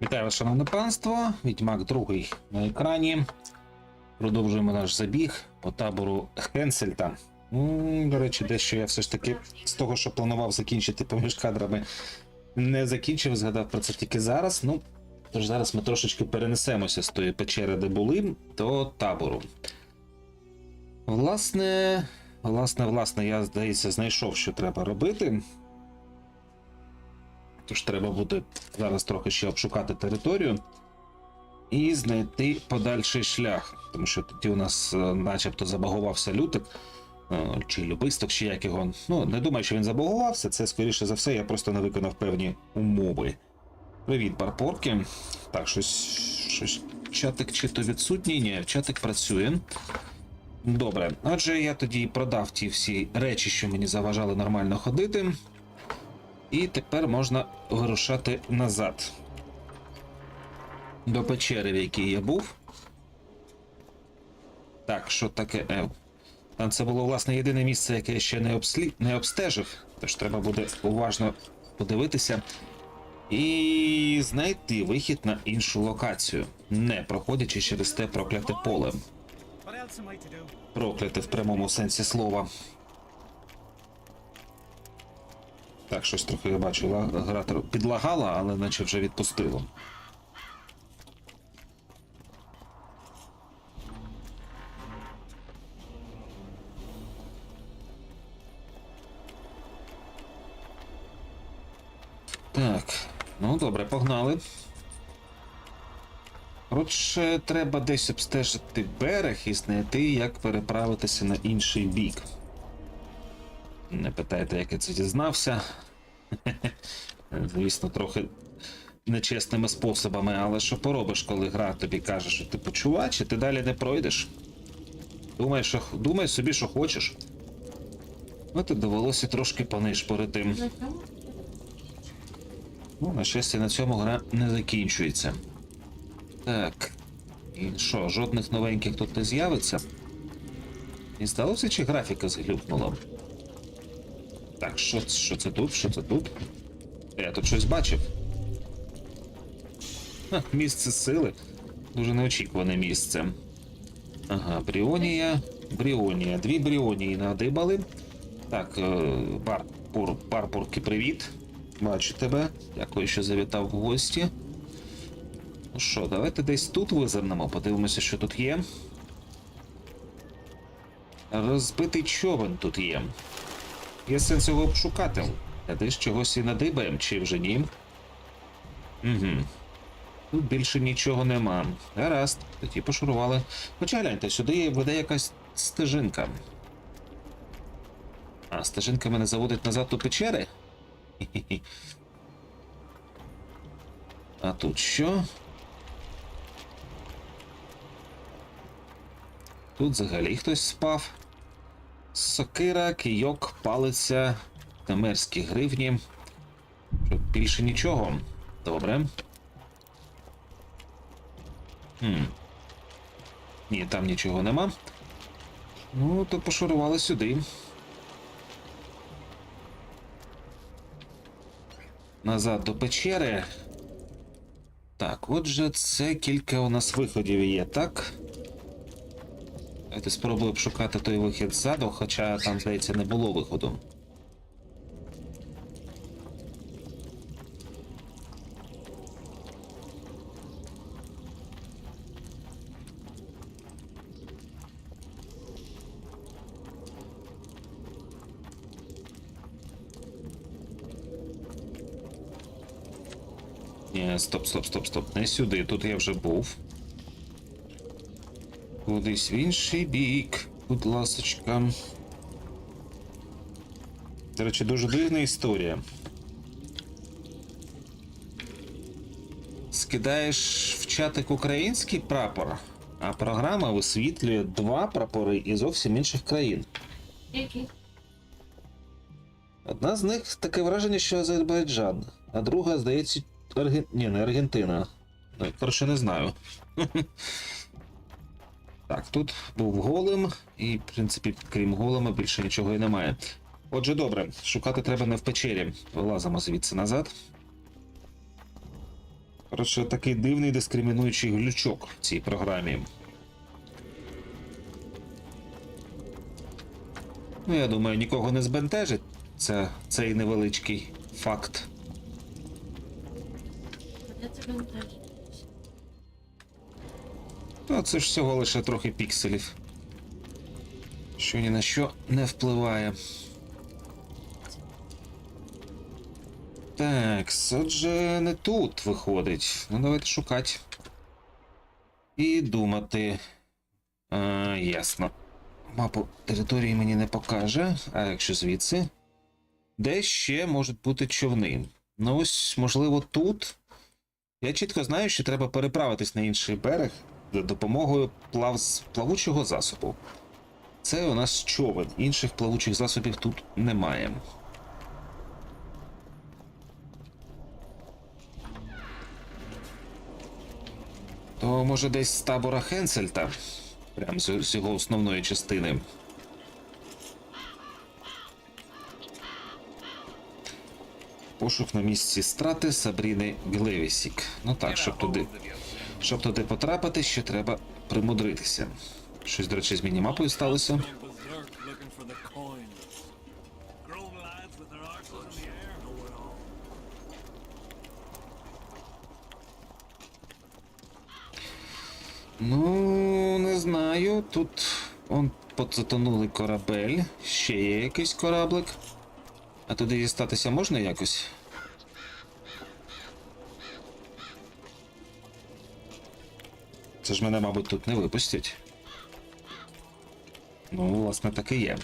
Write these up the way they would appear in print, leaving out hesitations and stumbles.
Вітаю вас, шановне панство. Відьмак другий на екрані. Продовжуємо наш забіг по табору Хенсельта. До речі, дещо я все ж таки з того, що планував закінчити поміж кадрами, не закінчив, згадав про це тільки зараз. Тож зараз ми трошечки перенесемося з тої печери, де були, до табору. Власне, я, здається, знайшов, що треба робити. Тож треба буде зараз трохи ще обшукати територію і знайти подальший шлях. Тому що тоді у нас начебто забагувався лютик, чи любисток, чи як його. Не думаю, що він забагувався, це скоріше за все, я просто не виконав певні умови. Привіт, барпорки. Так, щось чатик чи то відсутній? Ні, чатик працює. Добре, отже, я тоді продав ті всі речі, що мені заважали нормально ходити. І тепер можна вирушати назад. До печери, в якій я був. Так, що таке? Там це було, власне, єдине місце, яке я ще не обстежив. Тож треба буде уважно подивитися і знайти вихід на іншу локацію, не проходячи через те прокляте поле. Прокляте в прямому сенсі слова. Так, щось трохи, я бачу, гра підлагала, але наче вже відпустило. Так, добре, погнали. Коротше, треба десь обстежити берег і знайти, як переправитися на інший бік. Не питайте, як я це дізнався. Звісно, трохи нечесними способами, але що поробиш, коли гра тобі каже, що ти почувач, і ти далі не пройдеш. Думай собі, що хочеш. От і довелося трошки понишпорити. На щастя, на цьому гра не закінчується. Так. І що, жодних новеньких тут не з'явиться? І здалося, чи графіка зглюкнула? Так, що це тут? Що це тут? Я тут щось бачив. Місце сили. Дуже неочікуване місце. Ага, Бріонія. Дві Бріонії надибали. Так, Барпурки, привіт. Бачу тебе. Дякую, що завітав в гості. Ну що, давайте десь тут визирнемо, подивимося, що тут є. Розбитий човен тут є. Є сенс його обшукати. Десь чогось і надибаємо, чи вже ні? Угу. Тут більше нічого нема. Гаразд, тоді пошурували. Хоча гляньте, сюди веде якась стежинка. А, стежинка мене заводить назад до печери? Хі-хі-хі. А тут що? Тут взагалі хтось спав. Сокира, кийок, палиця, тамерські гривні. Більше нічого. Добре. Ні, там нічого нема. То пошурували сюди. Назад до печери. Так, отже, це кілька у нас виходів є, так? Давайте спробую обшукати той вихід ззаду, хоча там, здається, не було виходу. Ні, стоп, не сюди, тут я вже був. Кудись в інший бік, будь ласочка. До речі, дуже дивна історія. Скидаєш в чатик український прапор, а програма висвітлює два прапори із зовсім інших країн. Які? Одна з них таке враження, що Азербайджан, а друга, здається, не Аргентина. Коротше, не знаю. Так, тут був голем, і, в принципі, крім голема, більше нічого і немає. Отже, добре, шукати треба не в печері. Вилазимо звідси назад. Коротше, такий дивний дискримінуючий глючок в цій програмі. Ну, я думаю, нікого не збентежить цей невеличкий факт. Ну, це ж всього лише трохи пікселів, що ні на що не впливає. Так, отже, не тут виходить. Ну, давайте шукати. І думати. Ясно. Мапу території мені не покаже, а якщо звідси. Де ще можуть бути човни? Ну ось, можливо, тут. Я чітко знаю, що треба переправитись на інший берег за допомогою плавучого засобу. Це у нас човен. Інших плавучих засобів тут немає. То, може, десь з табора Хенсельта? Прямо з його основної частини. Пошук на місці страти Сабріни Глевісік. Ну так, щоб туди потрапити, ще треба примудритися. Щось, до речі, з мінімапою сталося. Ну, не знаю. Тут затонулий корабель. Ще є якийсь кораблик. А туди дістатися можна якось? Це ж мене, мабуть, тут не випустять. Ну, власне, так і є.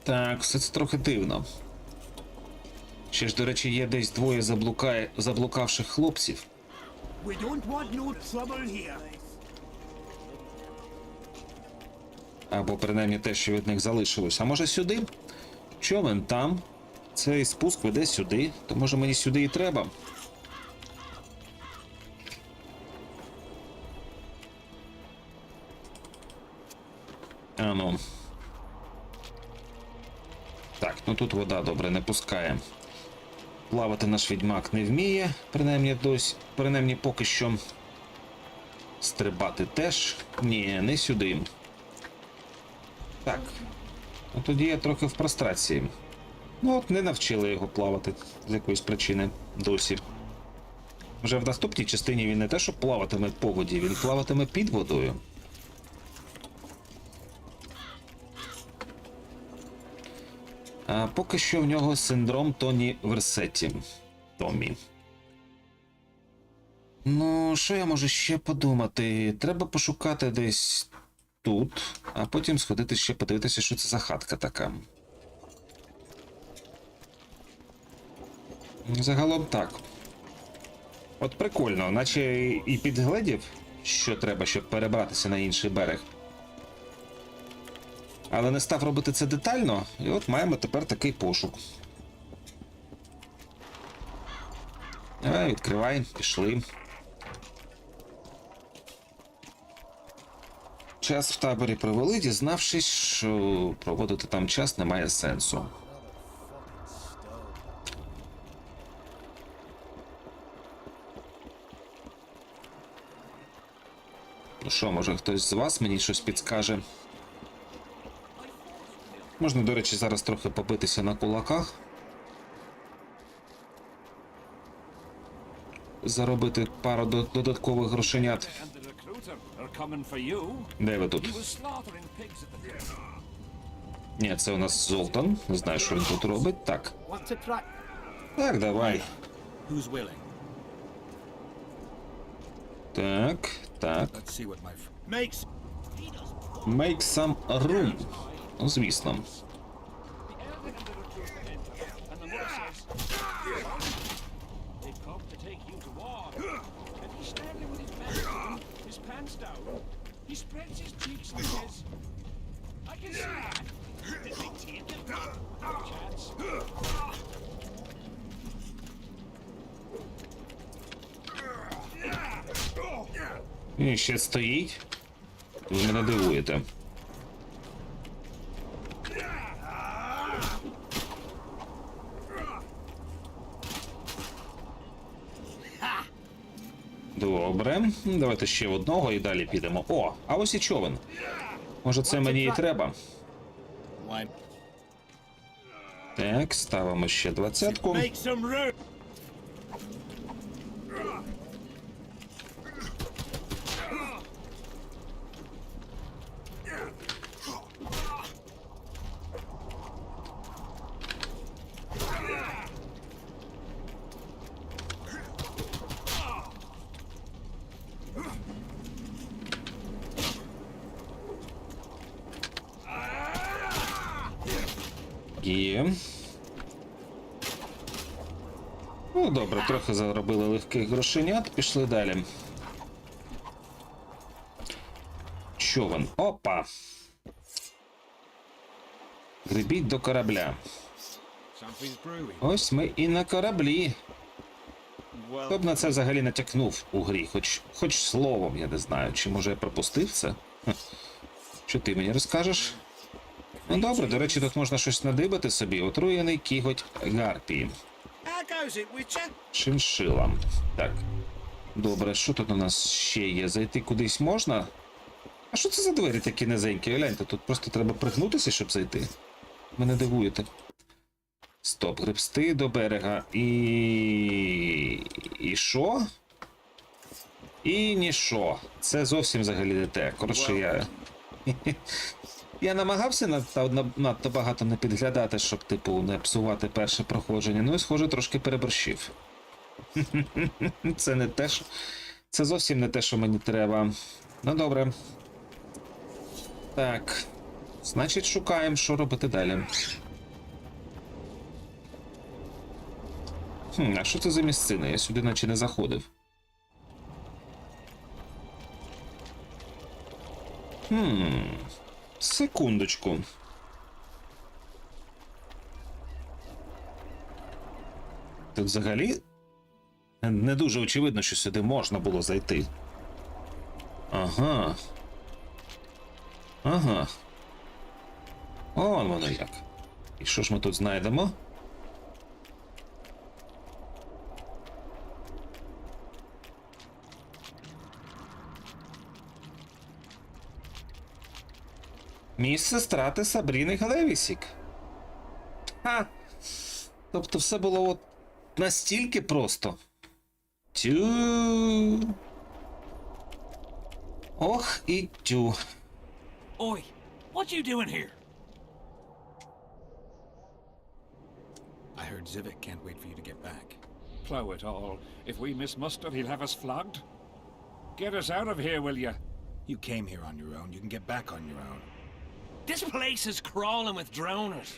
Так, все це трохи дивно. Ще ж, до речі, є десь двоє заблукавших хлопців. Або принаймні те, що від них залишилось. А може сюди? Човен там. Цей спуск веде сюди. То може мені сюди і треба? Ну. Так, ну тут вода добре не пускає. Плавати наш відьмак не вміє, принаймні поки що. Стрибати теж. Ні, не сюди. Так. Ну тоді я трохи в прострації. Ну от не навчили його плавати з якоїсь причини досі. Вже в наступній частині він не те, що плаватиме по воді, він плаватиме під водою. А поки що в нього синдром Тоні Версетті. Томі. Ну, що я можу ще подумати? Треба пошукати десь тут, а потім сходити ще подивитися, що це за хатка така. Загалом так. От прикольно, наче і підгледів, що треба, щоб перебратися на інший берег. Але не став робити це детально, і от маємо тепер такий пошук. Давай, відкривай, пішли. Час в таборі провели, дізнавшись, що проводити там час немає сенсу. Ну що, може хтось з вас мені щось підскаже? Можна, до речі, зараз трохи побитися на кулаках. Заробити пару додаткових грошенят. Де ви тут? Ні, це у нас Золтан. Не знаю, що він тут робить. Так. Так, давай. Так, так. Make some room. Ну, звісно. І ще стоїть. Ви мене дивуєте. Добре. Давайте ще одного і далі підемо. О, а ось і човен. Може це мені і треба. Так, ставимо ще 20-ку. Є. Ну, добре, трохи заробили легких грошенят, пішли далі. Човен. Опа! Гребіть до корабля. Ось ми і на кораблі. Хто б на це взагалі натякнув у грі? Хоч словом, я не знаю. Чи може я пропустив це? Що ти мені розкажеш? Ну добре, до речі, тут можна щось надибати собі. Отруєний кіготь гарпії. Шиншила. Так. Добре, що тут у нас ще є? Зайти кудись можна? А що це за двері такі низенькі? Гляньте, тут просто треба пригнутися, щоб зайти. Мене дивуєте. Стоп, гребсти до берега. І що? І нішо. Це зовсім взагалі не те. Коротше, я намагався надто багато не підглядати, щоб, типу, не псувати перше проходження. Ну і, схоже, трошки переборщив. Це не те, що... Це зовсім не те, що мені треба. Ну, добре. Так. Значить, шукаємо, що робити далі. А що це за місцина? Я сюди наче не заходив. Секундочку. Тут взагалі не дуже очевидно, що сюди можна було зайти. Ага. Ага. Он воно як. І що ж ми тут знайдемо? Місце страти Сабріни Галевісік. Ха! Тобто все було от настільки просто. Тю. Ох і тю. Oi, what you doing here? I heard Zivik can't wait for you to get back. Plow it all. If we miss muster, he'll have us flogged. Get us out of here, will you? You came here on your own. You can get back on your own. This place is crawling with drowners.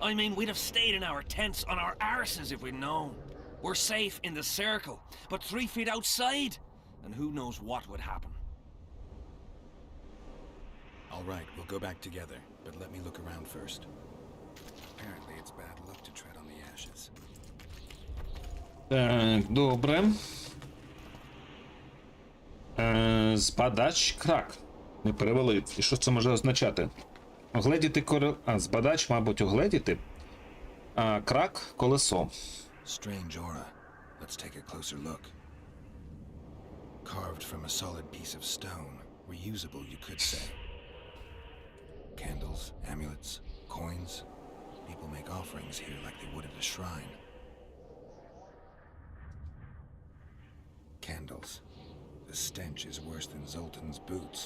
I mean, we'd have stayed in our tents on our arses if we'd known. We're safe in the circle, but 3 feet outside, and who knows what would happen. All right, we'll go back together, but let me look around first. Apparently it's bad luck to tread on the ashes. Добре. Збадач крак. Ми перевели. І що це може означати? Огледіти збадач, мабуть, огледіти. А крак – колесо. Strange aura. Let's take a closer look. Carved from a solid piece of stone. Reusable, you could say. Candles, amulets, coins. People make offerings here like they would at a shrine. Candles. The stench is worse than Zoltan's boots.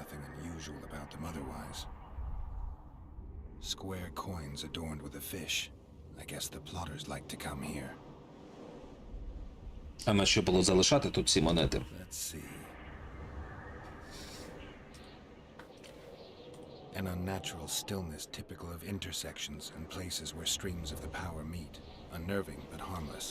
Nothing unusual about them otherwise. Square coins adorned with a fish. I guess the plotters like to come here. А на що було залишати тут ці монети? Let's see. An unnatural stillness typical of intersections and places where streams of the power meet. Unnerving but harmless.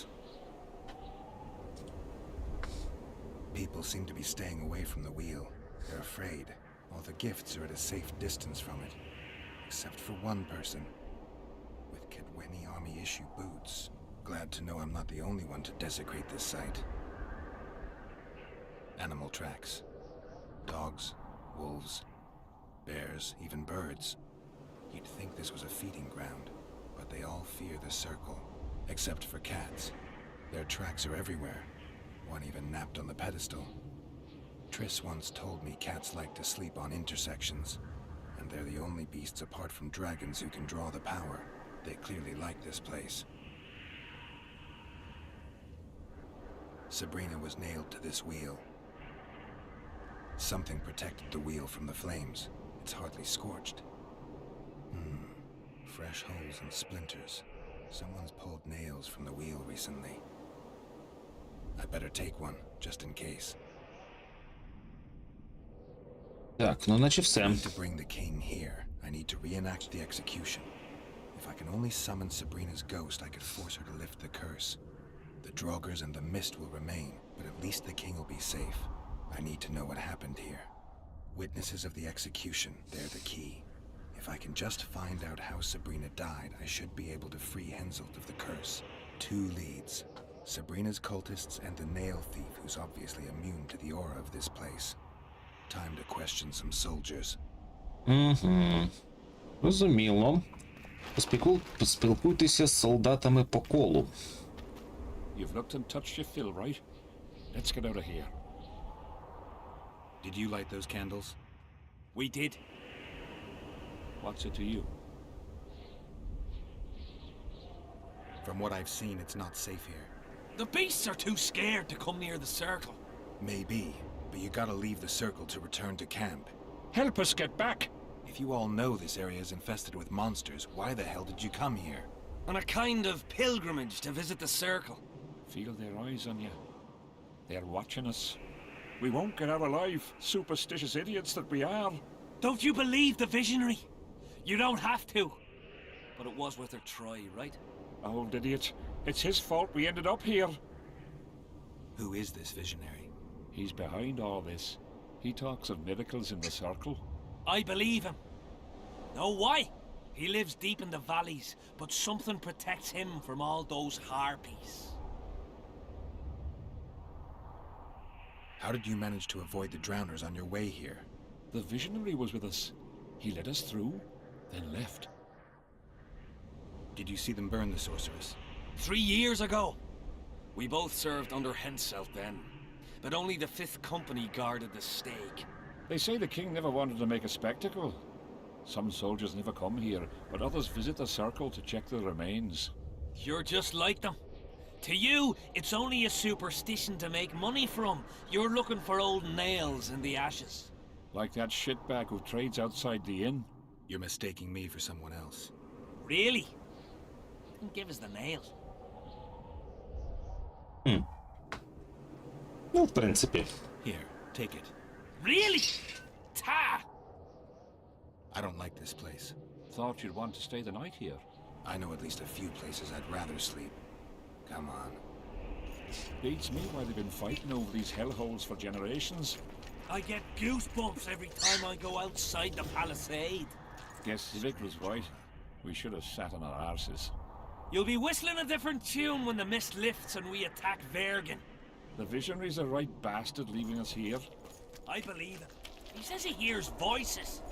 People seem to be staying away from the wheel. They're afraid. All the gifts are at a safe distance from it. Except for one person. With Kedweni Army-issue boots. Glad to know I'm not the only one to desecrate this site. Animal tracks. Dogs, wolves, bears, even birds. You'd think this was a feeding ground, but they all fear the circle, except for cats. Their tracks are everywhere. One even napped on the pedestal. Triss once told me cats like to sleep on intersections, and they're the only beasts apart from dragons who can draw the power. They clearly like this place. Sabrina was nailed to this wheel. Something protected the wheel from the flames. It's hardly scorched. Fresh holes and splinters. Someone's pulled nails from the wheel recently. I better take one, just in case. Так, ну наче все. To bring the king here, I need to reenact the execution. If I can only summon Sabrina's ghost, I could force her to lift the curse. The Draugrs and the mist will remain, but at least the king will be safe. I need to know what happened here. Witnesses of the execution, they're the key. If I can just find out how Sabrina died, I should be able to free Henselt of the curse. 2 leads. Sabrina's cultists and the nail thief who's obviously immune to the aura of this place. Time to question some soldiers. Розуміло. Поспілкуйтеся з солдатами по колу. You've looked and touched your fill, right? Let's get out of here. Did you light those candles? We did. What's it to you? From what I've seen, it's not safe here. The beasts are too scared to come near the circle. Maybe, but you gotta leave the circle to return to camp. Help us get back! If you all know this area is infested with monsters, why the hell did you come here? On a kind of pilgrimage to visit the circle. Feel their eyes on you. They're watching us. We won't get out alive, superstitious idiots that we are. Don't you believe the visionary? You don't have to. But it was worth a try, right? Old idiot. It's his fault we ended up here. Who is this visionary? He's behind all this. He talks of miracles in the circle. I believe him. Know why? He lives deep in the valleys, but something protects him from all those harpies. How did you manage to avoid the drowners on your way here? The visionary was with us. He led us through, then left. Did you see them burn the sorceress? 3 years ago. We both served under Henselt then, but only the 5th Company guarded the stake. They say the king never wanted to make a spectacle. Some soldiers never come here, but others visit the circle to check the remains. You're just like them. To you, it's only a superstition to make money from. You're looking for old nails in the ashes. Like that shitbag who trades outside the inn. You're mistaking me for someone else. Really? Then give us the nails. Ну, в принципі. Here, take it. Really? Ta! I don't like this place. Thought you'd want to stay the night here. I know at least a few places I'd rather sleep. Come on. Beats me why they've been fighting over these hellholes for generations. I get goosebumps every time I go outside the palisade. Guess Vic was right. We should have sat on our arses. You'll be whistling a different tune when the mist lifts and we attack Vergen. The visionary's a right bastard leaving us here. I believe him. He says he hears voices.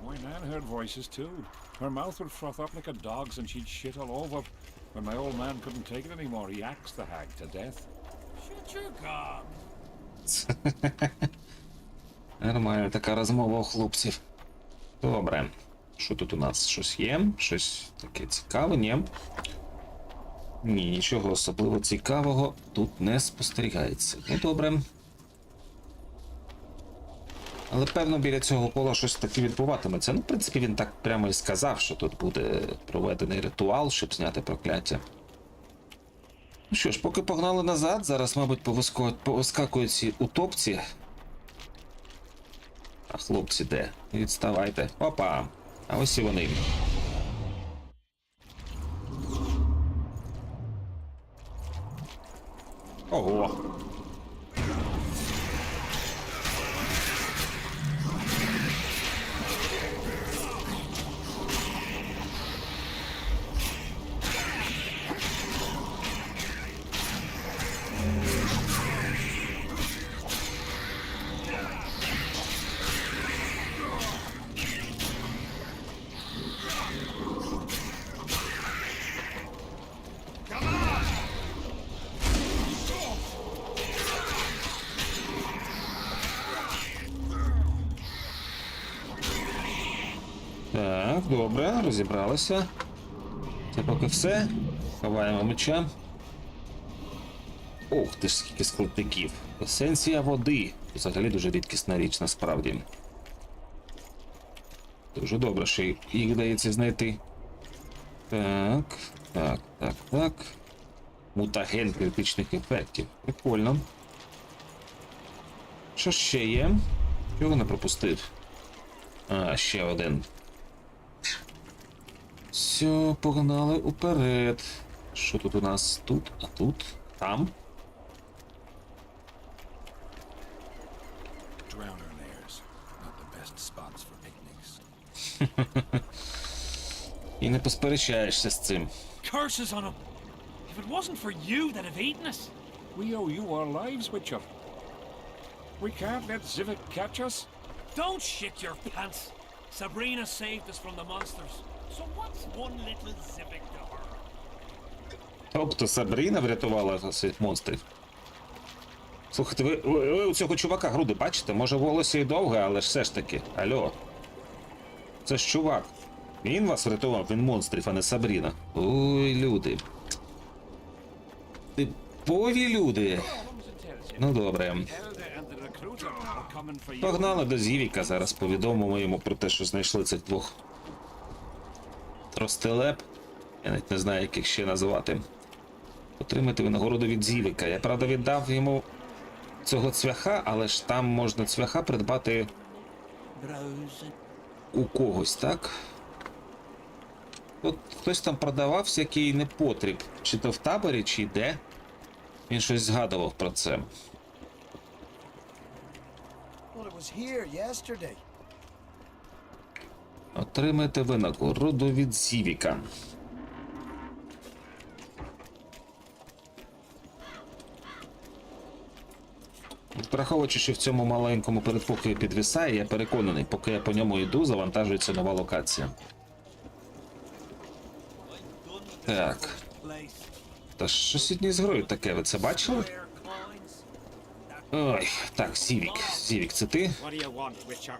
My nan heard voices too. Her mouth would froth up like a dog's and she'd shit all over. When my old man couldn't take it anymore, he axed the hag to death. Shut your gob. Нормальна така розмова у хлопців. Добре. Що тут у нас? Щось є? Щось таке цікаве, ні? Ні, нічого особливо цікавого тут не спостерігається. Ну, добре. Але, певно, біля цього кола щось таке відбуватиметься. Ну, в принципі, він так прямо і сказав, що тут буде проведений ритуал, щоб зняти прокляття. Ну що ж, поки погнали назад, зараз, мабуть, повискакують ці утопці. А хлопці де? Відставайте. Опа! А ось і вони. Ого! Так, добре, розібралися. Це поки все. Ховаємо меча. Ох ти ж, скільки складників. Есенція води. Взагалі дуже рідкісна річ, насправді. Дуже добре, що їх вдається знайти. Так, так, так, так. Мутаген критичних ефектів. Прикольно. Що ще є? Чого не пропустив? А, ще один. Все, погнали уперед. Що тут у нас? Тут, а тут, там. Drowner layers, not the best spots for picnics. І не посперечаєшся з цим. Curses on him! If it wasn't for you that have eaten us, We owe you our lives, Witcher. We can't let Zivik catch us. don't shit your pants. Sabrina saved us from the monsters. So what's one little civic to her? Тобто Сабріна врятувала нас від монстрів. Слухайте, ви у цього чувака груди бачите? Може волосся і довге, але ж все ж таки. Алло. Це ж чувак. Він вас врятував від монстрів, а не Сабріна. Ой, люди. Типові люди. Ну добре. Elder and the recruiter are coming for you. Погнали до Зівіка, зараз повідомимо йому про те, що знайшли цих двох тростелеп. Я навіть не знаю, як їх ще називати. Отримати винагороду від Зівіка. Я, правда, віддав йому цього цвяха, але ж там можна цвяха придбати у когось, так? От хтось там продавав всякий непотріб. Чи то в таборі, чи де. Він щось згадував про це. Well, it was here yesterday. Отримайте винагороду від Зівіка. Враховуючи, що в цьому маленькому передпокої підвисає, я переконаний, поки я по ньому йду, завантажується нова локація. Так. Та що сьогодні з грою таке, ви це бачили? Ой, так, Зівік. Зівік, це ти? What do you want, Witcher?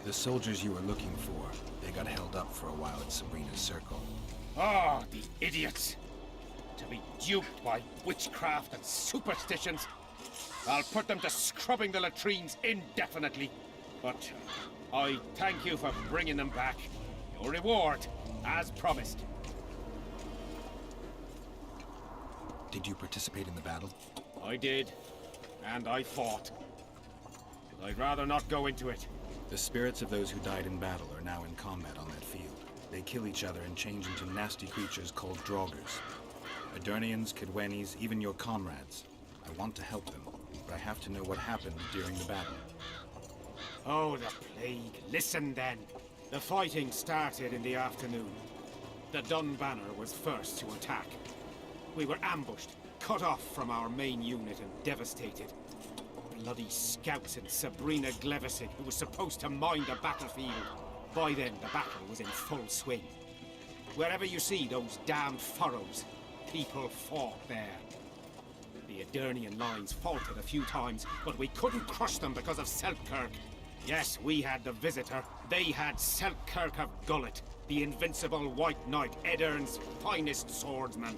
The soldiers you were looking for, they got held up for a while at Sabrina's circle. Ah, the idiots! To be duped by witchcraft and superstitions. I'll put them to scrubbing the latrines indefinitely. But I thank you for bringing them back. Your reward, as promised. Did you participate in the battle? I did, and I fought. But I'd rather not go into it. The spirits of those who died in battle are now in combat on that field. They kill each other and change into nasty creatures called draugrs. Adernians, Kidwenis, even your comrades. I want to help them, but I have to know what happened during the battle. Oh, the plague. Listen then. The fighting started in the afternoon. The Dun Banner was first to attack. We were ambushed, cut off from our main unit and devastated. Bloody scouts and Sabrina Glevisic, who was supposed to mind the battlefield. By then, the battle was in full swing. Wherever you see those damned furrows, people fought there. The Adernian lines faltered a few times, but we couldn't crush them because of Selkirk. Yes, we had the Visitor. They had Selkirk of Gullet, the invincible White Knight, Edern's finest swordsman.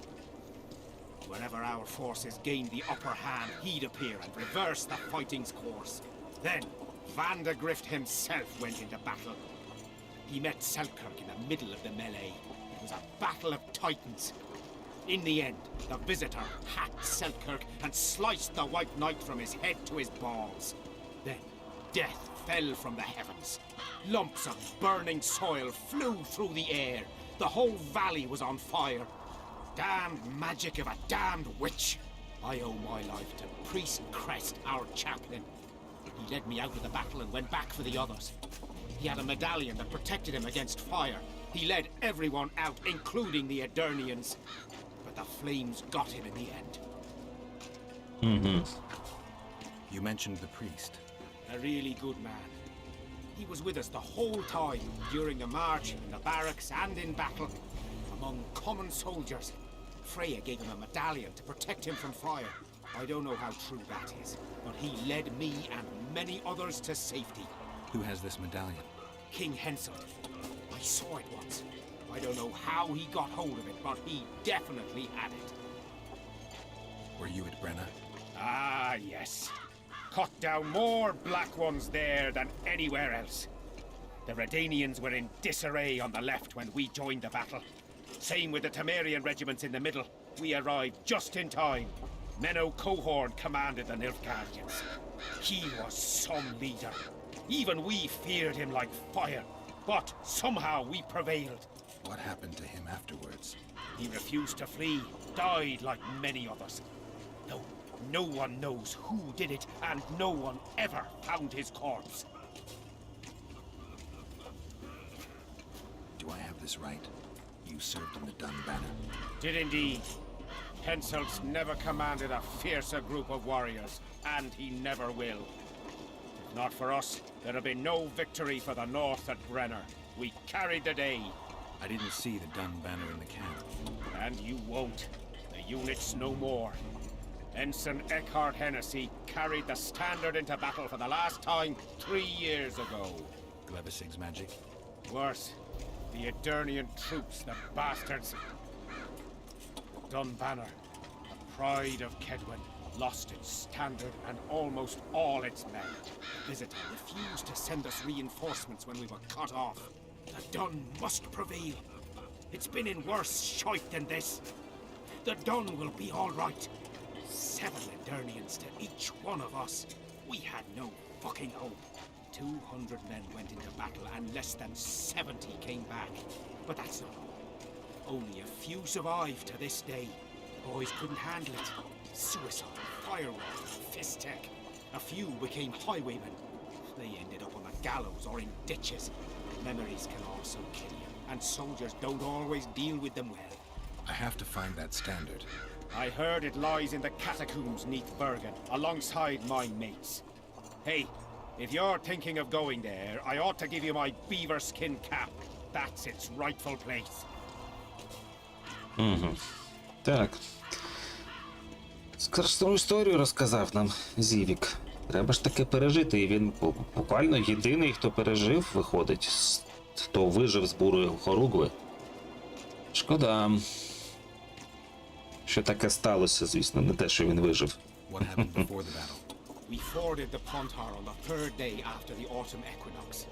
Whenever our forces gained the upper hand, he'd appear and reverse the fighting's course. Then, Vandergrift himself went into battle. He met Selkirk in the middle of the melee. It was a battle of titans. In the end, the Visitor hacked Selkirk and sliced the White Knight from his head to his balls. Then, death fell from the heavens. Lumps of burning soil flew through the air. The whole valley was on fire. Damned magic of a damned witch. I owe my life to Priest Crest, our champion. He led me out of the battle and went back for the others. He had a medallion that protected him against fire. He led everyone out, including the Adernians. But the flames got him in the end. You mentioned the priest. A really good man. He was with us the whole time, during the march, in the barracks, and in battle. Among common soldiers. Freya gave him a medallion to protect him from fire. I don't know how true that is, but he led me and many others to safety. Who has this medallion? King Henselt. I saw it once. I don't know how he got hold of it, but he definitely had it. Were you at Brenna? Ah, yes. Cut down more black ones there than anywhere else. The Redanians were in disarray on the left when we joined the battle. Same with the Temerian regiments in the middle. We arrived just in time. Menno Cohorn commanded the Nilfgaardians. He was some leader. Even we feared him like fire. But somehow we prevailed. What happened to him afterwards? He refused to flee, died like many others. Though no one knows who did it, and no one ever found his corpse. Do I have this right? You served in the Dun Banner. Did indeed. Henselt's never commanded a fiercer group of warriors, and he never will. If not for us, there'd have been no victory for the North at Brenner. We carried the day. I didn't see the Dun Banner in the camp. And you won't. The units no more. Ensign Eckhart Hennessy carried the standard into battle for the last time 3 years ago. Glevisig's magic? Worse. The Edirnian troops, the bastards. Dun Banner, the pride of Kedwen, lost its standard and almost all its men. The Visitor refused to send us reinforcements when we were cut off. The Dun must prevail. It's been in worse shite than this. The Dun will be all right. 7 Edirnians to each one of us. We had no fucking hope. 200 men went into battle and less than 70 came back. But that's not all. Only a few survived to this day. Boys couldn't handle it. Suicide, firewall, fist tech. A few became highwaymen. They ended up on the gallows or in ditches. Memories can also kill you, and soldiers don't always deal with them well. I have to find that standard. I heard it lies in the catacombs neath Bergen, alongside my mates. Hey, if you're thinking of going there, I ought to give you my beaver skin cap. That's its rightful place. Так. Страшну історію розказав нам Зівік. Треба ж таки пережити, і він буквально єдиний, хто пережив, виходить, хто вижив з бурою хоругви. Шкода. Що таке сталося, звісно, не те, що він вижив. What happened before the battle? We forded the Pontar on the 3rd day after the autumn equinox.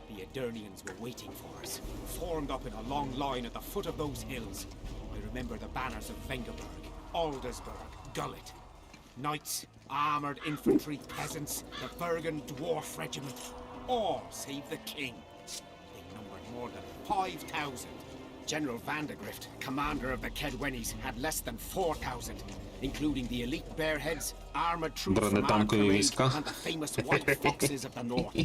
The Edirnians were waiting for us, formed up in a long line at the foot of those hills. I remember the banners of Vengerberg, Aldersburg, Gullet. Knights, armoured infantry, peasants, the Bergen Dwarf Regiment, all save the king. They numbered more than 5,000. General Vandergrift, commander of the Kedwenis, had less than 4,000, including the elite Bearheads, armoured troops from Бронетанкові Arcade, війська. and the famous White Foxes of the North.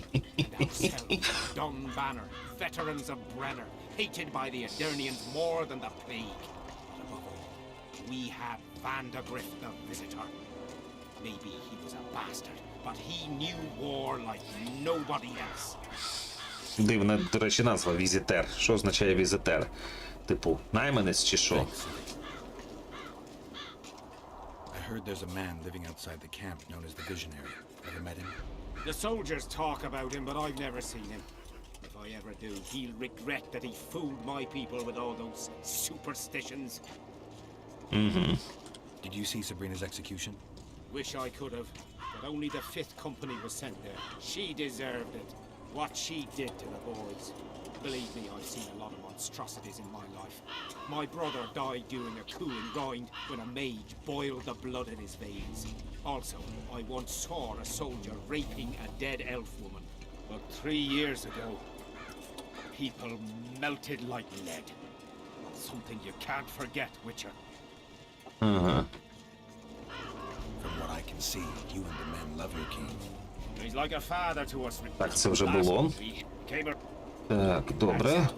And ourselves, Dun Banner, veterans of Brenner, hated by the Edirnians more than the plague. But above all, we had Vandergrift the Visitor. Maybe he was a bastard, but he knew war like nobody else. Дивна, до речі, назва візитер. Що означає візитер? Типу, найманець чи що? I heard there's a man living outside the camp known as the Visionary. Ever met him? The soldiers talk about him, but I've never seen him. If I ever do, he'll regret that he fooled my people with all those superstitions. Did you see Sabrina's execution? Wish I could have, but only the 5th Company was sent there. She deserved it. What she did to the boys. Believe me, I've seen a lot of monstrosities in my life. My brother died during a coup in Rhind when a mage boiled the blood in his veins. Also, I once saw a soldier raping a dead elf woman. But 3 years ago, people melted like lead. Something you can't forget, Witcher. Ага. From what I can see, you and the men love your king. He's like a father to us. Так, це вже було. Так, добре.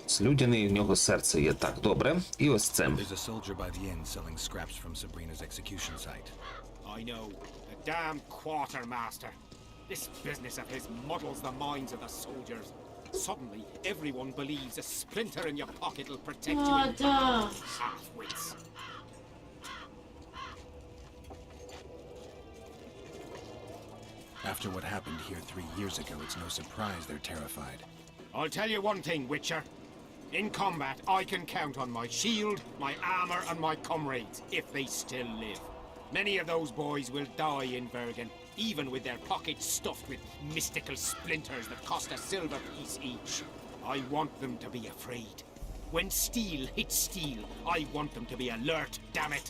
Слюдяний, в нього серце є. Так, добре. І ось це. There's a soldier by the inn selling scraps from Sabrina's execution site. I know. The damn quartermaster. This business of his muddles the minds of the soldiers. Suddenly, everyone believes a splinter in your pocket will protect you in half-wits. After what happened here 3 years ago, it's no surprise they're terrified. I'll tell you one thing, Witcher. In combat, I can count on my shield, my armor, and my comrades, if they still live. Many of those boys will die in Bergen, even with their pockets stuffed with mystical splinters that cost a silver piece each. I want them to be afraid. When steel hits steel, I want them to be alert, damn it.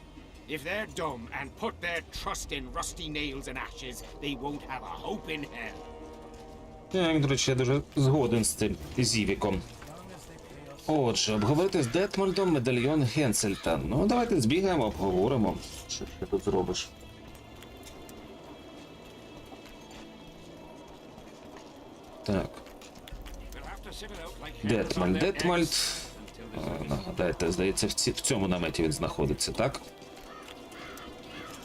If they're dumb and put their trust in rusty nails and ashes, they won't have a hope in hell. Так, до речі, я дуже згоден з цим Зівіком. Отже, обговорити з Детмольдом медальйон Генсельта. Ну, давайте збігаємо, обговоримо. Що ти тут зробиш? Так. Детмольд. Нагадайте, здається, в цьому наметі він знаходиться, так?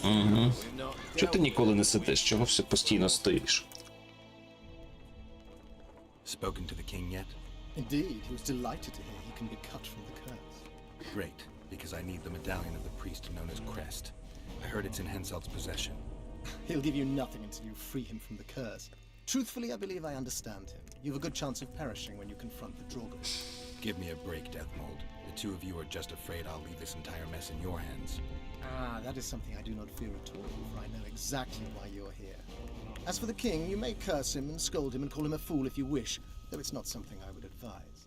Угу. Чого ти ніколи не сидиш? Чого все постійно стоїш? Spoken to the king yet? Indeed, he was delighted to hear he can be cut from the curse. Great, because I need the medallion of the priest known as Crest. I heard it's in Henselt's possession. He'll give you nothing until you free him from the curse. Truthfully, I believe I understand him. You've a good chance of perishing when you confront the Draugr. Give me a break, Deathmold. The two of you are just afraid I'll leave this entire mess in your hands. Ah, that is something I do not fear at all, for I know exactly why you're here. As for the king, you may curse him and scold him and call him a fool if you wish, though it's not something I would advise.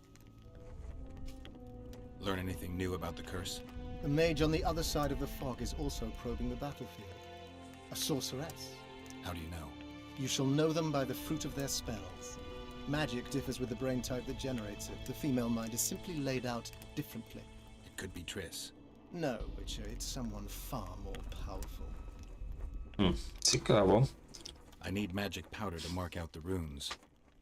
Learn anything new about the curse? The mage on the other side of the fog is also probing the battlefield. A sorceress. How do you know? You shall know them by the fruit of their spells. Magic differs with the brain type that generates it. The female mind is simply laid out differently. It could be Triss. No, Witcher, it's someone far more powerful. Цікаво. I need magic powder to mark out the runes.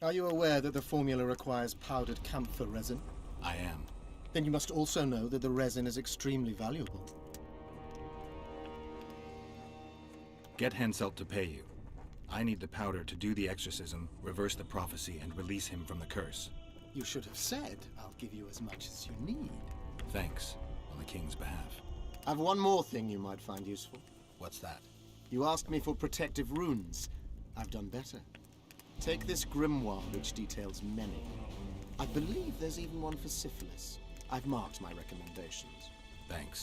Are you aware that the formula requires powdered camphor resin? I am. Then you must also know that the resin is extremely valuable. Get Henselt to pay you. I need the powder to do the exorcism, reverse the prophecy, and release him from the curse. You should have said, I'll give you as much as you need. Thanks, on the king's behalf. I've one more thing you might find useful. What's that? You asked me for protective runes. I've done better. Take this grimoire, which details many. I believe there's even one for syphilis. I've marked my recommendations. Thanks.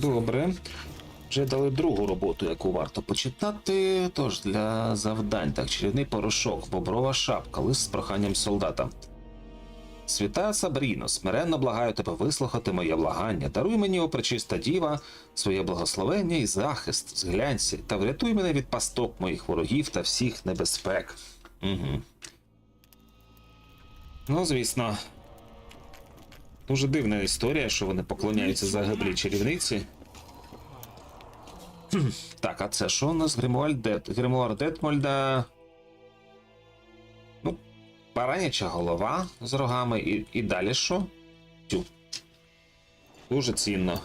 Добре. Вже дали другу роботу, яку варто почитати. Тож, для завдань. Так, чарівний порошок, боброва шапка, лист з проханням солдата. Свята Сабріно, смиренно благаю тебе вислухати моє благання. Даруй мені, о пречиста діва, своє благословення і захист. Зглянься та врятуй мене від пасток моїх ворогів та всіх небезпек. Угу. Ну, звісно. Дуже дивна історія, що вони поклоняються загиблій чарівниці. Так, а це що у нас? Гримуар Детмольда. Ну, бараняча голова з рогами. І далі що? Тю. Дуже цінно.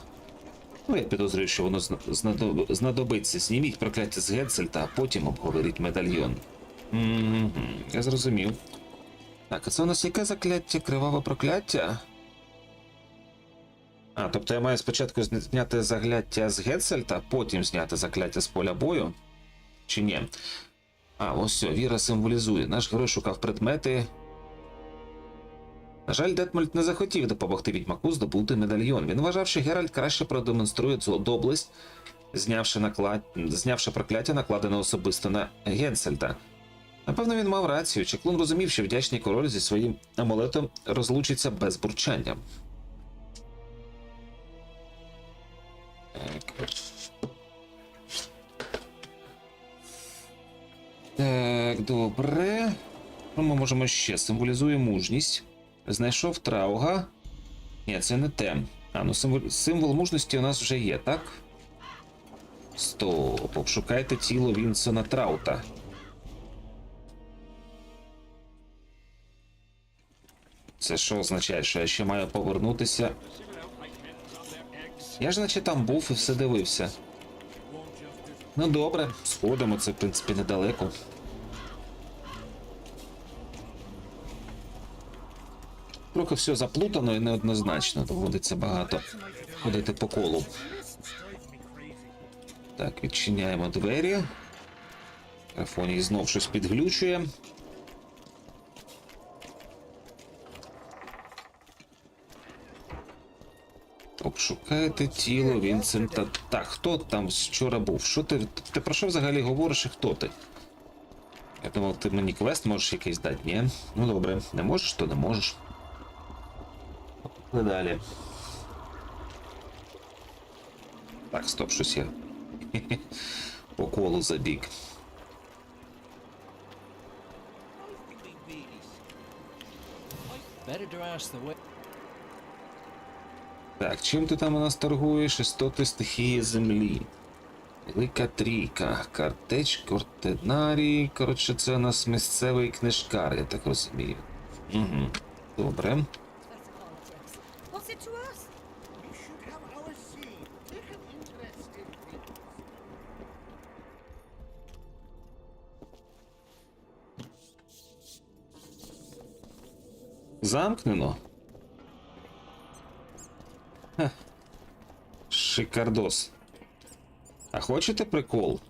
Ну, я підозрюю, що воно знадобиться. Зніміть прокляття з Генсельта, а потім обговоріть медальйон. Я зрозумів. Так, а це у нас яке закляття? Криваве прокляття? А, тобто я маю спочатку зняти закляття з Генсельта, а потім зняти закляття з поля бою? Чи ні? А, ось все, віра символізує. Наш герой шукав предмети. На жаль, Детмольд не захотів допомогти Відьмаку здобути медальйон. Він вважав, що Геральт краще продемонструє цю доблесть, знявши прокляття, накладене особисто на Генсельта. Напевно, він мав рацію. Чаклун розумів, що вдячний король зі своїм амулетом розлучиться без бурчання. Так, добре. Що ми можемо ще? Символізує мужність. Знайшов трауга. Ні, це не те. А, ну символ мужності у нас вже є, так? Стоп, обшукайте тіло Вінсона Траута. Це що означає, що я ще маю повернутися? Я ж наче там був і все дивився. Ну добре, сходимо, це в принципі недалеко. Трохи все заплутано і неоднозначно, доводиться багато ходити по колу. Так, відчиняємо двері. Телефоні знов щось підглючує. Обшукайте тіло Вінсента. Так, хто там вчора був? Що ти про що взагалі говориш і хто ти? Я думав, ти мені квест можеш якийсь дати, ні? Ну добре, не можеш, то не можеш. Поїхали далі. Так, стоп, щось я по колу забіг. Так, чим ти там у нас торгуєш? Істоти стихії землі. Велика трійка. Картеч, кортенарій. Коротше, це у нас місцевий книжкар, я так розумію. Угу. Добре. What's it to us? You should have our see. Take an interest in things. Замкнено. Ха. Шикардос. А хочете прикол?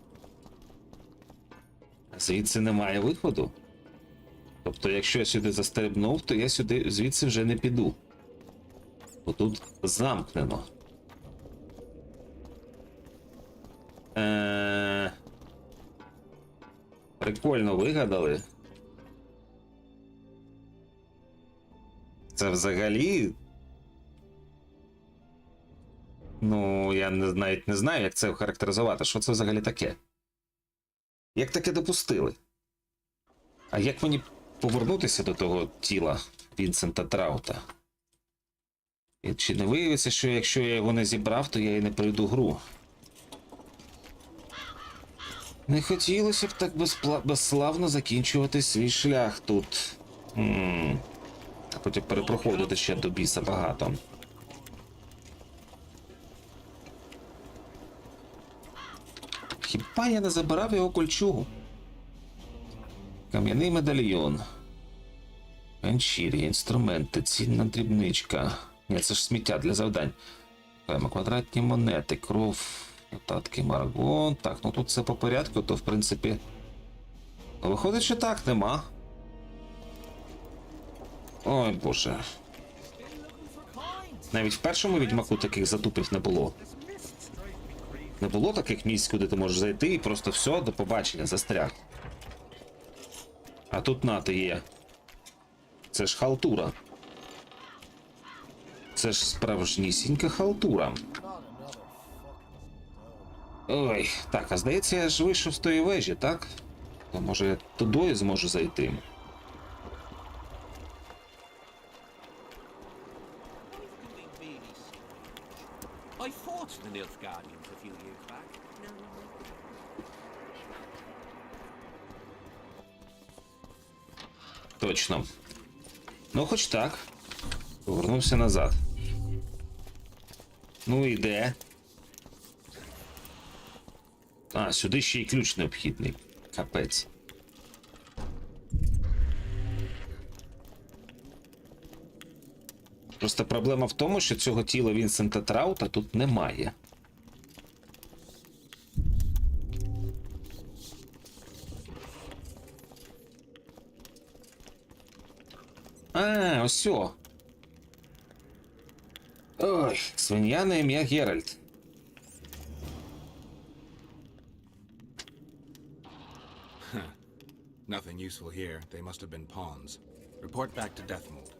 Звідси немає виходу. Тобто, якщо я сюди застрибнув, то я сюди звідси вже не піду. Бо тут замкнено. Прикольно вигадали. Це взагалі. Ну, я навіть не знаю, як це охарактеризувати. Що це взагалі таке? Як таке допустили? А як мені повернутися до того тіла Вінсента Траута? І чи не виявиться, що якщо я його не зібрав, то я і не пройду гру? Не хотілося б так безславно закінчувати свій шлях тут. А потім перепроходити ще до біса багато. Хіба я не забирав його кольчугу? Кам'яний медальйон. Ганчір'я, інструменти, цінна дрібничка. Ні, це ж сміття для завдань. Квадратні монети, кров, нотатки Марго. Так, ну тут все по порядку, то в принципі... Ну, виходить, що так, нема. Ой, боже. Навіть в першому Відьмаку таких затупів не було. Не було таких місць, куди ти можеш зайти і просто все, до побачення, застряг. А тут на ти є. Це ж халтура. Це ж справжнісінька халтура. Ой, так, а здається, я ж вийшов з тої вежі, так? То може я туди зможу зайти. I fought the Nilfgaardians a few years back. Точно. Ну, хоч так. Повернувся назад. Ну і де? А, сюди ще й ключ необхідний. Капець. Просто проблема в тому, що цього тіла Вінсента Траута тут немає. А, ось о. Ой, свиня на ім'я Геральт. Nothing useful here. They must have been pawns. Report back to Deathmold.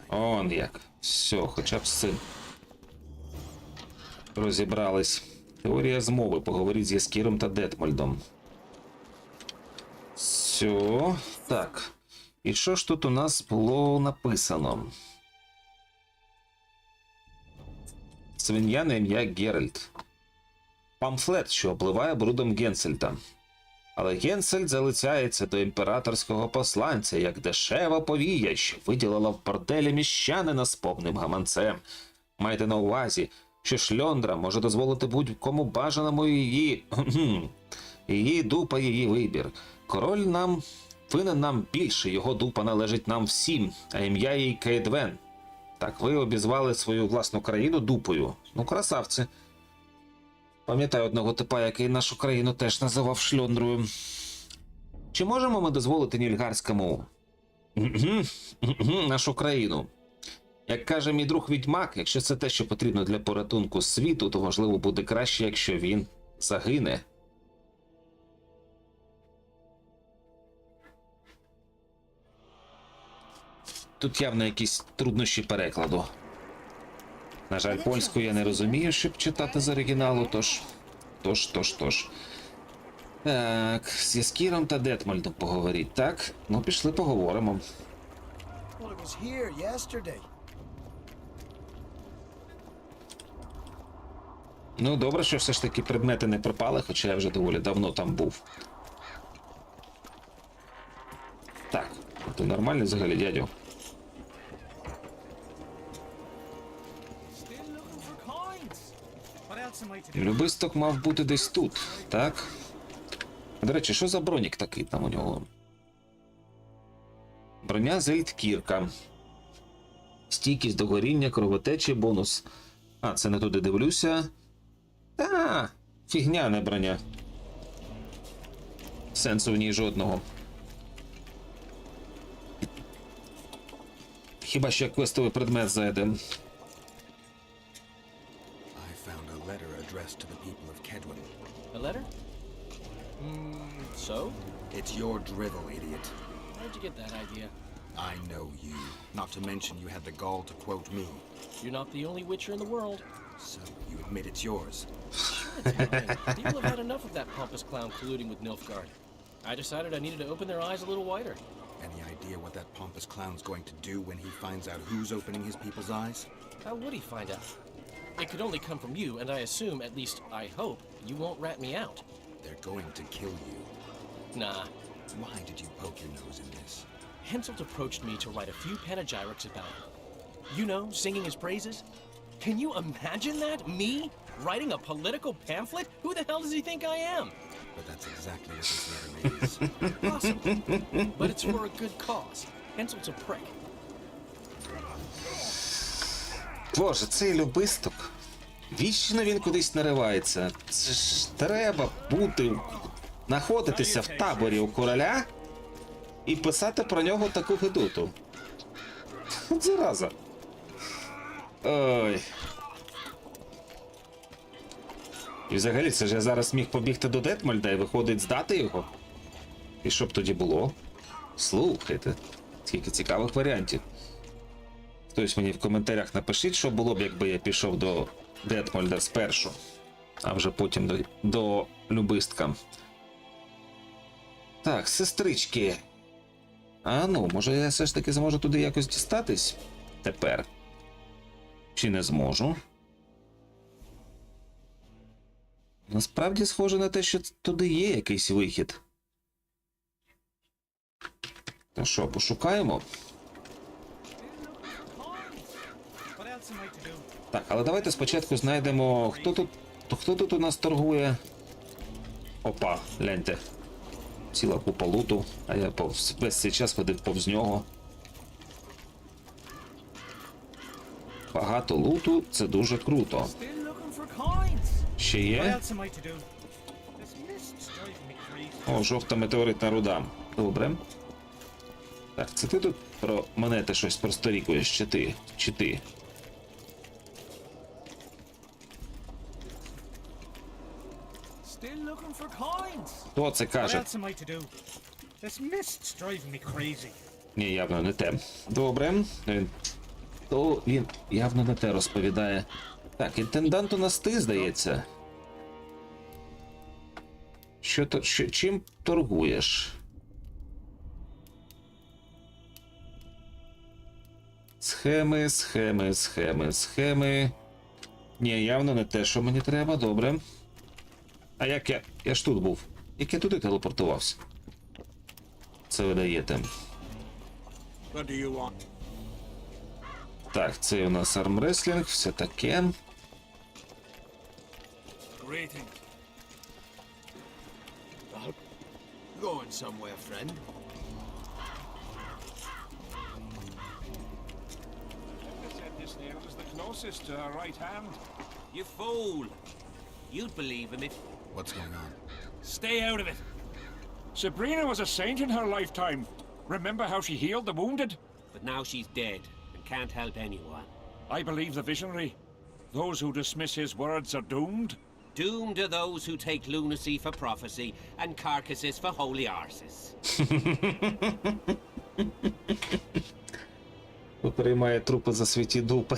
Он як. Все, хоча б з цим розібрались. Теорія змови. Поговоріть з Яскіром та Детмольдом. Все. Так. І що ж тут у нас було написано? Свиня на ім'я Геральт. Памфлет, що обливає брудом Генсельта. Але Генсельд залицяється до імператорського посланця, як дешева повія, що виділила в борделі міщанина з повним гаманцем. Майте на увазі, що шльондра може дозволити будь-кому бажаному її... її дупа, її вибір. Король винен нам більше, його дупа належить нам всім, а ім'я їй Кейдвен. Так ви обізвали свою власну країну дупою. Ну, красавці. Пам'ятаю одного типа, який нашу країну теж називав шльондрою. Чи можемо ми дозволити нільгарському нашу країну? Як каже мій друг Відьмак, якщо це те, що потрібно для порятунку світу, то можливо буде краще, якщо він загине. Тут явно якісь труднощі перекладу. На жаль, польську я не розумію, щоб читати з оригіналу, тож. Так, з Яскіром та Детмольдом поговоріть, так? Ну, пішли поговоримо. Well, it was here yesterday. Ну, добре, що все ж таки предмети не пропали, хоча я вже доволі давно там був. Так, ти нормальний взагалі, дядю? Любисток мав бути десь тут, так? До речі, що за бронік такий там у нього? Броня Зельдкірка. Стійкість до горіння, кровотечі, бонус. А, це не туди дивлюся. Та, фігня, не броня. Сенсу в ній жодного. Хіба що як квестовий предмет зайде. I found a letter addressed to the people of Kedwin. A letter? So? It's your drivel, idiot. Where'd you get that idea? I know you. Not to mention you had the gall to quote me. You're not the only witcher in the world. So, you admit it's yours. It's mine. People have had enough of that pompous clown colluding with Nilfgaard. I decided I needed to open their eyes a little wider. Any idea what that pompous clown's going to do when he finds out who's opening his people's eyes? How would he find out? It could only come from you, and I assume, at least I hope, you won't rat me out. They're going to kill you. Nah. Why did you poke your nose in this? Henselt approached me to write a few panegyrics about him. You know, singing his praises. Can you imagine that? Me? Writing a political pamphlet? Who the hell does he think I am? But that's exactly what this letter is. Possibly. But it's for a good cause. Henselt's a prick. Боже, цей любисток. Вічно він кудись наривається. Це ж треба бути, знаходитися в таборі у короля і писати про нього таку гидоту. От зараза. Ой. І взагалі, це ж я зараз міг побігти до Детмольда і виходить здати його. І що б тоді було? Слухайте, скільки цікавих варіантів. Хтось мені в коментарях напишіть, що було б, якби я пішов до Детмольда спершу, а вже потім до любистка. Так, сестрички. А ну, може я все ж таки зможу туди якось дістатись тепер? Чи не зможу? Насправді схоже на те, що туди є якийсь вихід. То що, пошукаємо? Так, але давайте спочатку знайдемо, хто тут у нас торгує. Опа, гляньте. Ціла купа луту, а я весь цей час ходив повз нього. Багато луту, це дуже круто. Ще є? О, жовта метеоритна руда. Добре. Так, це ти тут про монети щось просторікуєш, чи ти? Хто це каже? Ні, явно не те. Добре. То він явно не те розповідає. Так, інтендант у нас ти, здається. Чим торгуєш? Схеми. Ні, явно не те, що мені треба, добре. А як я ж тут був? Як я туди телепортувався? Це ви даєте. Так, це у нас армреслінг, все таке. Going somewhere, friend. This nail is the closest to our right hand. You fool! You'd believe him if... What's going on? Stay out of it. Sabrina was a saint in her lifetime. Remember how she healed the wounded? But now she's dead and can't help anyone. I believe the visionary. Those who dismiss his words are doomed. Doomed are those who take lunacy for prophecy and carcasses for holy arses. Приймає трупи за святі дупи.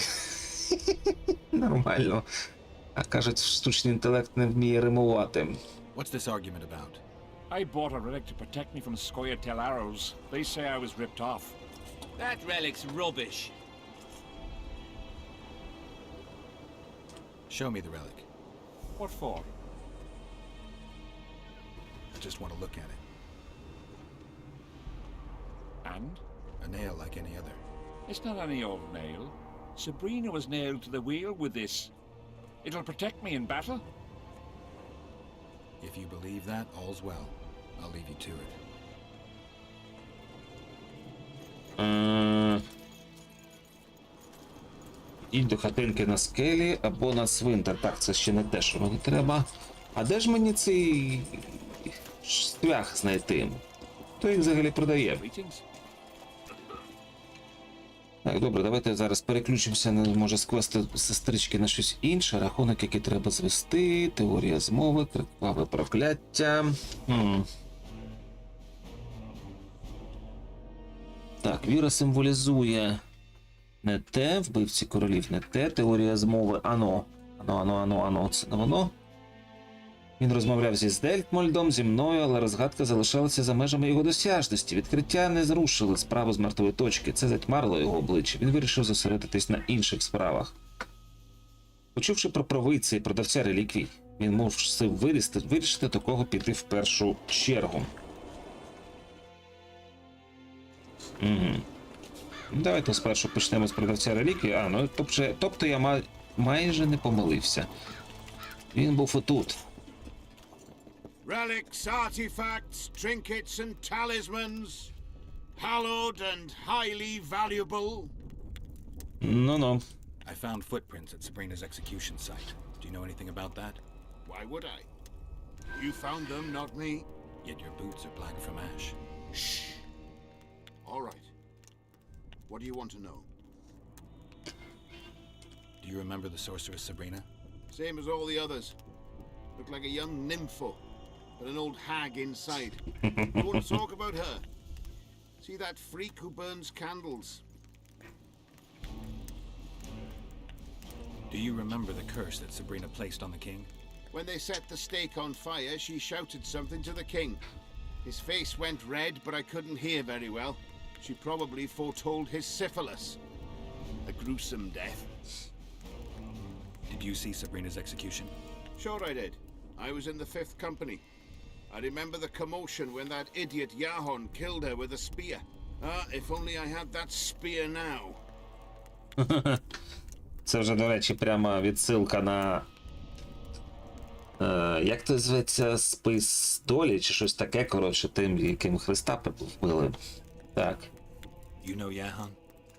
Нормально. А кажуть, штучний інтелект не вміє римувати. What's this argument about? I bought a relic to protect me from SWOYE arrows. They say I was ripped off. That relic's rubbish. Show me the relic. What for? I just want to look at it. And? A nail like any other. It's not any old nail. Sabrina was nailed to the wheel with this. It'll protect me in battle. If you believe that, all's well. I'll leave you to it. Ідь до хатинки на скелі або на цвинтар. Так, це ще не те, що мені треба. А де ж мені цей цвях знайти? Хто їх взагалі продає? Greetings. Так, добре, давайте зараз переключимося на, може, з квесту сестрички на щось інше. Рахунок, який треба звести, теорія змови, криваве прокляття. Так, віра символізує не те, вбивці королів не те, теорія змови, ано, це не воно. Він розмовляв зі Здельтмольдом, зі мною, але розгадка залишалася за межами його досяжності. Відкриття не зрушили справу з мертвої точки, це затьмарило його обличчя. Він вирішив зосередитись на інших справах. Почувши про провидця і продавця реліквій, він мусив вирішити, до кого піти в першу чергу. Давайте спершу почнемо з продавця реліквій. Тобто я майже не помилився. Він був отут. Relics, artifacts, trinkets, and talismans, hallowed and highly valuable. Ну. I found footprints at Sabrina's execution site. Do you know anything about that? Why would I? You found them, not me. Yet your boots are black from ash. Shh. All right. What do you want to know? Do you remember the sorceress Sabrina? Same as all the others. Looked like a young nympho, but an old hag inside. You want to talk about her? See that freak who burns candles? Do you remember the curse that Sabrina placed on the king? When they set the stake on fire, she shouted something to the king. His face went red, but I couldn't hear very well. She probably foretold his syphilis. A gruesome death. Did you see Sabrina's execution? Sure I did. I was in the 5th company. I remember the commotion when that idiot Yahon killed her with a spear. If only I had that spear now. Це вже, до речі, прямо відсилка на... як це зветься? Спис долі, чи щось таке, коротше, тим, яким Христа вбили. Так. You know Yahon?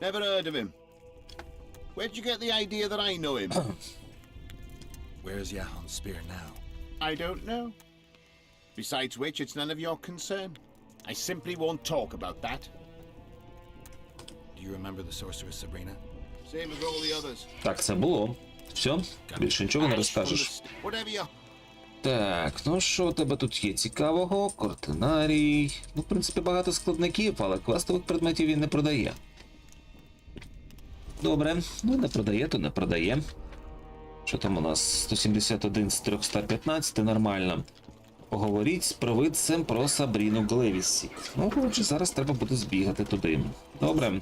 Never heard of him. Where'd you get the idea that I know him? Where is Yahon's spear now? I don't know. Besides which, it's none of your concern. I simply won't talk about that. Do you remember the sorceress Sabrina? Same as all the others. Так, це було. Все? Більше нічого не розкажеш. Whatever you... Так, ну що у тебе тут є цікавого? Кортинарій. Ну, в принципі, багато складників, але квестових предметів він не продає. Добре, ну не продає, то не продає. Що там у нас? 171 з 315, нормально. Поговоріть з провидцем про Сабріну Глевіссі. Ну, коротше, зараз треба буде збігати туди. Добре.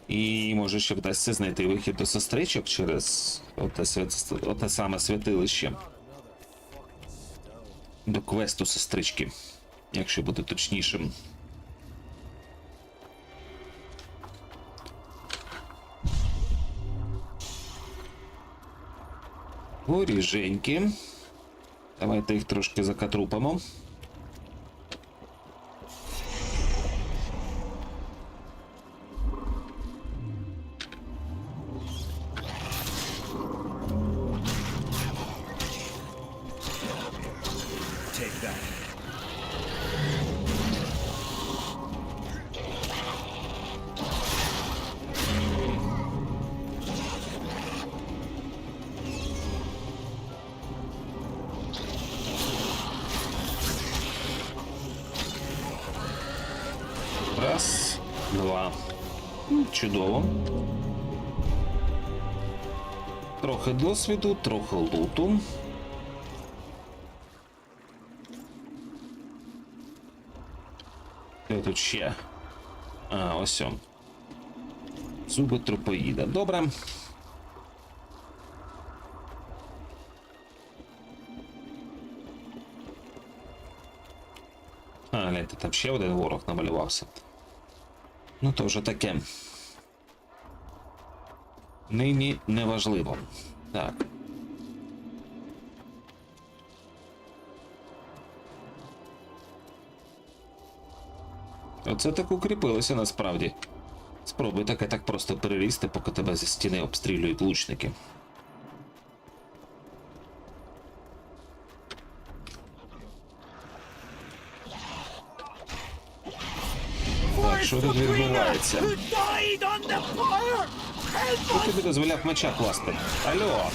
І може ще вдасться знайти вихід до сестричок через оте саме святилище. До квесту сестрички, якщо бути точнішим. Воріженьки. Давайте їх трошки закатрупимо. Take that. Раз, два. Чудово. Трохи досвіду, трохи луту. Де тут ще? А, ось он. Зуби трупоїда. Добре. А, гляньте, там ще один ворог намалювався. Ну, то вже таке. Нині неважливо. Так. Оце так укріпилося насправді. Спробуй таке так просто перелізти, поки тебе зі стіни обстрілюють лучники. Так, що тут відбувається? Хто тобі дозволяв меча класти? Алло!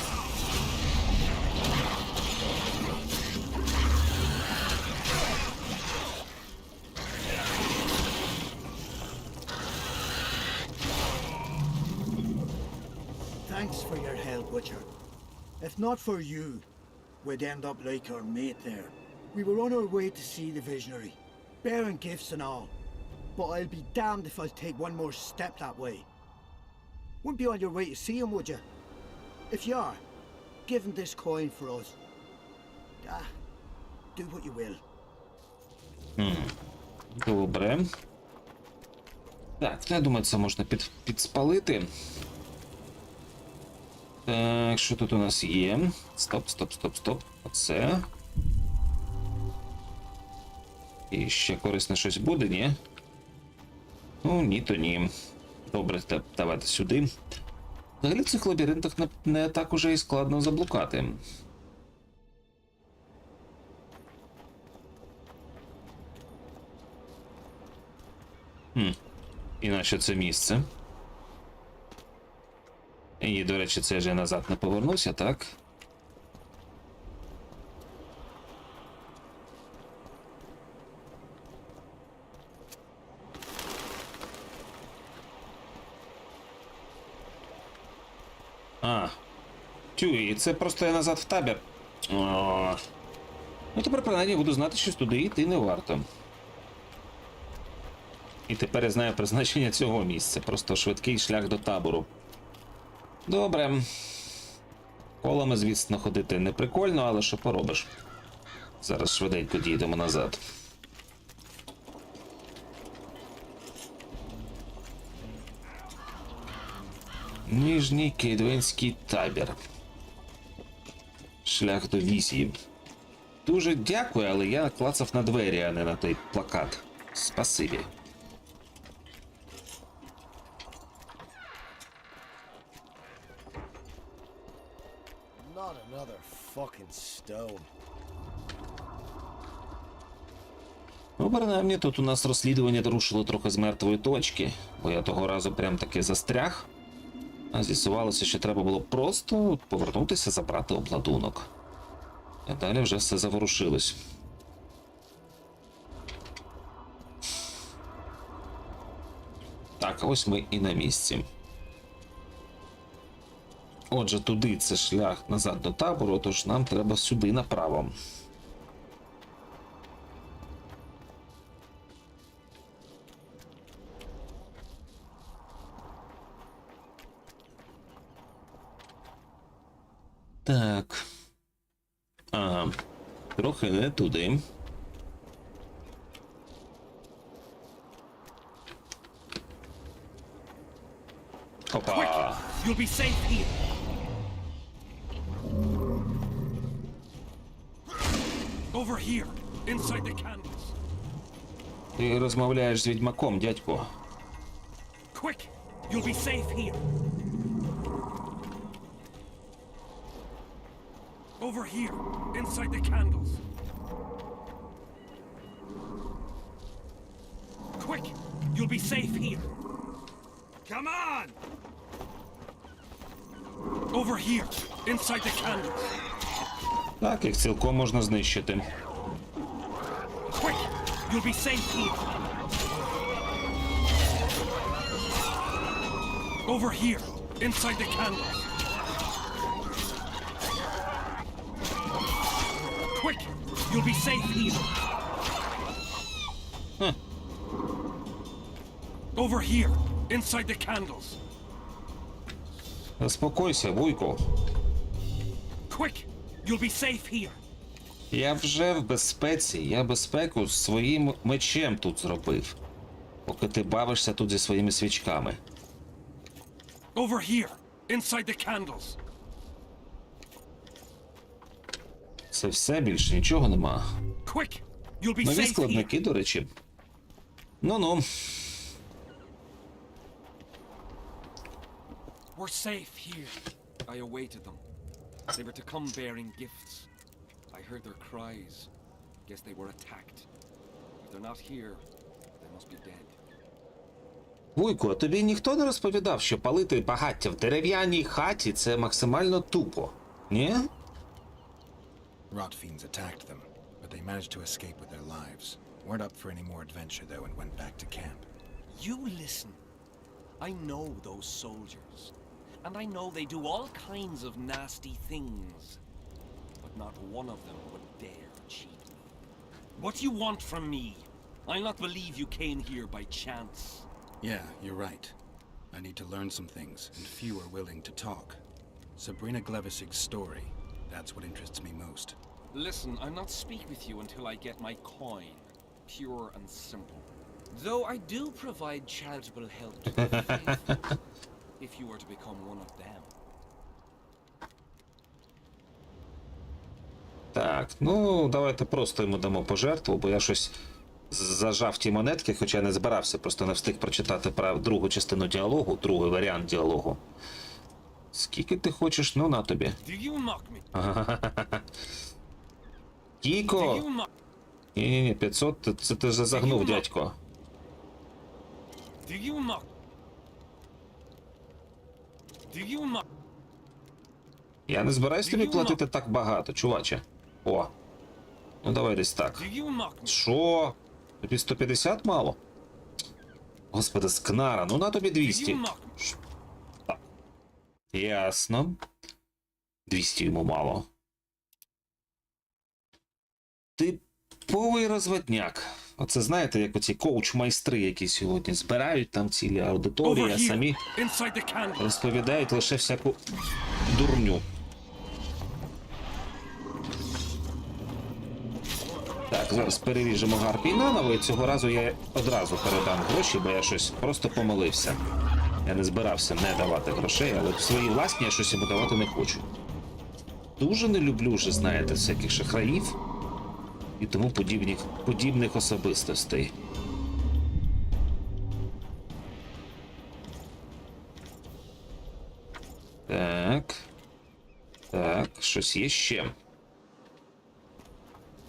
Thanks for your help, Witcher. If not for you, we'd end up like our mate there. We were on our way to see the visionary, bearing gifts and all. But I'll be damned if I'll take one more step that way. Wouldn't be on your way to see him, would you? If you are, give him this coin for us. Do what you will. Добре. Так, я думаю, це можна підспалити. Так, що тут у нас є? Стоп. Оце. І ще корисне щось буде, ні? Ну, ні, то ні. Добре, давайте сюди. Взагалі в цих лабіринтах не так уже і складно заблукати. І на що це місце? І, до речі, це ж я назад не повернувся, так? І це просто я назад в табір. Ну, тепер, принаймні, буду знати, що туди йти не варто. І тепер я знаю призначення цього місця. Просто швидкий шлях до табору. Добре. Колами, звісно, ходити не прикольно, але що поробиш. Зараз швиденько дійдемо назад. Нижній Кейдвенський табір. Шлях до візії. Дуже дякую, але я клацав на двері, а не на той плакат. Спасибі. Not another fucking stone. Ну, принаймні, тут у нас розслідування рушило трохи з мертвої точки, бо я того разу прям таки застряг. А з'ясувалося, що треба було просто повернутися, забрати обладунок. А далі вже все заворушилось. Так, ось ми і на місці. Отже, туди це шлях назад до табору, тож нам треба сюди направо. Так. Ага. Трохи не туди. Опа. You'll be safe here. here, inside the candles. Ти розмовляєш з відьмаком, дядько. Quick, you'll be safe here. Over here, inside the candles. Quick, you'll be safe here. Come on! Over here, inside the candles. Так, їх цілком можна знищити. Quick, you'll be safe here. Over here, inside the candles. Quick, you'll be safe here. Huh. Over here, inside the candles. Заспокойся, вуйко. Quick, you'll be safe here. Я вже в безпеці, я безпеку своїм мечем тут зробив. Поки ти бавишся тут зі своїми свічками. Over here, inside the candles. Це все, більше нічого нема. Quick, you'll be Нові safe here. складники, до речі. Ну-ну. We're safe here. I awaited them. They were to come bearing gifts. I heard their cries. Guess they were attacked. If they're not here, they must be dead. Вуйко, а тобі ніхто не розповідав, що палити багаття в дерев'яній хаті – це максимально тупо? Ні? Rot fiends attacked them, but they managed to escape with their lives. Weren't up for any more adventure though and went back to camp. You listen. I know those soldiers. And I know they do all kinds of nasty things. But not one of them would dare cheat me. What do you want from me? I'll not believe you came here by chance. Yeah, you're right. I need to learn some things, and few are willing to talk. Sabrina Glevisig's story, that's what interests me most. Listen, I'll not speak with you until I get my coin. Pure and simple. Though I do provide charitable help to the faithful, if you were to become one of them. Так, ну, давайте просто йому дамо пожертву, бо я щось зажав ті монетки, хоча не збирався, просто не встиг прочитати другу частину діалогу, другий варіант діалогу. Скільки ти хочеш? Ну, на тобі. Do you mock me? Кіко! Do you mock? Ні-ні-ні, 500, це ти вже загнув, дядько. Do you mock? Do you mock? Я не збираюсь тобі платити так багато, чуваче. О. Ну давай десь так. Do you mock me? Що? Тобі 150 мало? Господи, скнара, ну на тобі Do 200. you mock me? Так. Ясно. 200 йому мало. Типовий розводняк. Оце знаєте, як оці коуч-майстри, які сьогодні збирають там цілі аудиторії, Over а here, самі inside the candle. розповідають лише всяку дурню. Так, зараз переріжемо гарпій наново, і цього разу я одразу передам гроші, бо я щось просто помилився. Я не збирався не давати грошей, але свої власні я щось йому давати не хочу. Дуже не люблю вже, знаєте, всяких шахраїв і тому подібних особистостей. Так. Так, щось є ще.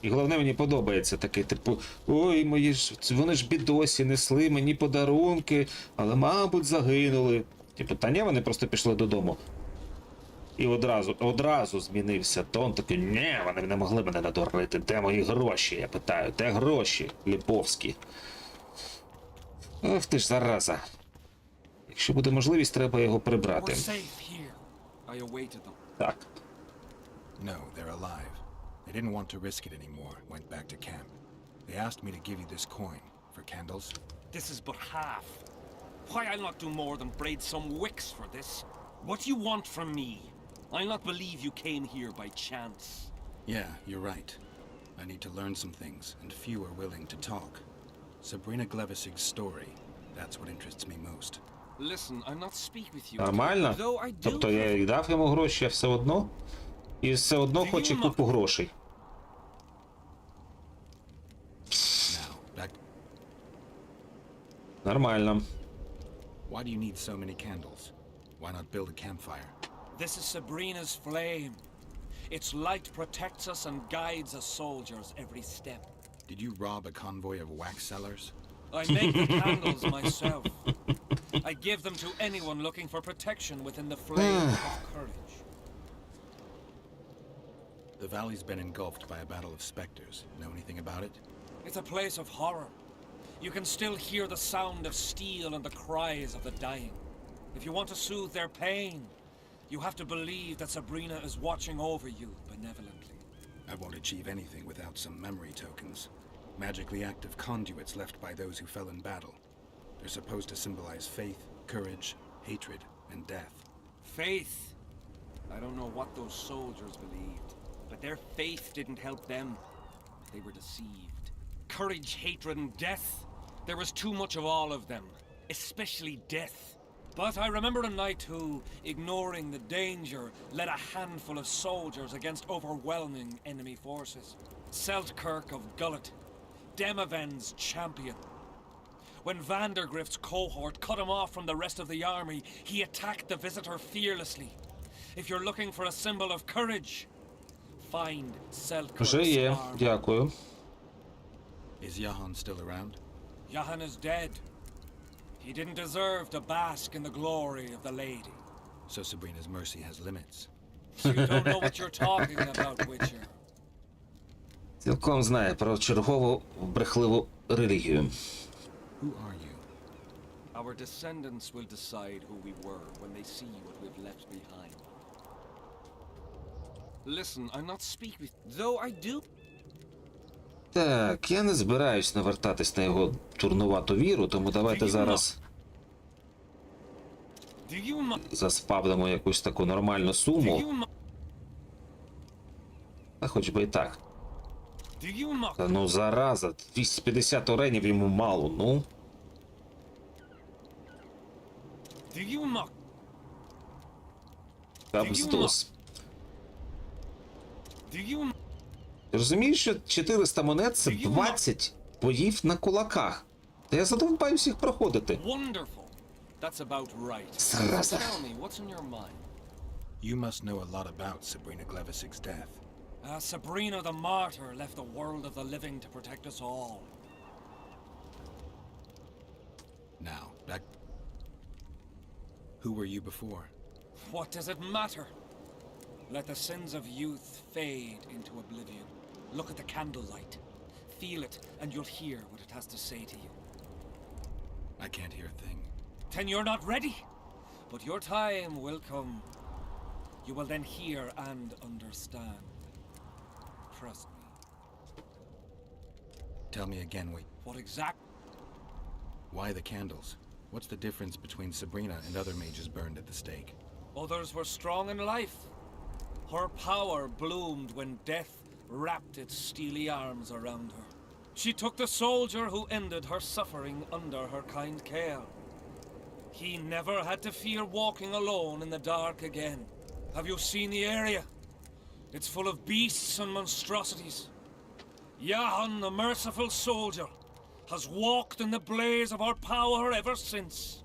І головне, мені подобається такий, типу, ой, мої ж, вони ж бідосі несли мені подарунки, але, мабуть, загинули. Типу, та ні, вони просто пішли додому. І одразу змінився тон, такий, ні, вони не могли мене надурити, де мої гроші, я питаю, де гроші, Ліповські? Ох ти ж зараза. Якщо буде можливість, треба його прибрати. We're safe here. I awaited them. Так. No, they're alive. They didn't want to risk it anymore, went back to camp. They asked me to give you this coin for candles. This is but half. Why, I'll not do more than braid some wicks for this. What do you want from me? I'll not believe you came here by chance. Yeah, you're right. I need to learn some things, and few are willing to talk. Sabrina Glevisig's story, that's what interests me most. Listen, I'll not speak with you. Нормально? Though I do Тобто я і дав йому гроші, а все одно? І все одно хоче купу грошей. Нормально. Why do you need so many candles? Why not build a campfire? This is Sabrina's flame. Its light protects us and guides us soldiers every step. Did you rob a convoy of wax sellers? I make the candles myself. I give them to anyone looking for protection within the flame of courage. The valley's been engulfed by a battle of specters. Know anything about it? It's a place of horror. You can still hear the sound of steel and the cries of the dying. If you want to soothe their pain, you have to believe that Sabrina is watching over you benevolently. I won't achieve anything without some memory tokens. Magically active conduits left by those who fell in battle. They're supposed to symbolize faith, courage, hatred, and death. Faith. I don't know what those soldiers believed, but their faith didn't help them. They were deceived. Courage, hatred, and death. There was too much of all of them, especially death. But I remember a night who, ignoring the danger, led a handful of soldiers against overwhelming enemy forces. Seltkirk of Gullet, Demaven's champion. When Vandergrift's cohort cut him off from the rest of the army, he attacked the visitor fearlessly. If you're looking for a symbol of courage, find Seltkirk's Вже є. armor. Дякую. Is Jahan still around? Jahan is dead. He didn't deserve to bask in the glory of the lady. So Sabrina's mercy has limits. You don't know what you're talking about, Witcher. Цілком знає про чергову брехливу релігію. Who are you? Our descendants will decide who we were when they see what we've left behind. Listen, I'm not speaking with... Though I do... Так, я не збираюсь навертатись на його турнувату віру, тому давайте зараз Do you заспавнимо якусь таку нормальну суму. А хоч би і так. Та ну зараза, 250 оренів йому мало, ну. Кабздос. Ти розумієш, що 400 монет – це 20 боїв на кулаках? Та я задовбаюсь їх проходити. Wonderful. That's about right. Зараза. Tell me, what's in your mind? You must know a lot about Sabrina Glevisig's death. Sabrina the Martyr left the world of the living to protect us all. Now, back... Who were you before? What does it matter? Let the sins of youth fade into oblivion. Look at the candlelight. Feel it, and you'll hear what it has to say to you. I can't hear a thing. Then you're not ready. But your time will come. You will then hear and understand. Trust me. Tell me again, wait. What exact? Why the candles? What's the difference between Sabrina and other mages burned at the stake? Others were strong in life. Her power bloomed when death wrapped its steely arms around her. She took the soldier who ended her suffering under her kind care. He never had to fear walking alone in the dark again. Have you seen the area? It's full of beasts and monstrosities. Jahan, the merciful soldier, has walked in the blaze of our power ever since.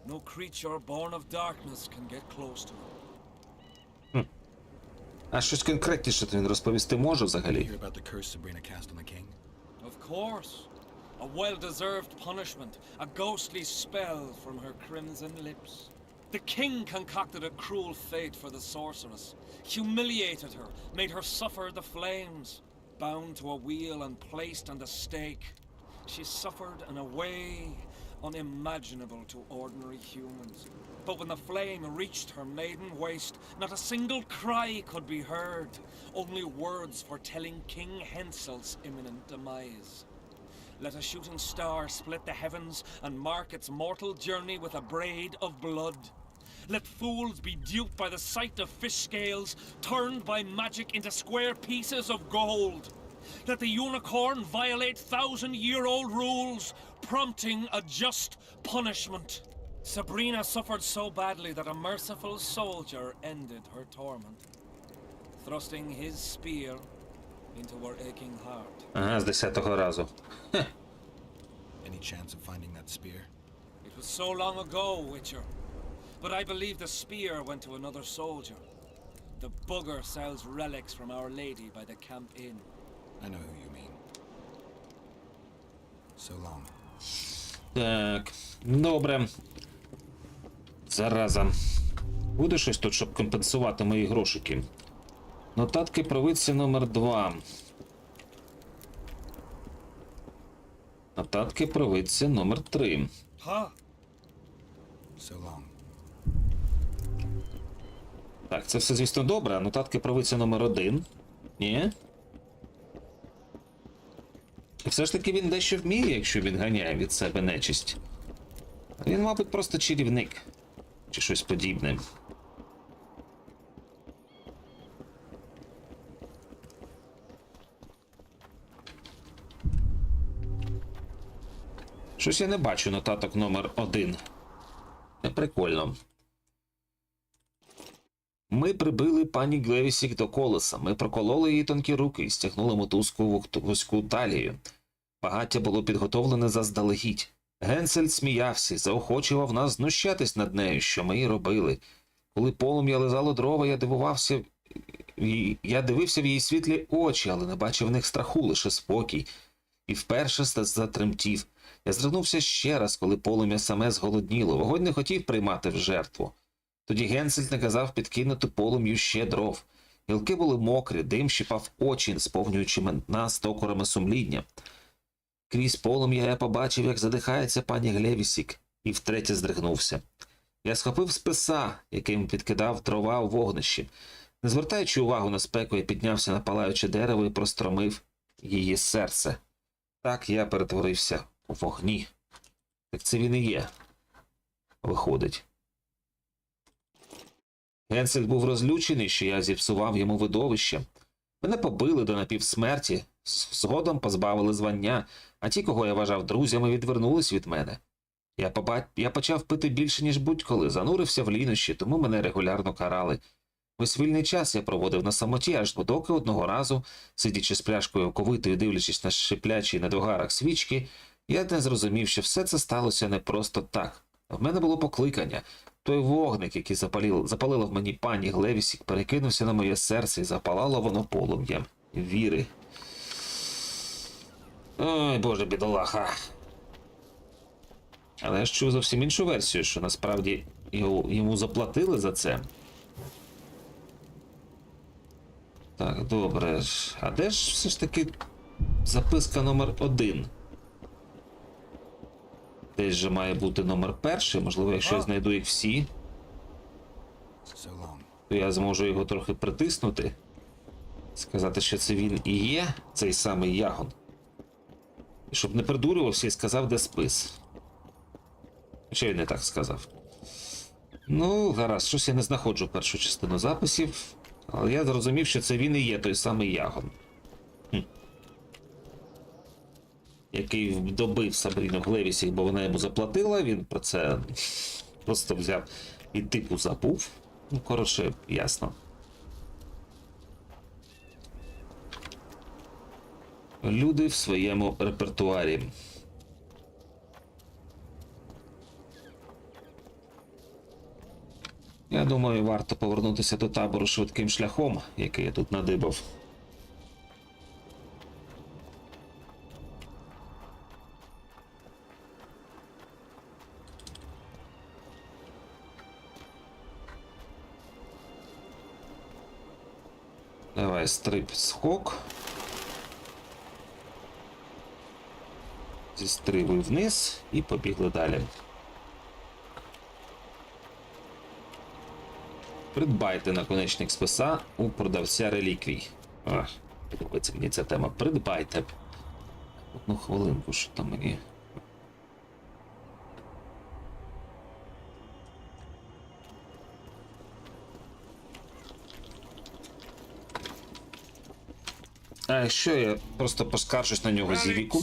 No creature born of darkness can get close to him. А щось конкретніше він розповісти може взагалі? Hear about the curse Sabrina cast on the king? Of course. A well-deserved punishment, a ghostly spell from her crimson lips. The king concocted a cruel fate for the sorceress, humiliated her, made her suffer the flames. Bound to a wheel and placed on the stake, she suffered in a way unimaginable to ordinary humans. But when the flame reached her maiden waist, not a single cry could be heard, only words foretelling King Hensel's imminent demise. Let a shooting star split the heavens and mark its mortal journey with a braid of blood. Let fools be duped by the sight of fish scales, turned by magic into square pieces of gold. Let the unicorn violate 1,000-year-old rules, prompting a just punishment. Sabrina suffered so badly that a merciful soldier ended her torment, thrusting his spear into her aching heart. Ага, з 10-го разу. Any chance of finding that spear? It was so long ago, Witcher. But I believe the spear went to another soldier. The bugger sells relics from Our Lady by the Camp Inn. I know who you mean. So long. Так, добре. Зараза. Буде щось тут, щоб компенсувати мої грошики? Нотатки провидця номер 2. Нотатки провидця номер 3. Huh? So long. Так, це все, звісно, добре, а нотатки провидця номер 1. Ні? І все ж таки він дещо вміє, якщо відганяє від себе нечисть. Він, мабуть, просто чарівник. Чи щось подібне. Щось я не бачу нотаток номер 1. Не прикольно. Ми прибили пані Глевісік до колеса. Ми прокололи її тонкі руки і стягнули мотузку в вузьку талію. Багаття було підготовлене заздалегідь. Генсель сміявся, заохочував нас знущатись над нею, що ми й робили. Коли полум'я лизало дрова, я дивився в її світлі очі, але не бачив в них страху, лише спокій. І вперше затремтів. Я здригнувся ще раз, коли полум'я саме зголодніло. Вогонь не хотів приймати в жертву. Тоді Генсель наказав підкинути полум'ю ще дров. Гілки були мокрі, дим щипав очі, сповнюючи нас токорами сумління. Крізь полум'я я побачив, як задихається пані Глевісік, і втретє здригнувся. Я схопив списа, яким підкидав дрова у вогнищі. Не звертаючи увагу на спеку, я піднявся на палаюче дерево і простромив її серце. Так я перетворився у вогні. Так це він і є. Виходить. Генсель був розлючений, що я зіпсував йому видовище. Мене побили до напівсмерті, згодом позбавили звання, а ті, кого я вважав друзями, відвернулись від мене. Я почав пити більше, ніж будь-коли, занурився в лінощі, тому мене регулярно карали. Весь вільний час я проводив на самоті, аж доки одного разу, сидячи з пляшкою оковитою, дивлячись на шиплячі на догарах свічки, я не зрозумів, що все це сталося не просто так. В мене було покликання. Той вогник, який запалила в мені пані Глевісік, перекинувся на моє серце і запалало воно полум'ям віри. Ой, боже, бідолаха. Але я ж чув зовсім іншу версію, що насправді йому заплатили за це. Так, добре. А де ж все ж таки записка номер 1? Десь же має бути номер 1. Можливо, якщо я знайду їх всі, то я зможу його трохи притиснути. Сказати, що це він і є, цей самий Ягон. І щоб не придурювався і сказав, де спис. Хоча він не так сказав. Ну, гаразд, щось я не знаходжу першу частину записів. Але я зрозумів, що це він і є той самий Ягон. Який добив Сабріну Глевісік, бо вона йому заплатила, він про це просто взяв і типу забув. Ну, коротше, ясно. Люди в своєму репертуарі. Я думаю, варто повернутися до табору швидким шляхом, який я тут надибав. Давай, стрип-скок. Зістрибуй вниз і побігли далі. Придбайте наконечник списа у продавця реліквій. Подобається мені ця тема. Придбайте. Одну хвилинку, що там мені... А якщо я просто поскаржусь на нього з віку?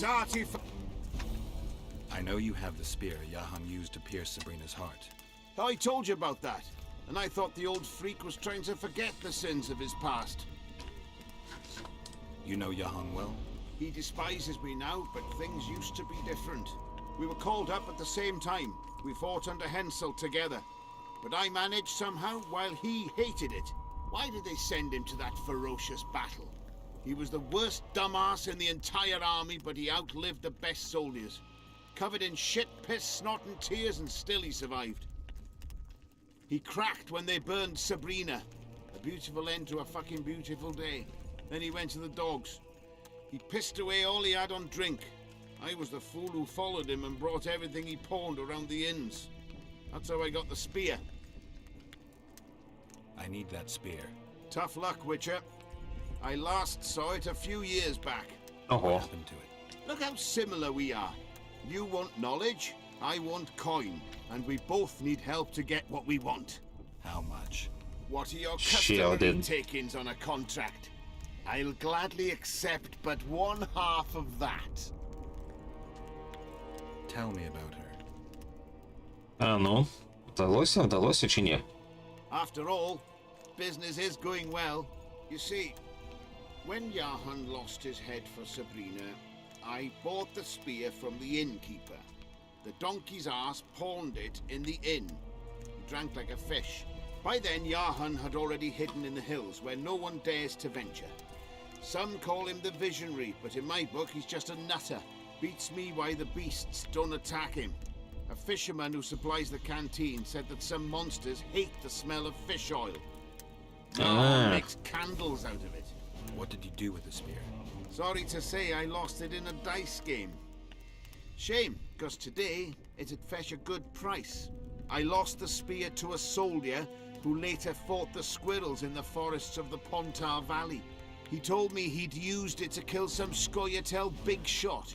I know you have the spear Jahan used to pierce Sabrina's heart. I told you about that, and I thought the old freak was trying to forget the sins of his past. You know Jahan well? He despises me now, but things used to be different. We were called up at the same time. We fought under Hensel together. But I managed somehow while he hated it. Why did they send him to that ferocious battle? He was the worst dumbass in the entire army, but he outlived the best soldiers. Covered in shit, piss, snot and tears, and still he survived. He cracked when they burned Sabrina. A beautiful end to a fucking beautiful day. Then he went to the dogs. He pissed away all he had on drink. I was the fool who followed him and brought everything he pawned around the inns. That's how I got the spear. I need that spear. Tough luck, Witcher. I last saw it a few years back. What Ого. happened to it? Look how similar we are. You want knowledge, I want coin. And we both need help to get what we want. How much? What are your Shielded. customary takings on a contract? I'll gladly accept but one half of that. Tell me about her. А ну, вдалося чи ні? After all, business is going well. You see, when Jahan lost his head for Sabrina, I bought the spear from the innkeeper. The donkey's ass pawned it in the inn. He drank like a fish. By then, Jahan had already hidden in the hills where no one dares to venture. Some call him the visionary, but in my book he's just a nutter. Beats me why the beasts don't attack him. A fisherman who supplies the canteen said that some monsters hate the smell of fish oil. Jahan makes candles out of it. What did you do with the spear? Sorry to say I lost it in a dice game. Shame, because today it'd fetch a good price. I lost the spear to a soldier who later fought the squirrels in the forests of the Pontar Valley. He told me he'd used it to kill some Scoia'tael big shot.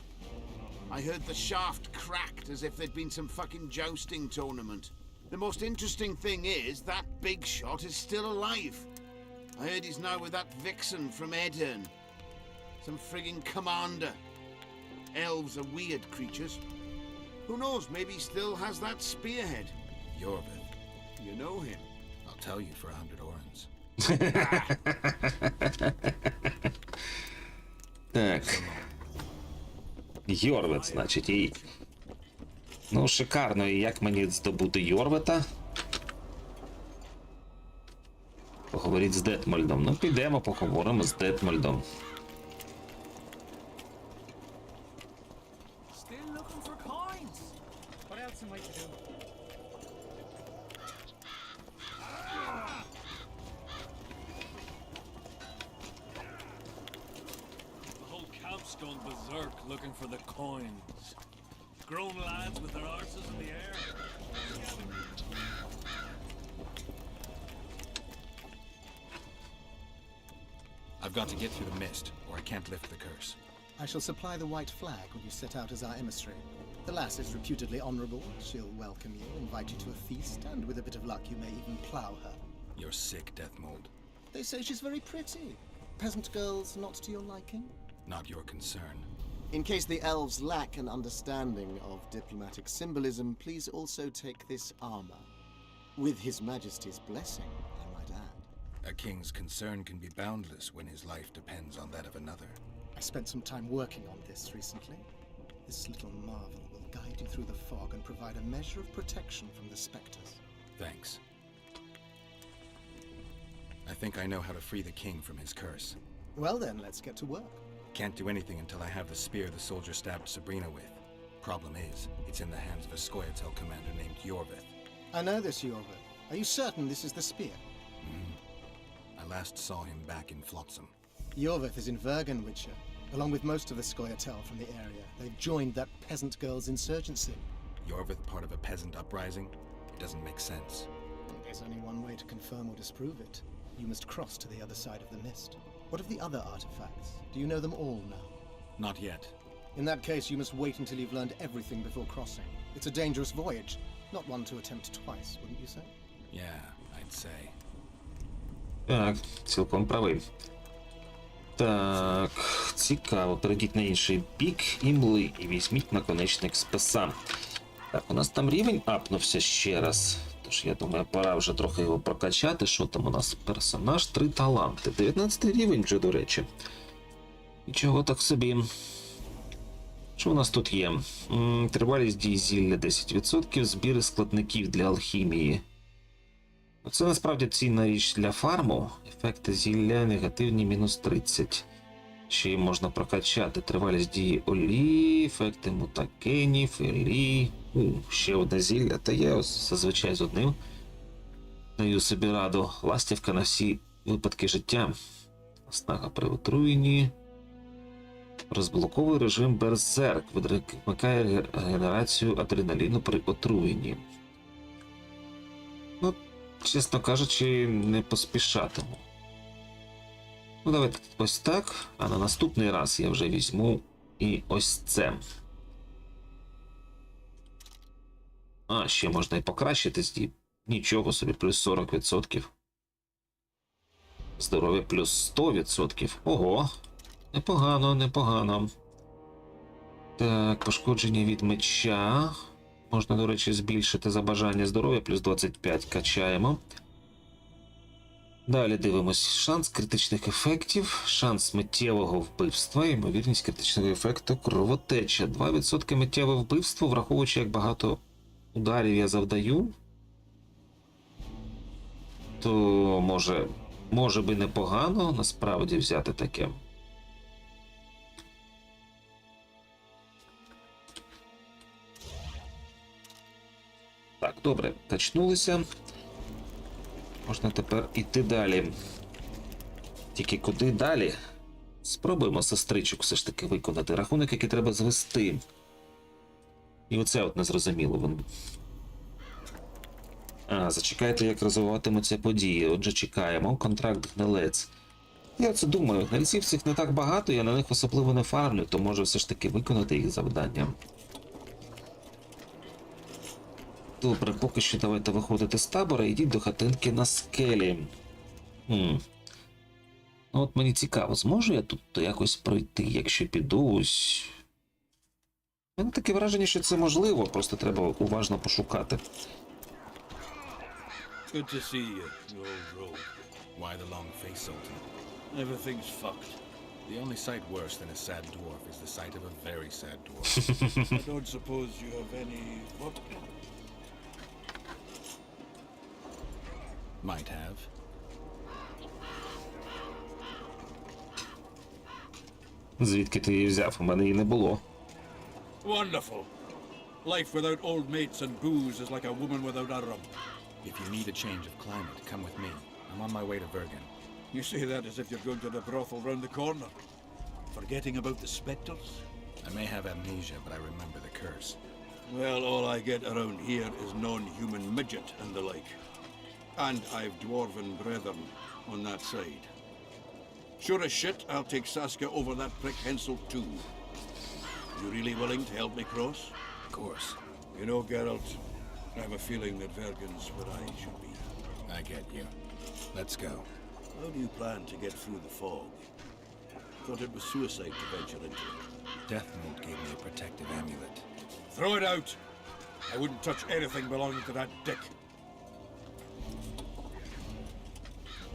I heard the shaft cracked as if there'd been some fucking jousting tournament. The most interesting thing is that big shot is still alive. I heard he's now with that vixen from Edirn. Some frigging commander. Elves are weird creatures. Who knows, maybe he still has that spearhead. Jorvith. You know him. I'll tell you for 100 orens. Так. Йорвет, значить, і... Ну, шикарно, і як мені здобути Йорвета? Поговоріть з Детмольдом. Ну, підемо, поговоримо з Детмольдом. Still looking for coins. What else am I to do? The whole camp's gone berserk looking for the coins. Grown lads with their arses in the air. I've got to get through the mist, or I can't lift the curse. I shall supply the white flag when you set out as our emissary. The lass is reputedly honourable. She'll welcome you, invite you to a feast, and with a bit of luck you may even plough her. You're sick, Deathmold. They say she's very pretty. Peasant girls not to your liking? Not your concern. In case the elves lack an understanding of diplomatic symbolism, please also take this armor. With His Majesty's blessing, I might add. A king's concern can be boundless when his life depends on that of another. I spent some time working on this recently. This little marvel will guide you through the fog and provide a measure of protection from the spectres. Thanks. I think I know how to free the king from his curse. Well then, let's get to work. Can't do anything until I have the spear the soldier stabbed Sabrina with. Problem is, it's in the hands of a Scoia'tael commander named Jorvith. I know this, Jorvith. Are you certain this is the spear? I last saw him back in Flotsam. Jorvith is in Vergen, Witcher. Along with most of the Scoia'tael from the area, they've joined that peasant girl's insurgency. Jorvith part of a peasant uprising? It doesn't make sense. There's only one way to confirm or disprove it. You must cross to the other side of the mist. What of the other artifacts? Do you know them all now? Not yet. In that case, you must wait until you've learned everything before crossing. It's a dangerous voyage, not one to attempt twice, wouldn't you say? Yeah, I'd say. Так, цілком правий. Так, цікаво. Перейдіть на інший бік імли і візьміть наконечник списа. Так, у нас там рівень апнувся ще раз. Тож, я думаю, пора вже трохи його прокачати. Що там у нас? Персонаж, 3 таланти. 19 рівень вже, до речі. Нічого так собі. Що у нас тут є? Тривалість дії зілля 10%, збіри складників для алхімії. Це насправді цінна річ для фарму. Ефекти зілля негативні мінус 30. Ще й можна прокачати. Тривалість дії олії, ефекти мутагенів, олії. Ще одне зілля. Та я зазвичай з одним даю собі раду. Ластівка на всі випадки життя. Снага при отруєнні. Розблоковує режим берсерк. Вмикає генерацію адреналіну при отруєнні. Ну, чесно кажучи, не поспішатиму. Ну, давайте ось так. А на наступний раз я вже візьму і ось це. А, ще можна і покращити здіб. Нічого собі, плюс 40%. Здоров'я плюс 100%. Ого! Непогано, непогано. Так, пошкодження від меча. Можна, до речі, збільшити за бажання здоров'я, плюс 25 качаємо. Далі дивимось. Шанс критичних ефектів, шанс миттєвого вбивства, ймовірність критичного ефекту кровотеча. 2% миттєве вбивство, враховуючи, як багато ударів я завдаю. То може би непогано насправді взяти таке. Так, добре, качнулися. Можна тепер іти далі. Тільки куди далі? Спробуємо сестричок все ж таки виконати. Рахунок, який треба звести. І оце от незрозуміло. Зачекайте, як розвиватимуться події. Отже, чекаємо. Контракт гнилець. Я оце думаю, гнильців цих не так багато, я на них особливо не фармлю, то може все ж таки виконати їх завдання. Добре, поки що давайте виходити з табора і йдіть до хатинки на скелі. Ну от мені цікаво, зможу я тут якось пройти, якщо піду ось... У мене таке враження, що це можливо, просто треба уважно пошукати. Good to see you, you old rogue. Why the long face, Sultan? Everything's fucked. The only sight worse than a sad dwarf is the sight of a very sad dwarf. I don't suppose you have any... What? Might have. Звідки ти її взяв? У мене її не було. Wonderful. Life without old mates and booze is like a woman without a rump. If you need a change of climate, come with me. I'm on my way to Bergen. You say that as if you're going to the brothel round the corner. Forgetting about the spectres? I may have amnesia, but I remember the curse. Well, all I get around here is non-human midget and the like. And I've dwarven brethren on that side. Sure as shit, I'll take Saskia over that prick Hensel too. You really willing to help me cross? Of course. You know, Geralt, I have a feeling that Bergen's where I should be. I get you. Let's go. How do you plan to get through the fog? Thought it was suicide to venture into it. Deathmold gave me a protective amulet. Throw it out! I wouldn't touch anything belonging to that dick.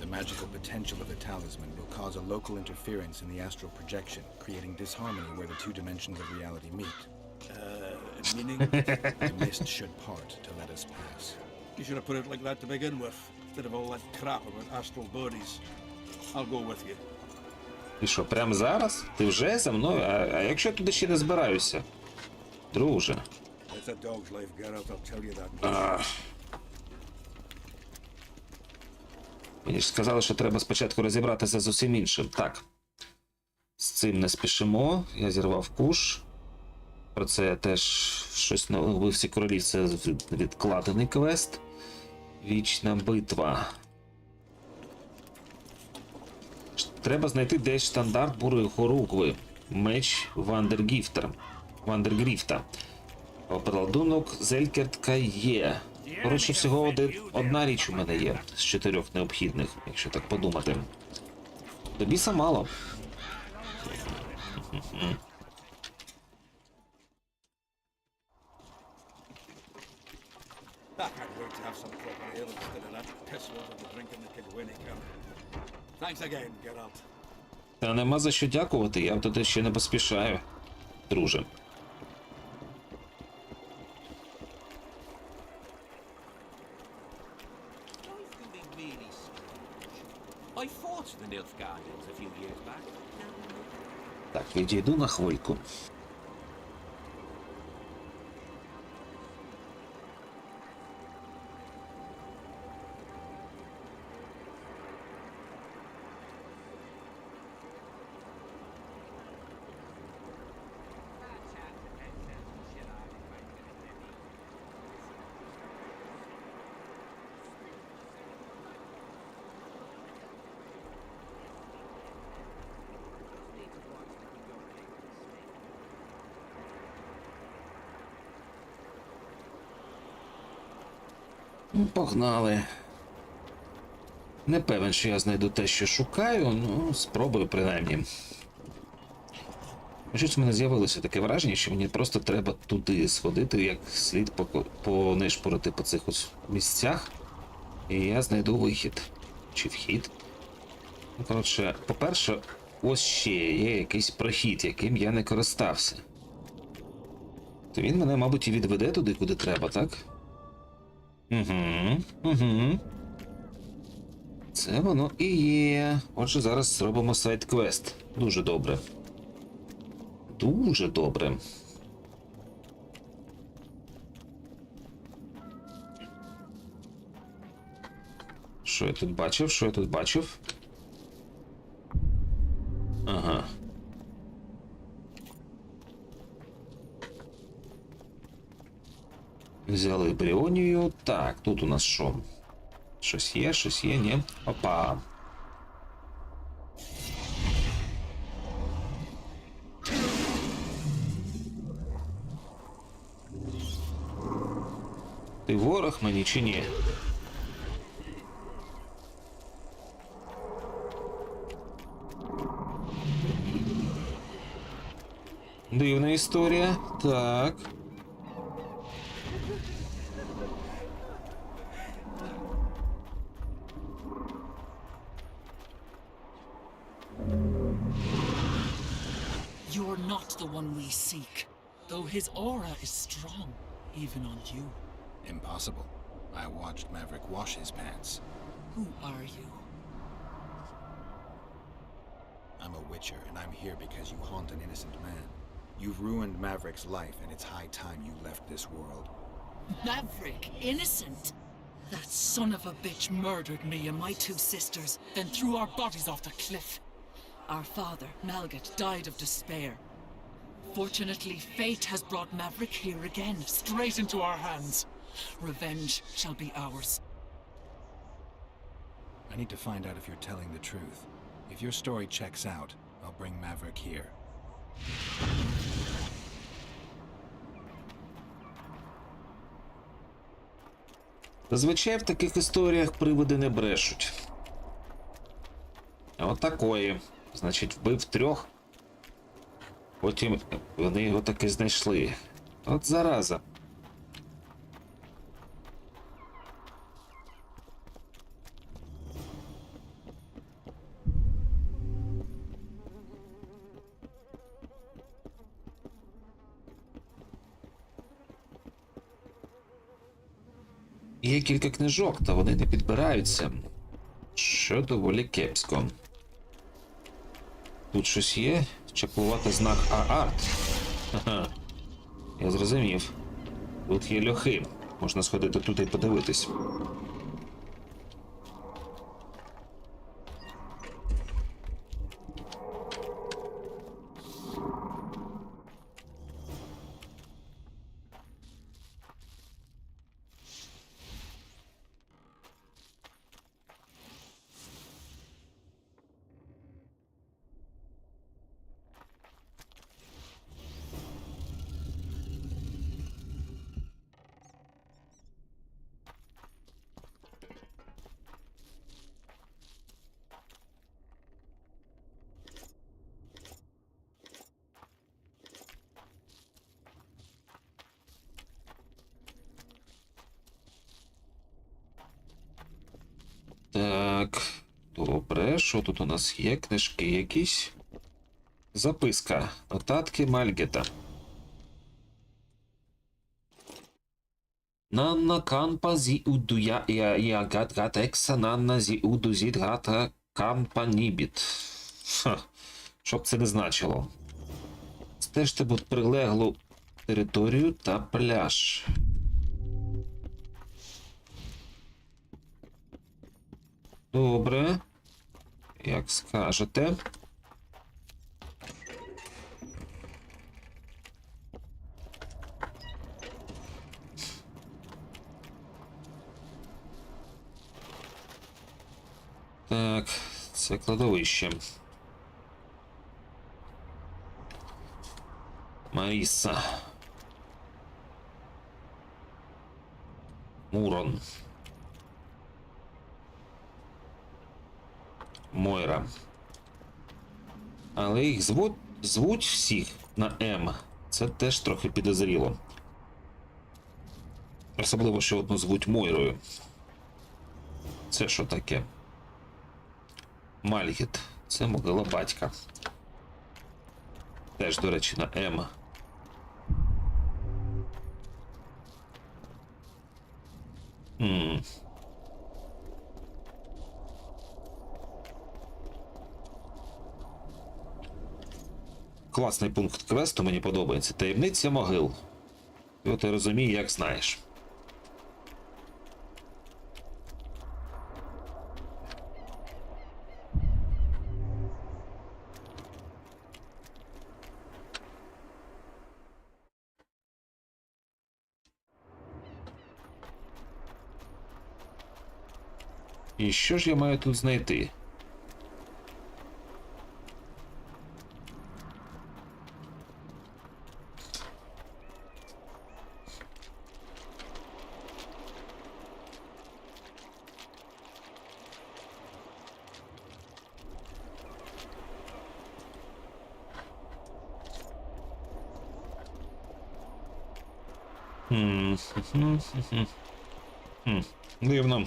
The magical potential of the talisman will cause a local interference in the astral projection, creating disharmony where the two dimensions of reality meet. Meaning? The mist should part to let us pass. You should have put it like that to begin with, instead of all that crap about astral bodies. I'll go with you. І що, прямо зараз? Ти вже за мною? А якщо я туди ще не збираюся? Друже. It's a dog's life, Geralt, I'll tell you that. Мені ж сказали, що треба спочатку розібратися з усім іншим. Так. З цим не спішимо. Я зірвав куш. Про це я теж щось на вбивці королів. Це відкладений квест. Вічна битва. Треба знайти десь штандарт бурої хоругви. Меч Вандергріфта. Обладунок Зелькертка є. Коротше всього, одна річ у мене є з 4 необхідних, якщо так подумати. До біса мало. I can't wait to have some proper ale instead of that piss water to drink in the Kidwinny camp. Thanks again, Geralt. Та нема за що дякувати, я туди ще не поспішаю, друже. I fought the Nilfgaardians a few years back. Так, відійду на хвильку. Ну, погнали. Не певен, що я знайду те, що шукаю, ну, спробую принаймні. Щось в мене з'явилося таке враження, що мені просто треба туди сходити, як слід понишпорити по цих ось місцях, і я знайду вихід. Чи вхід. Ну, коротше, по-перше, ось ще є якийсь прохід, яким я не користався. То він мене, мабуть, і відведе туди, куди треба, так? Угу. Це воно і є. Отже, зараз зробимо сайд-квест. Дуже добре. Дуже добре. Що я тут бачив? Що я тут бачив? Ага. Взяли бріонію. Так, тут у нас що? Щось є, ні. Опа. Ти ворог мені чи ні? Дивна історія. Так. You're not the one we seek, though his aura is strong, even on you. Impossible. I watched Maverick wash his pants. Who are you? I'm a witcher, and I'm here because you haunt an innocent man. You've ruined Maverick's life, and it's high time you left this world. Maverick, innocent? That son of a bitch murdered me and my two sisters, then threw our bodies off the cliff. Our father, Malgat, died of despair. Fortunately, fate has brought Maverick here again, straight into our hands. Revenge shall be ours. I need to find out if you're telling the truth. If your story checks out, I'll bring Maverick here. Зазвичай в таких історіях привиди не брешуть. А от такої. Значить, вбив 3. Потім вони його таки знайшли. От зараза. Є кілька книжок, та вони не підбираються. Що доволі кепсько. Тут щось є? Чаклувати знак А-арт. Ага. Я зрозумів. Тут є льохи. Можна сходити туди і подивитись. Так, добре, що тут у нас є? Книжки якісь? Записка. Нотатки Мальгета. Нанна канпа зі удуя я гат екса нанна зі уду зід гата Кампанібіт. Ха. Що б це не значило? Стежте будь прилеглу територію та пляж. Добре. Як скажете. Так, це кладовище. Маріса. Мурон. Мойра. Але їх звуть всіх на М. Це теж трохи підозріло. Особливо, що одну звуть Мойрою. Це що таке? Мальгіт. Це могила батька. Теж, до речі, на М. Класний пункт квесту, мені подобається. Таємниця могил. І от я розумію, як знаєш. І що ж я маю тут знайти? Дивно.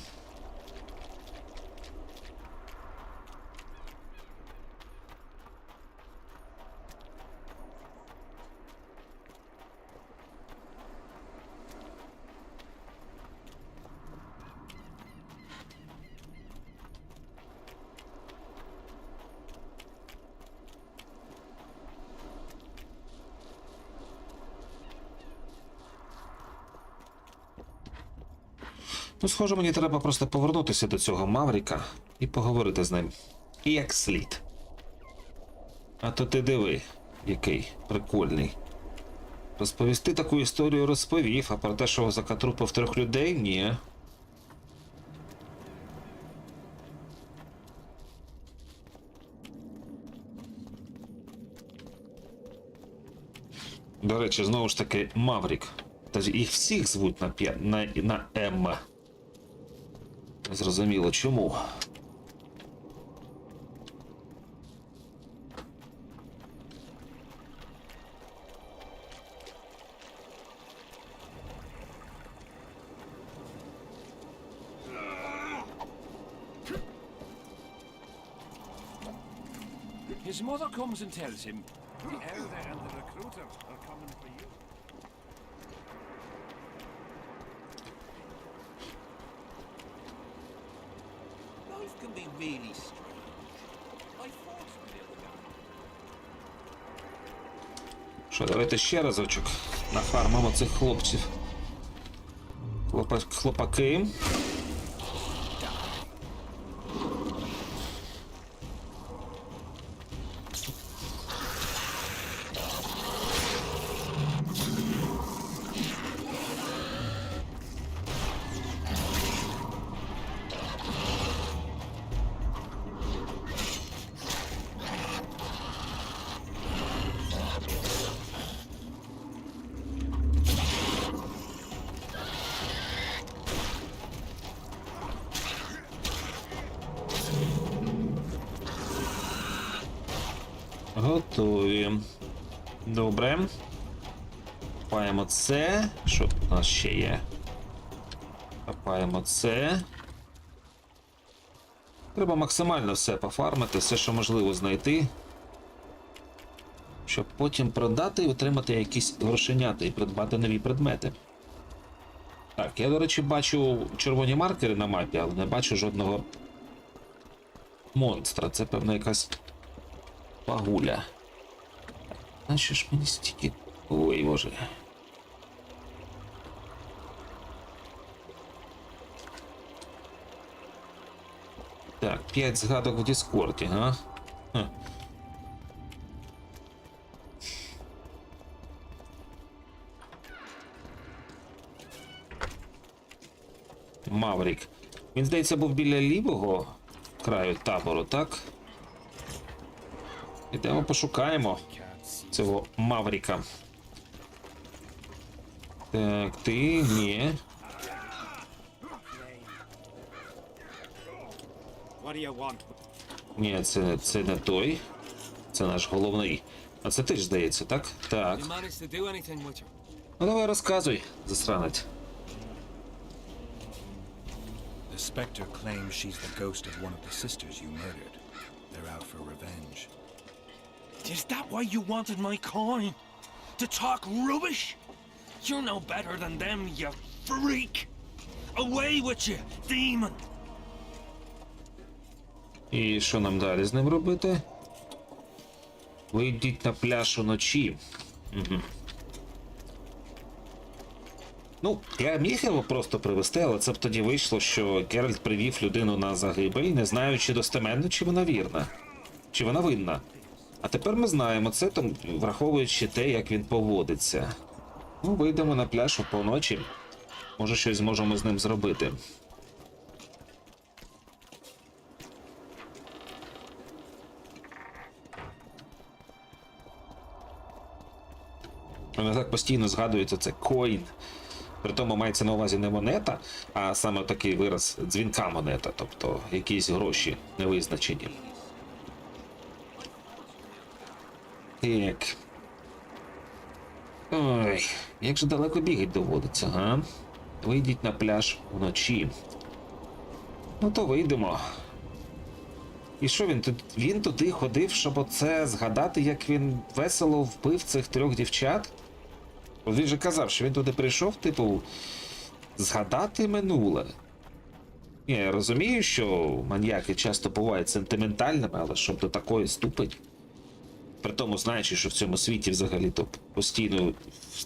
Ну, схоже, мені треба просто повернутися до цього Мавріка і поговорити з ним. І як слід. А то ти диви, який прикольний. Розповісти таку історію розповів, а про те, що закатрупив 3 людей – ні. До речі, знову ж таки, Маврік. Тож їх всіх звуть на М. Зрозуміло, чому. His mother comes and tells him, the elder and the recruiter are coming for you. Life can be really strange. I fought with the other guy. Що, давайте ще разочок нафармимо цих хлопців. Хлопаки. Готові. Добре. Копаємо це. Що у нас ще є? Копаємо це. Треба максимально все пофармити, все, що можливо знайти. Щоб потім продати і отримати якісь грошенята і придбати нові предмети. Так, я, до речі, бачу червоні маркери на мапі, але не бачу жодного монстра. Це, певно, якась пагуля. А що ж мені стільки... Ой, боже. Так, 5 згадок в Діскорді, га? Маврік. Він, здається, був біля лівого краю табору, так? Ідемо пошукаємо цього Мавріка. Так, ти... Ні. Ні, це не той. Це наш головний. А це ти ж, здається, так? Так. Ну давай розказуй, засранець. The Spectre claims she's the ghost of one of the sisters you murdered. They're out for revenge. Is that why you wanted my coin? To talk rubbish? You're no better than them, you freak! Away with you, demon! І що нам далі з ним робити? Вийдіть на пляж уночі. Угу. Ну, я міг його просто привезти, але це б тоді вийшло, що Геральт привів людину на загибель, не знаючи достеменно, чи вона вірна, чи вона винна. А тепер ми знаємо це, там, враховуючи те, як він поводиться. Ну, вийдемо на пляж опівночі. Може, щось зможемо з ним зробити. Мене так постійно згадується це коін. Притому мається на увазі не монета, а саме такий вираз дзвінка монета, тобто якісь гроші невизначені. Так. Ой, як же далеко бігать доводиться, га? Вийдіть на пляж вночі. Ну то вийдемо. І що він тут? Він туди ходив, щоб оце згадати, як він весело вбив цих 3 дівчат? Він же казав, що він туди прийшов, типу, згадати минуле. Ні, я розумію, що маньяки часто бувають сентиментальними, але щоб до такої ступить. При тому, знаючи, що в цьому світі взагалі-то постійно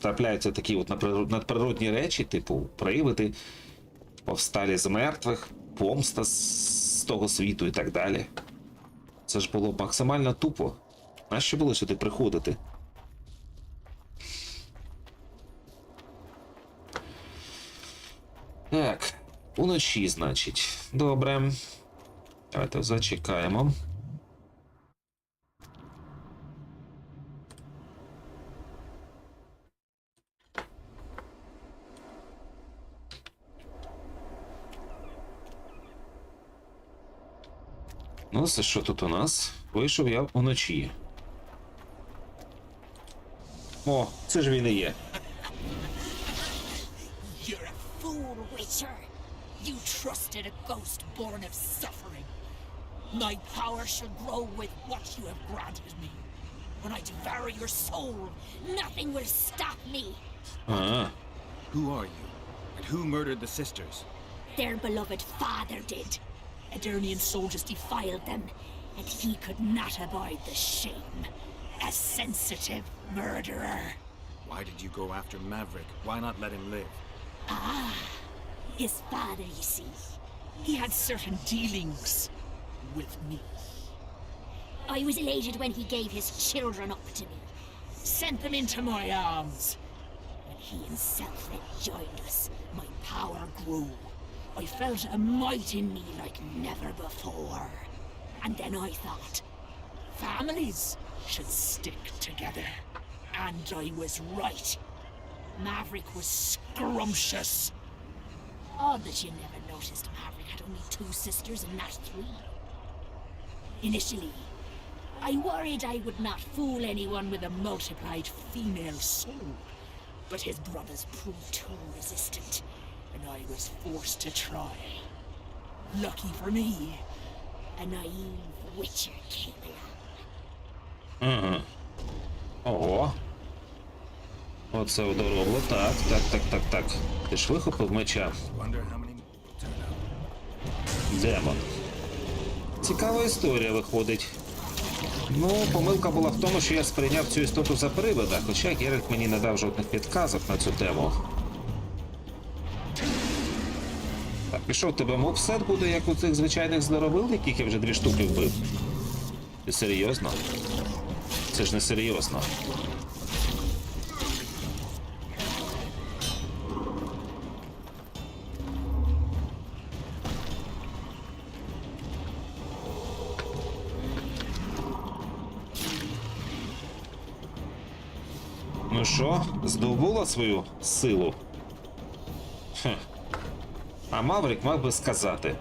трапляються такі от надприродні речі, типу привиди, повсталі з мертвих, помста з того світу і так далі. Це ж було максимально тупо. Нащо було сюди приходити? Так, уночі, значить. Добре. Давайте зачекаємо. Ну, це що тут у нас? Вийшов я уночі. О, це ж він і є. You're a fool, Witcher. You trusted a ghost born of suffering. My power shall grow with what you have granted me. When I devour your soul, nothing will stop me. Who are you? And who murdered the sisters? Their beloved father did. Edirnian soldiers defiled them, and he could not abide the shame. A sensitive murderer. Why did you go after Maverick? Why not let him live? His father, you see, he had certain dealings with me. I was elated when he gave his children up to me, sent them into my arms. When he himself then joined us, my power grew. I felt a might in me like never before. And then I thought, families should stick together. And I was right. Maverick was scrumptious. Odd that you never noticed Maverick had only 2 sisters and not 3. Initially, I worried I would not fool anyone with a multiplied female soul. But his brothers proved too resistant, and I was forced to try. Lucky for me, a naive witcher came along. Ого. Оце удоробло. Так. Ти ж вихопив меча. Демон. Цікава історія виходить. Ну, помилка була в тому, що я сприйняв цю істоту за привида, хоча Геральт мені не дав жодних підказок на цю тему. Так, пішов, тебе мобсет буде, як у цих звичайних злоровил, яких я вже 2 штуки вбив. Ти серйозно? Це ж не серйозно. Ну що, здобула свою силу? Хе. А Маврик мав би сказати,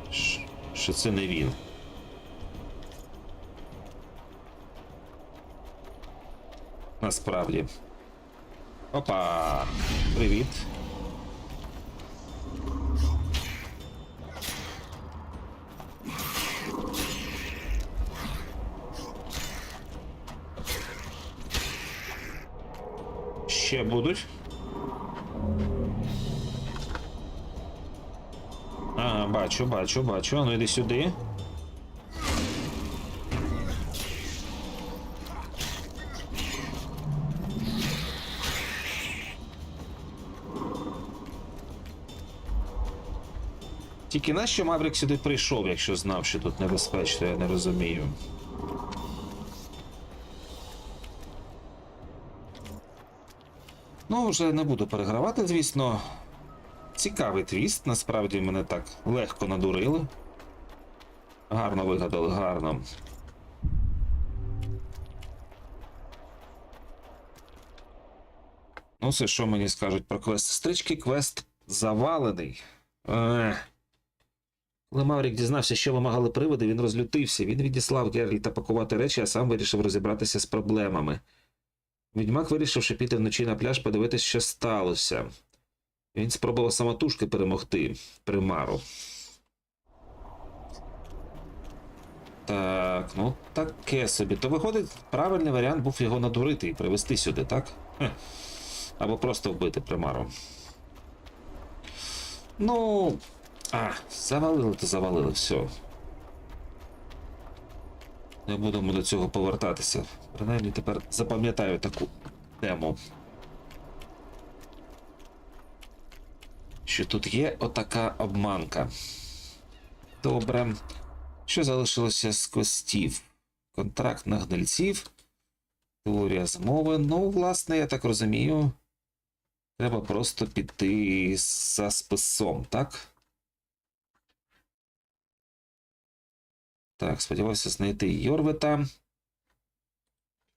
що це не він. Насправді. Опа! Привіт. Ще будуть? Ага, бачу. А ну йди сюди. Тільки нащо Маврик сюди прийшов, якщо знав, що тут небезпечно, я не розумію. Ну, вже не буду перегравати, звісно. Цікавий твіст, насправді мене так легко надурили. Гарно вигадали, гарно. Ну, все, що мені скажуть про квест-сестрички? Квест завалений. Коли Маврик дізнався, що вимагали приводи, він розлютився. Він відіслав Геральта пакувати речі, а сам вирішив розібратися з проблемами. Відьмак вирішив піти вночі на пляж подивитись, що сталося. Він спробував самотужки перемогти примару. Так, ну таке собі. То виходить, правильний варіант був його надурити і привезти сюди, так? Хе. Або просто вбити примару. Ну... завалили то завалили, все. Не будемо до цього повертатися. Принаймні тепер запам'ятаю таку тему. Що тут є отака обманка. Добре. Що залишилося з квестів? Контракт на гнильців. Теорія змови. Ну, власне, я так розумію, треба просто піти за списом, так? Так, сподівався знайти Йорвета.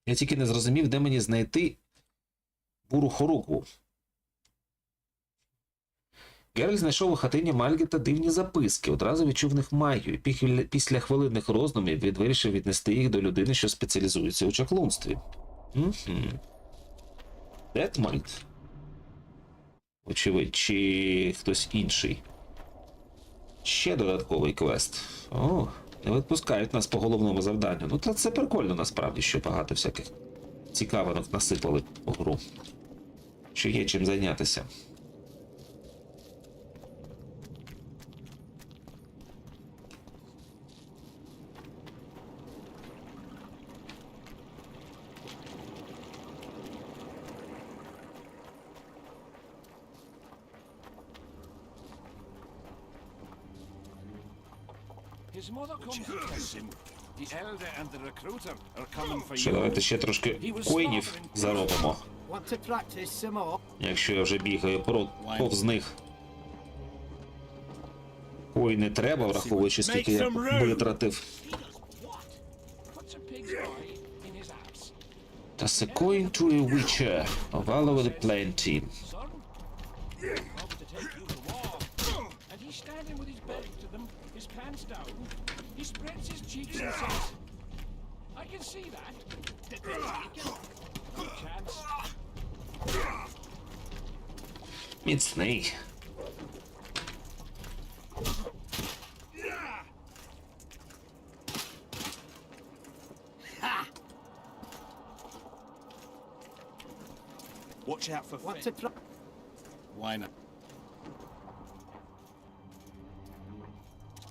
Я тільки не зрозумів, де мені знайти буру хорукву. Геральт знайшов у хатині Мальгета дивні записки, одразу відчув в них магію, і після хвилинних роздумів він вирішив віднести їх до людини, що спеціалізується у чаклунстві. Детмальд? Очевидь, чи хтось інший. Ще додатковий квест. О, не відпускають нас по головному завданню. Ну, це прикольно насправді, що багато всяких цікавинок насипали у гру. Що є чим зайнятися. His mother comes to test him. The elder and the recruiter are coming for Що, you. давайте ще трошки коїнів заробимо. Want to practice some more? Якщо я вже бігаю повз них. Коїни треба, враховуючи, скільки я витратив. Puts a pig's eye in his ass. Does a coin to a witcher of all over the plenty. Son, offered to take you to war. And he's standing with his back to them, his pants down. He spreads his cheeks and says, I can see that. No chance. Міцний. Watch out for Want to try? Why not?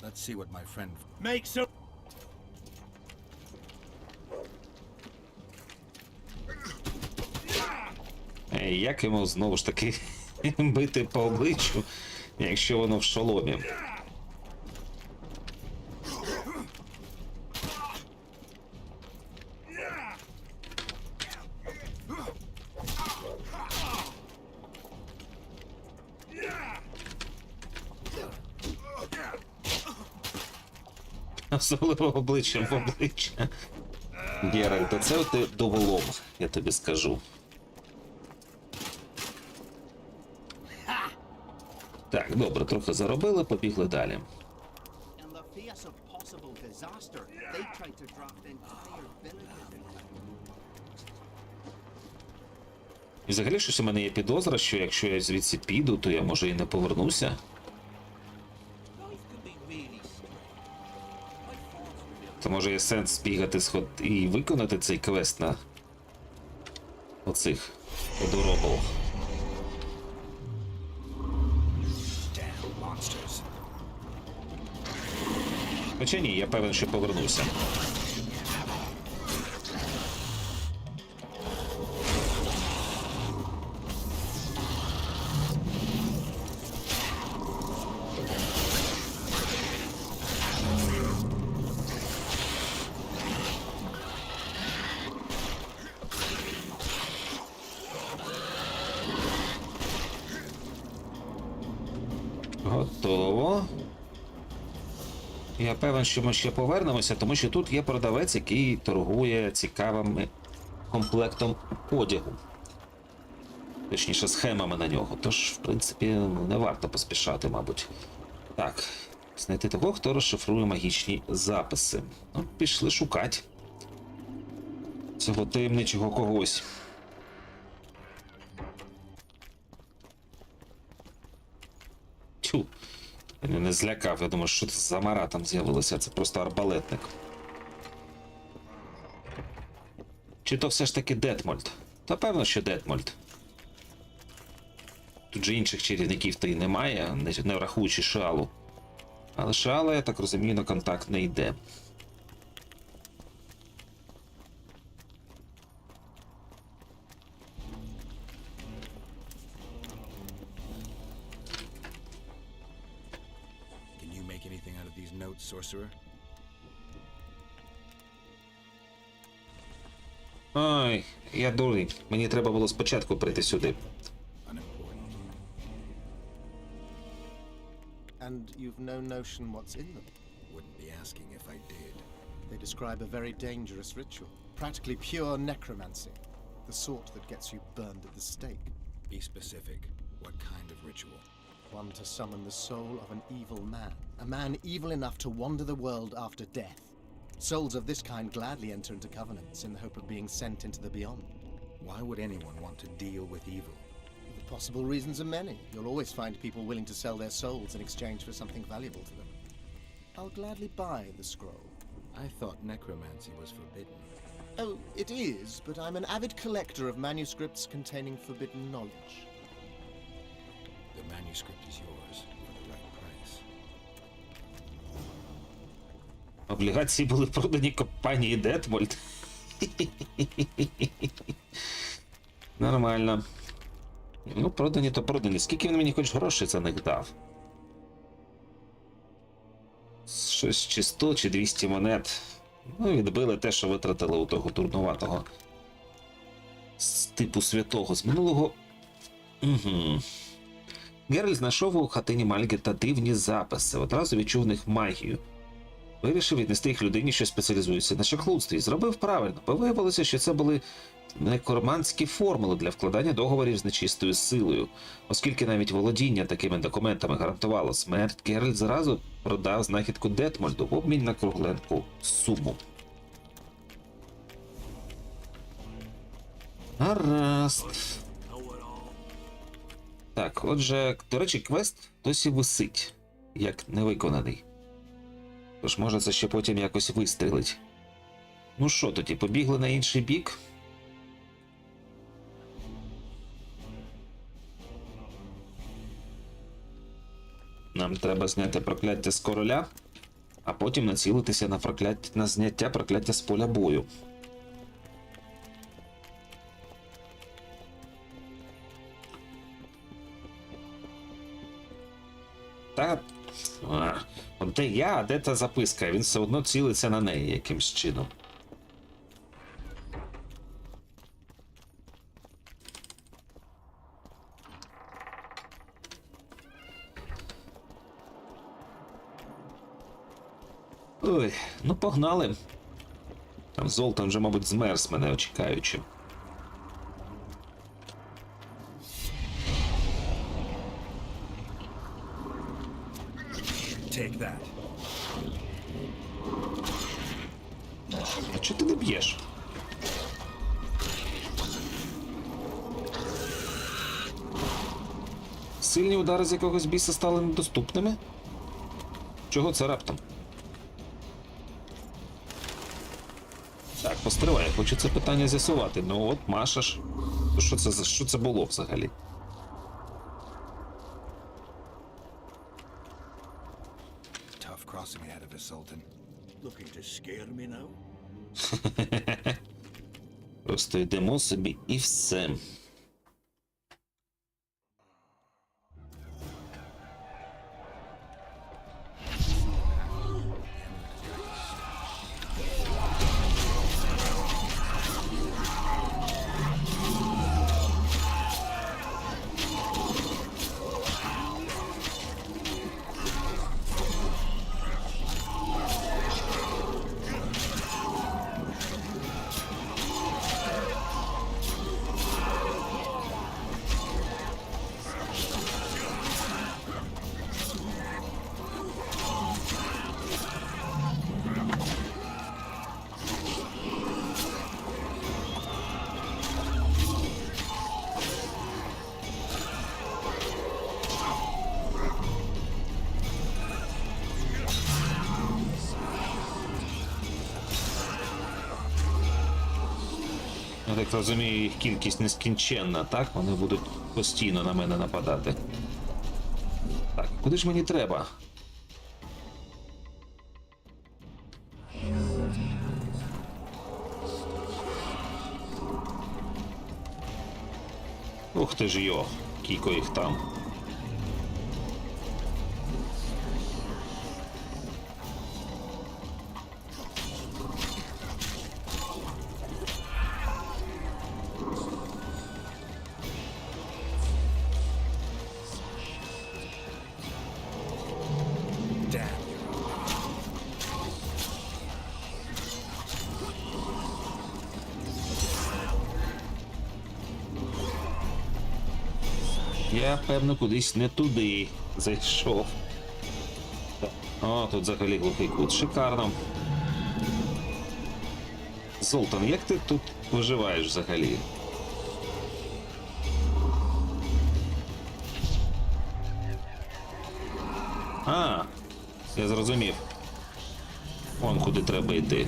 Let's see what my friend... Make some... Як йому знову ж таки бити по обличчю, якщо воно в шоломі? Особливо обличчям в обличчя. Геральт, це от ти доволом, я тобі скажу. Так, добре, трохи заробили, побігли далі. І взагалі щось у мене є підозра, що якщо я звідси піду, то я може і не повернуся. То може є сенс бігати і виконати цей квест на оцих одоробов. Хоча ні, я певен, що повернуся. Готово. Я певен, що ми ще повернемося, тому що тут є продавець, який торгує цікавим комплектом одягу. Точніше, схемами на нього. Тож, в принципі, не варто поспішати, мабуть. Так, знайти того, хто розшифрує магічні записи. Ну, пішли шукати цього таємничого когось. Тьфу. Він не злякав, я думаю, що це за мара там з'явилося, це просто арбалетник. Чи то все ж таки Детмольд? Та певно, що Детмольд. Тут же інших чарівників то й немає, не врахуючи Шалу. Але Шала, я так розумію, на контакт не йде. Sorcerer? Ой, я дурний. Мені треба було спочатку прийти сюди. And you've no notion what's in them? Wouldn't be asking if I did. They describe a very dangerous ritual. Practically pure necromancy. The sort that gets you burned at the stake. Be specific. What kind of ritual? One to summon the soul of an evil man. A man evil enough to wander the world after death. Souls of this kind gladly enter into covenants in the hope of being sent into the beyond. Why would anyone want to deal with evil? The possible reasons are many. You'll always find people willing to sell their souls in exchange for something valuable to them. I'll gladly buy the scroll. I thought necromancy was forbidden. Oh, it is, but I'm an avid collector of manuscripts containing forbidden knowledge. The manuscript is yours for the right price. Облігації були продані компанії Детмольд. Нормально. Ну, продані то продані. Скільки він мені хоч грошей за них дав? Щось чи 100, чи 200 монет. Ну, відбили те, що витратили у того дурнуватого з типу святого з минулого. Угу. Геральт знайшов у хатині Мальгета дивні записи, одразу відчув в них магію. Вирішив віднести їх людині, що спеціалізується на шахлудстві, і зробив правильно, бо виявилося, що це були некроманські формули для вкладання договорів з нечистою силою. Оскільки навіть володіння такими документами гарантувало смерть, Геральт зразу продав знахідку Детмольду в обмін на кругленьку суму. Гаразд. Так, отже, до речі, квест досі висить, як невиконаний. Тож, може, це ще потім якось вистрілить. Ну що тоді, побігли на інший бік? Нам треба зняти прокляття з короля, а потім націлитися на зняття прокляття з поля бою. де я, а де та записка? Він все одно цілиться на неї якимсь чином. Ой, ну погнали. Там Золтан вже, мабуть, змерз мене чекаючи. Take that. А чого ти не б'єш? Сильні удари з якогось біса стали недоступними? Чого це раптом? Так, постривай, я хочу це питання з'ясувати. Ну от, Маша ж. То що це було взагалі? Tough crossing ahead of us, Sultan. Looking to scare me now? Просто йдемо собі і все. Я так розумію, їх кількість нескінченна, так? Вони будуть постійно на мене нападати. Так, куди ж мені треба? Ух ти ж йо, кілько їх там. Я, певно, кудись не туди зайшов. О, тут взагалі глухий кут. Шикарно. Золтан, як ти тут виживаєш взагалі? А, я зрозумів. Вон куди треба йти.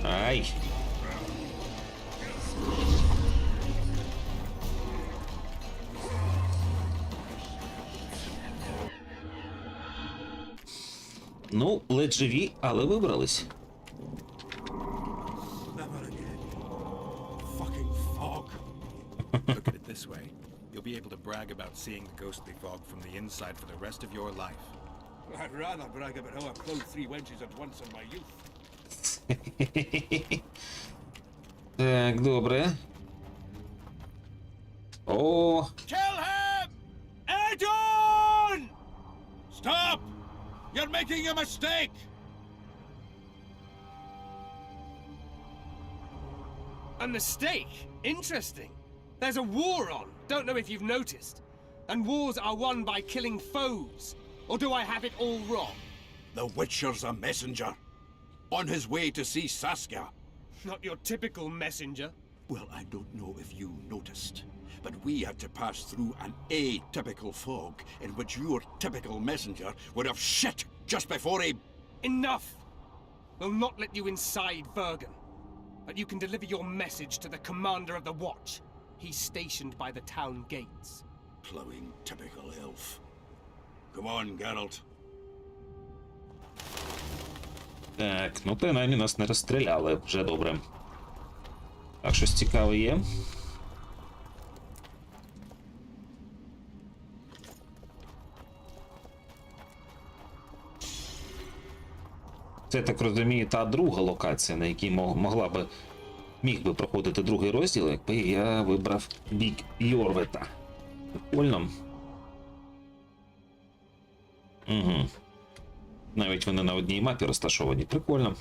Ай! Ну, ледь живі, але вибрались. Never again. Fucking fog. Look at it this way. You'll be able to brag about seeing the ghostly fog from the inside for the rest of your life. I'd rather brag about how I plowed 3 wenches at once in my youth. Так, добре. О, Kill him! Adon! Stop! You're making a mistake! A mistake? Interesting. There's a war on. Don't know if you've noticed. And wars are won by killing foes. Or do I have it all wrong? The Witcher's a messenger. On his way to see Saskia. Not your typical messenger. Well, I don't know if you noticed, but we had to pass through an atypical fog in which your typical messenger would have shit just before he... Enough! will not let you inside Bergen. But you can deliver your message to the commander of the watch. He's stationed by the town gates. Plowing typical elf. Come on, Geralt. Так, ну принаймні нас не розстріляли, вже добре. Так, щось цікаве є. Це, я так розумію, та друга локація, на якій міг би проходити другий розділ, якби я вибрав бік Йорвета. Прикольно. Угу. Навіть вони на одній мапі розташовані. Прикольно.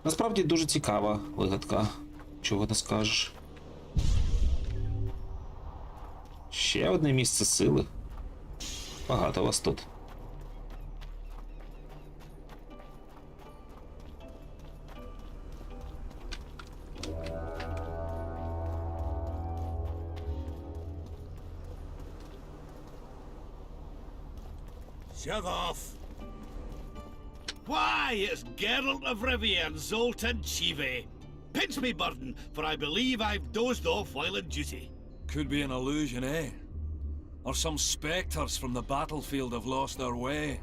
Насправді дуже цікава вигадка. Чого не скажеш. Ще одне місце сили. Багато вас тут. Shove off! Why, it's Geralt of Rivia and Zoltan Chive. Pinch me, Burden, for I believe I've dozed off while in duty. Could be an illusion, eh? Or some spectres from the battlefield have lost their way.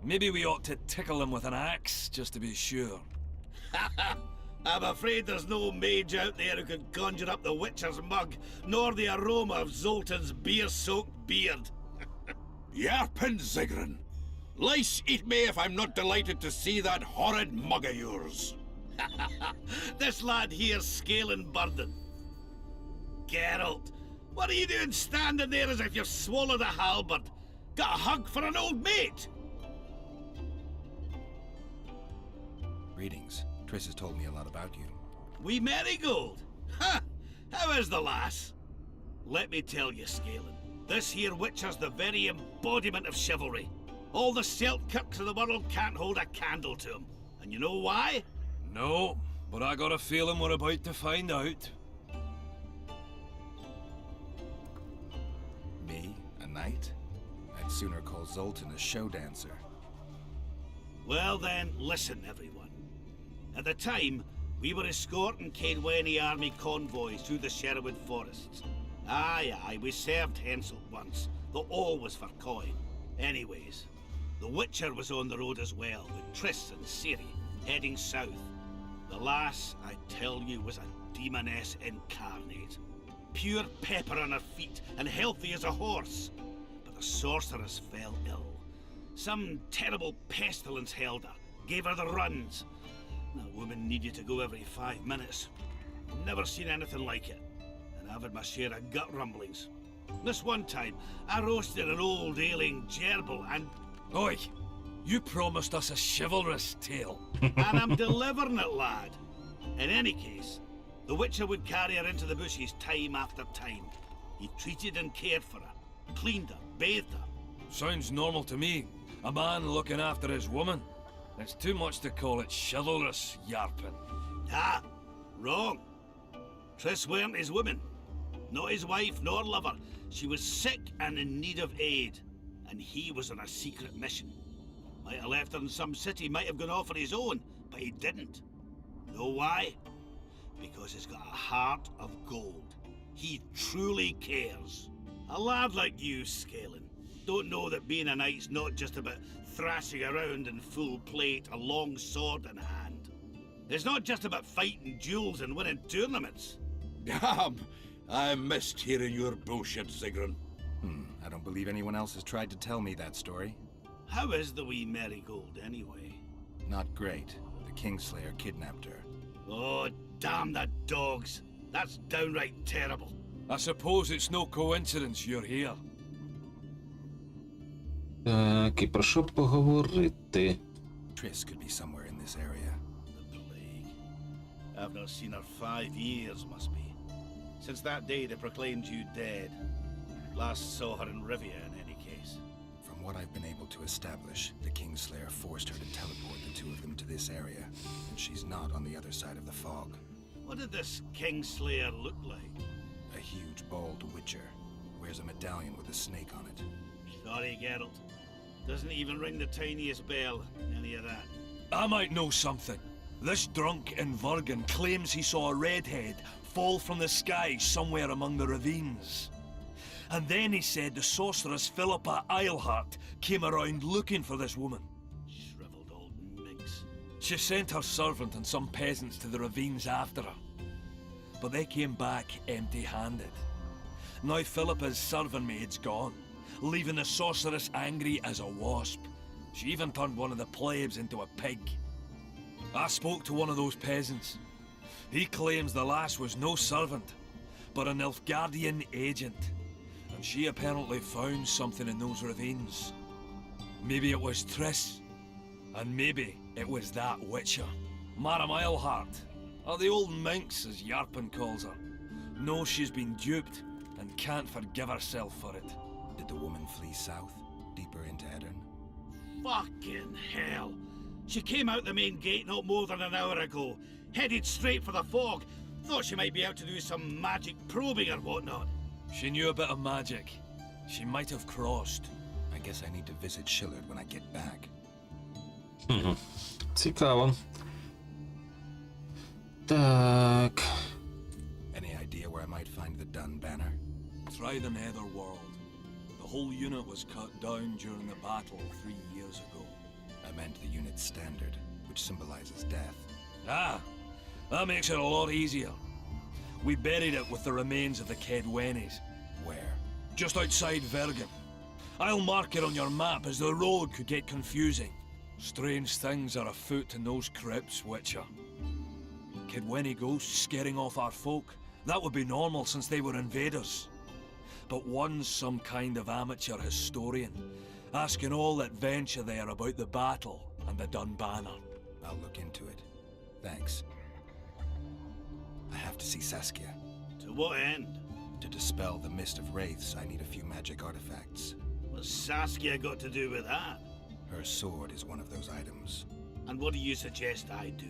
Maybe we ought to tickle them with an axe, just to be sure. I'm afraid there's no mage out there who can conjure up the Witcher's mug, nor the aroma of Zoltan's beer-soaked beard. Yarpin Zigrin! Lice eat me if I'm not delighted to see that horrid mug of yours. This lad here's scaling Burden. Geralt, what are you doing standing there as if you've swallowed a halberd? Got a hug for an old mate? Greetings. Triss has told me a lot about you. We Marigold? Ha! How is the lass? Let me tell you, Scalen, this here Witcher's the very embodiment of chivalry. All the Selkirks of the world can't hold a candle to him. And you know why? No, but I got a feeling we're about to find out. Me? A knight? I'd sooner call Zoltan a show dancer. Well then, listen everyone. At the time, we were escorting Caedweni army convoys through the Sherwood forests. Aye, we served Henselt once, though all was for coin. Anyways, the Witcher was on the road as well, with Triss and Ciri, heading south. The lass, I tell you, was a demoness incarnate. Pure pepper on her feet, and healthy as a horse. But the sorceress fell ill. Some terrible pestilence held her, gave her the runs. That woman needed to go every 5 minutes. Never seen anything like it. And I've had my share of gut rumblings. This one time, I roasted an old ailing gerbil and... Oi! You promised us a chivalrous tale. and I'm delivering it, lad. In any case, the Witcher would carry her into the bushes time after time. He treated and cared for her, cleaned her, bathed her. Sounds normal to me. A man looking after his woman. It's too much to call it chivalrous, Yarpin. Ah, wrong. Triss weren't his woman. Not his wife nor lover. She was sick and in need of aid. And he was on a secret mission. Might have left her in some city, might have gone off on his own, but he didn't. Know why? Because he's got a heart of gold. He truly cares. A lad like you, Scalen, don't know that being a knight's not just about thrashing around in full plate, a long sword in hand. It's not just about fighting duels and winning tournaments. I missed hearing your bullshit, Zigrin. I don't believe anyone else has tried to tell me that story. How is the wee Marigold, anyway? Not great. The Kingslayer kidnapped her. Oh, damn the dogs. That's downright terrible. I suppose it's no coincidence you're here. Так, і про що поговорити? Triss could be somewhere in this area. The plague. I've not seen her 5 years, must be. Since that day they proclaimed you dead. Last saw her in Rivia, in any case. From what I've been able to establish, the Kingslayer forced her to teleport the two of them to this area, and she's not on the other side of the fog. What did this Kingslayer look like? A huge, bald witcher. Wears a medallion with a snake on it. Sorry, Geralt. Doesn't even ring the tiniest bell, any of that. I might know something. This drunk in Virgin claims he saw a redhead fall from the sky somewhere among the ravines. And then he said the sorceress Philippa Eilhart came around looking for this woman. Shriveled old minx. She sent her servant and some peasants to the ravines after her. But they came back empty-handed. Now Philippa's servant maid's gone, leaving the sorceress angry as a wasp. She even turned one of the plebs into a pig. I spoke to one of those peasants. He claims the lass was no servant, but an Nilfgaardian agent. And she apparently found something in those ravines. Maybe it was Triss, and maybe it was that witcher. Madame Eilhart, or the old minx as Yarpen calls her, knows she's been duped and can't forgive herself for it. Did the woman flee south, deeper into Edirn? Fucking hell! She came out the main gate not more than an hour ago, headed straight for the fog. Thought she might be out to do some magic probing or whatnot. She knew a bit of magic. She might have crossed. I guess I need to visit Shillard when I get back. Цікаво. Так. Any idea where I might find the Dun banner? Try the Netherworld. The whole unit was cut down during the battle 3 years ago. I meant the unit's standard, which symbolizes death. Ah, that makes it a lot easier. We buried it with the remains of the Kedwenis. Where? Just outside Vergen. I'll mark it on your map as the road could get confusing. Strange things are afoot in those crypts, Witcher. Kedweni ghosts scaring off our folk. That would be normal since they were invaders. But one's some kind of amateur historian, asking all that venture there about the battle and the Dun banner. I'll look into it. Thanks. I have to see Saskia. To what end? To dispel the mist of wraiths, I need a few magic artifacts. What's Saskia got to do with that? Her sword is one of those items. And what do you suggest I do?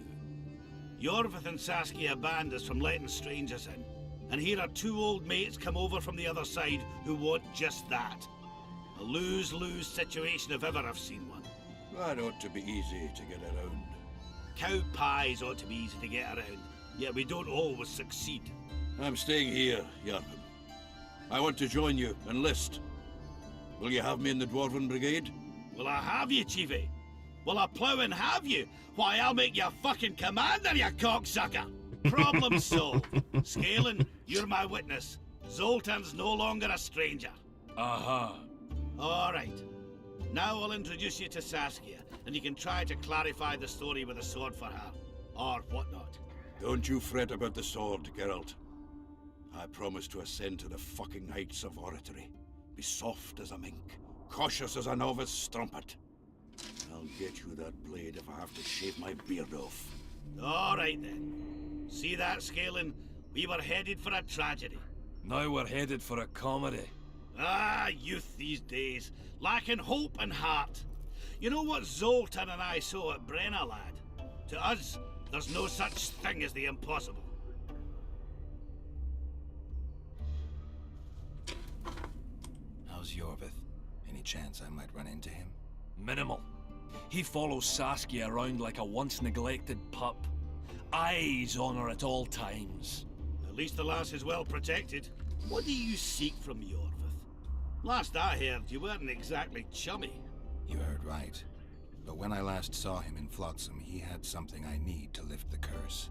Yorvith and Saskia banned us from letting strangers in. And here are two old mates come over from the other side who want just that. A lose-lose situation if ever I've seen one. That ought to be easy to get around. Cow pies ought to be easy to get around, yet we don't always succeed. I'm staying here, Yarpen. I want to join you, enlist. Will you have me in the Dwarven Brigade? Will I have you, Chiefy? Will I plough and have you? Why, I'll make you a fucking commander, you cocksucker! Problem solved. Scalen, you're my witness. Zoltan's no longer a stranger. Aha. All right. Now I'll introduce you to Saskia, and you can try to clarify the story with a sword for her. Or whatnot. Don't you fret about the sword, Geralt. I promise to ascend to the fucking heights of oratory. Be soft as a mink, cautious as a novice strumpet. I'll get you that blade if I have to shave my beard off. All right then. See that, Scalen? We were headed for a tragedy. Now we're headed for a comedy. Ah, youth these days, lacking hope and heart. You know what Zoltan and I saw at Brenna, lad? To us, there's no such thing as the impossible. How's Yorvith? Any chance I might run into him? Minimal. He follows Saskia around like a once-neglected pup. Eyes on her at all times. At least the lass is well protected. What do you seek from Yorvith? Last I heard, you weren't exactly chummy. You heard right. But when I last saw him in Flotsam, he had something I need to lift the curse.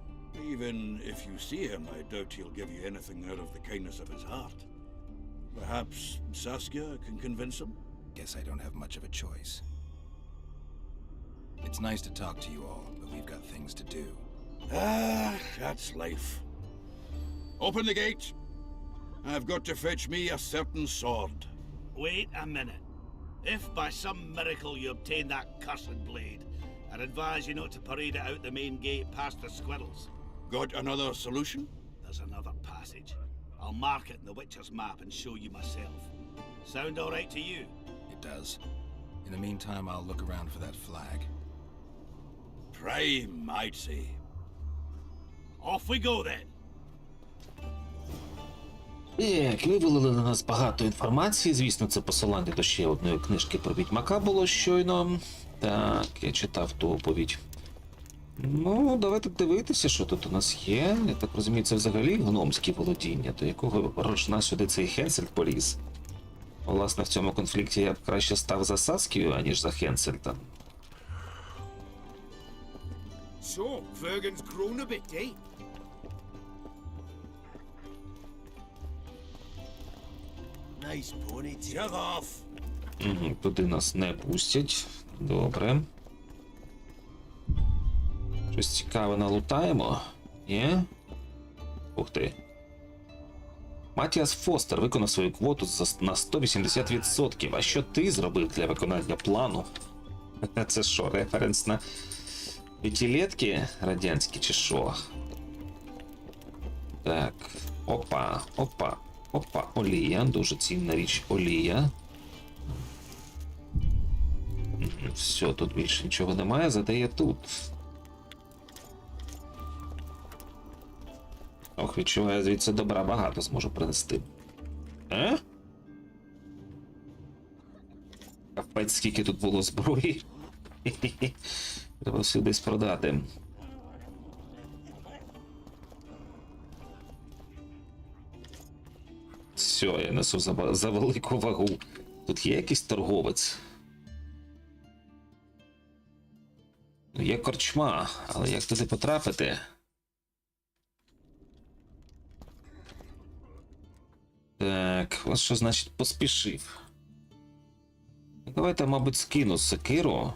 Even if you see him, I doubt he'll give you anything out of the kindness of his heart. Perhaps Saskia can convince him? Guess I don't have much of a choice. It's nice to talk to you all, but we've got things to do. Ah, that's life. Open the gate. I've got to fetch me a certain sword. Wait a minute. If by some miracle you obtain that cursed blade, I'd advise you not to parade it out the main gate past the squirrels. Got another solution? There's another passage. I'll mark it in the Witcher's map and show you myself. Sound all right to you? It does. In the meantime, I'll look around for that flag. Prime, I'd say. Off we go then. Так, вивалили на нас багато інформації. Звісно, це посилання до ще одної книжки про Відьмака було щойно. Так, я читав ту оповідь Ну, давайте дивитися, що тут у нас є. Я так розумію, це взагалі гномські володіння, до якого рожна сюди цей Хенсельд поліз. Власне, в цьому конфлікті я б краще став за Саскію, аніж за Хенсельда. So, Fergen's grown a bit, eh? Nice ponytail. Shut off! Угу, туди нас не пустять. Добре. Щось цікаве налутаємо? Ні? Ух ти. Матіас Фостер виконав свою квоту на 180%. А що ти зробив для виконання плану? Це що, референс на п'ятилетки радянські чи що? Так. Опа, опа, опа. Олія. Дуже цінна річ. Олія. Все, тут більше нічого немає, зате є тут. Ох, відчуваю, звідси добра багато зможу принести. Капець, скільки тут було зброї. Треба все десь продати. Все, я несу за велику вагу. Тут є якийсь торговець? Є корчма, але як туди потрапити? Так, ось що значить поспішив. Давайте, мабуть, скину секиру.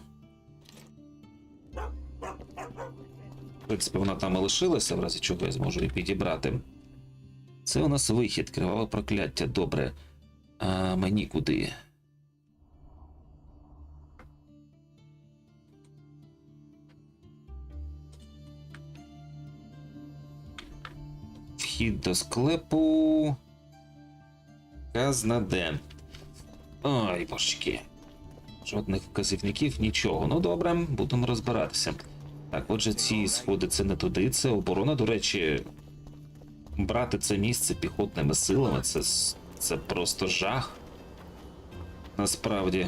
В принципі, вона там і лишилася, в разі чого я зможу її підібрати. Це у нас вихід, криваве прокляття, добре. А мені куди? Вхід до склепу. Казна Ден. Ой, божечки. Жодних вказівників, нічого. Ну добре, будемо розбиратися. Так, отже, ці сходи це не туди, це оборона. До речі, брати це місце піхотними силами, це просто жах. Насправді.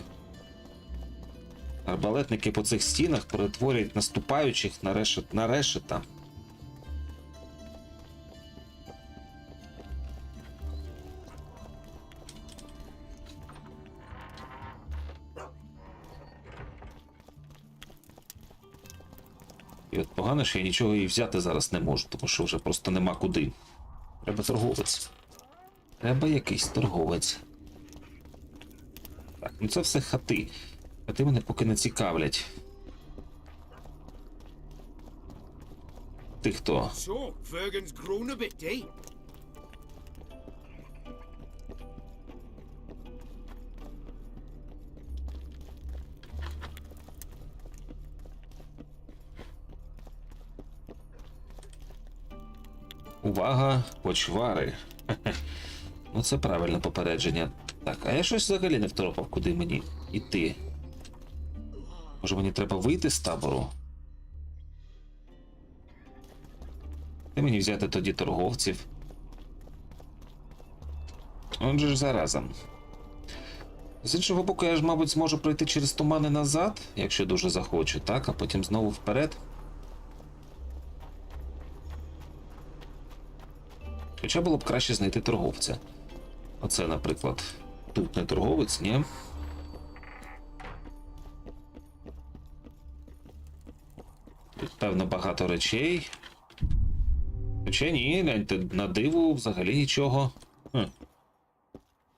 Арбалетники по цих стінах перетворюють наступаючих на решета. І от погано, що я нічого і взяти зараз не можу, тому що вже просто нема куди. Треба торговець. Треба якийсь торговець. Так, ну це все хати. Хати мене поки не цікавлять. Ти хто? So, Fergen's grown a bit, eh? Увага, почвари. Ну це правильне попередження. Так, а я щось взагалі не второпав, куди мені йти. Може мені треба вийти з табору? Де мені взяти тоді торговців? Отже ж зараза. З іншого боку, я ж, мабуть, зможу пройти через тумани назад, якщо дуже захочу, так? А потім знову вперед. Хоча було б краще знайти торговця. Оце, наприклад, тут не торговець, ні? Тут, певно, багато речей. Хоча ні, гляньте, на диву взагалі нічого.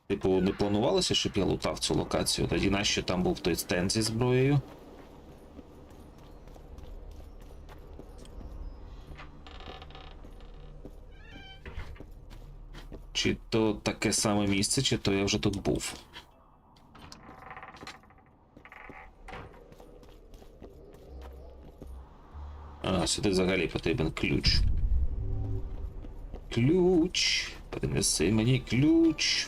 Типу, не планувалося, щоб я лутав цю локацію? Тоді нащо там був той стенд зі зброєю? Чи то таке саме місце, чи то я вже тут був. А, сюди взагалі потрібен ключ. Ключ. Принеси мені ключ.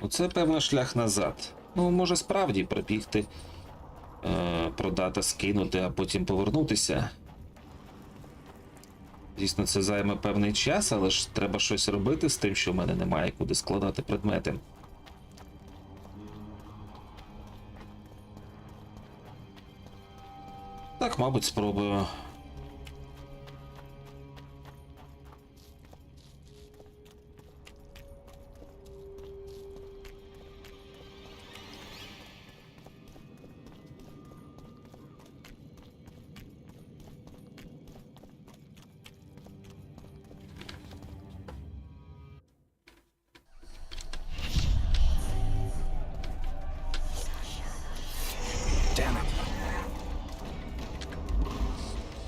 Оце, певно, шлях назад. Ну, може справді пробігти, продати, скинути, а потім повернутися. Дійсно, це займе певний час, але ж треба щось робити з тим, що в мене немає куди складати предмети. Так, мабуть, спробую.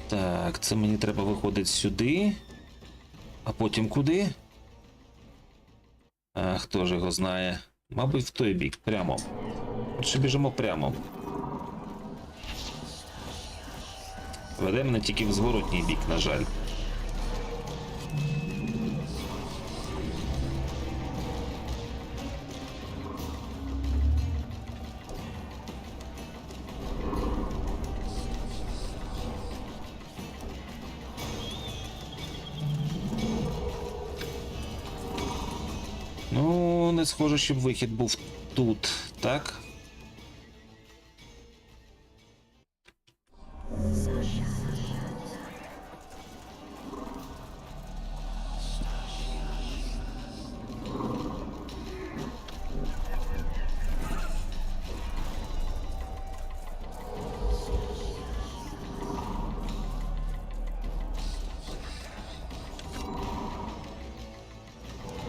Так, це мені треба виходить сюди. А потім куди? А хто ж його знає? Мабуть, в той бік, прямо. Отже, біжимо прямо. Веде мене тільки в зворотній бік, на жаль. Ну, не схоже, щоб вихід був тут, так?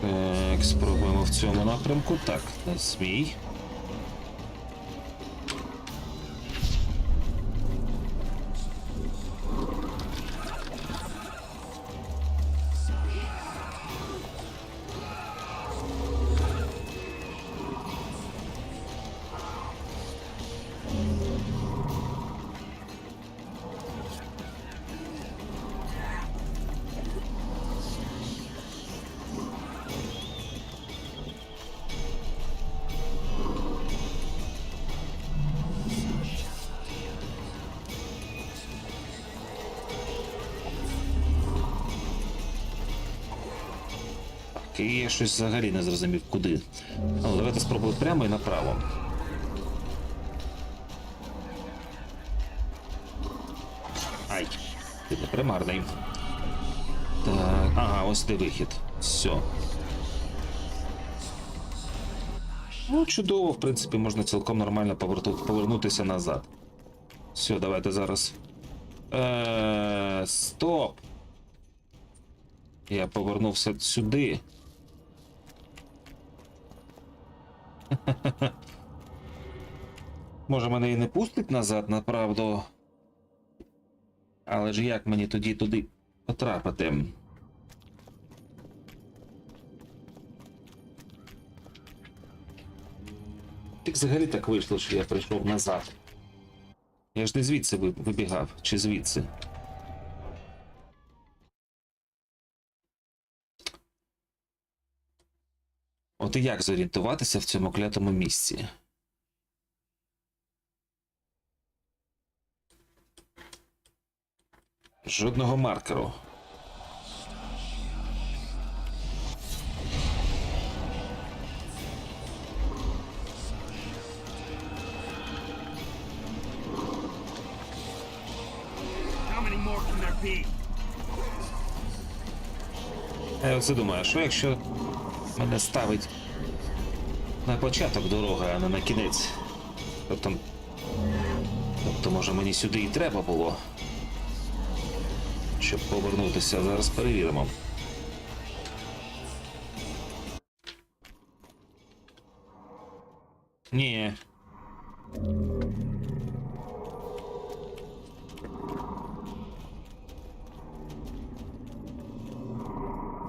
Так, спробуємо в цьому напрямку. Так, не смій. І я щось взагалі не зрозумів, куди. Ну, давайте спробуємо прямо і направо. Ай, ти не примарний. Так, ага, ось де вихід. Все. Ну, чудово, в принципі, можна цілком нормально повернутися назад. Все, давайте зараз. Стоп! Я повернувся сюди. Може, мене і не пустить назад, направду. Але ж як мені тоді туди потрапити? Так взагалі так вийшло, що я прийшов назад. Я ж не звідси вибігав, чи звідси? От і як зорієнтуватися в цьому клятому місці? Жодного маркеру. Я оце думаю, а що якщо мене ставить на початок дороги, а не на кінець? Тобто, може, мені сюди і треба було, щоб повернутися. Зараз перевіримо. Ні.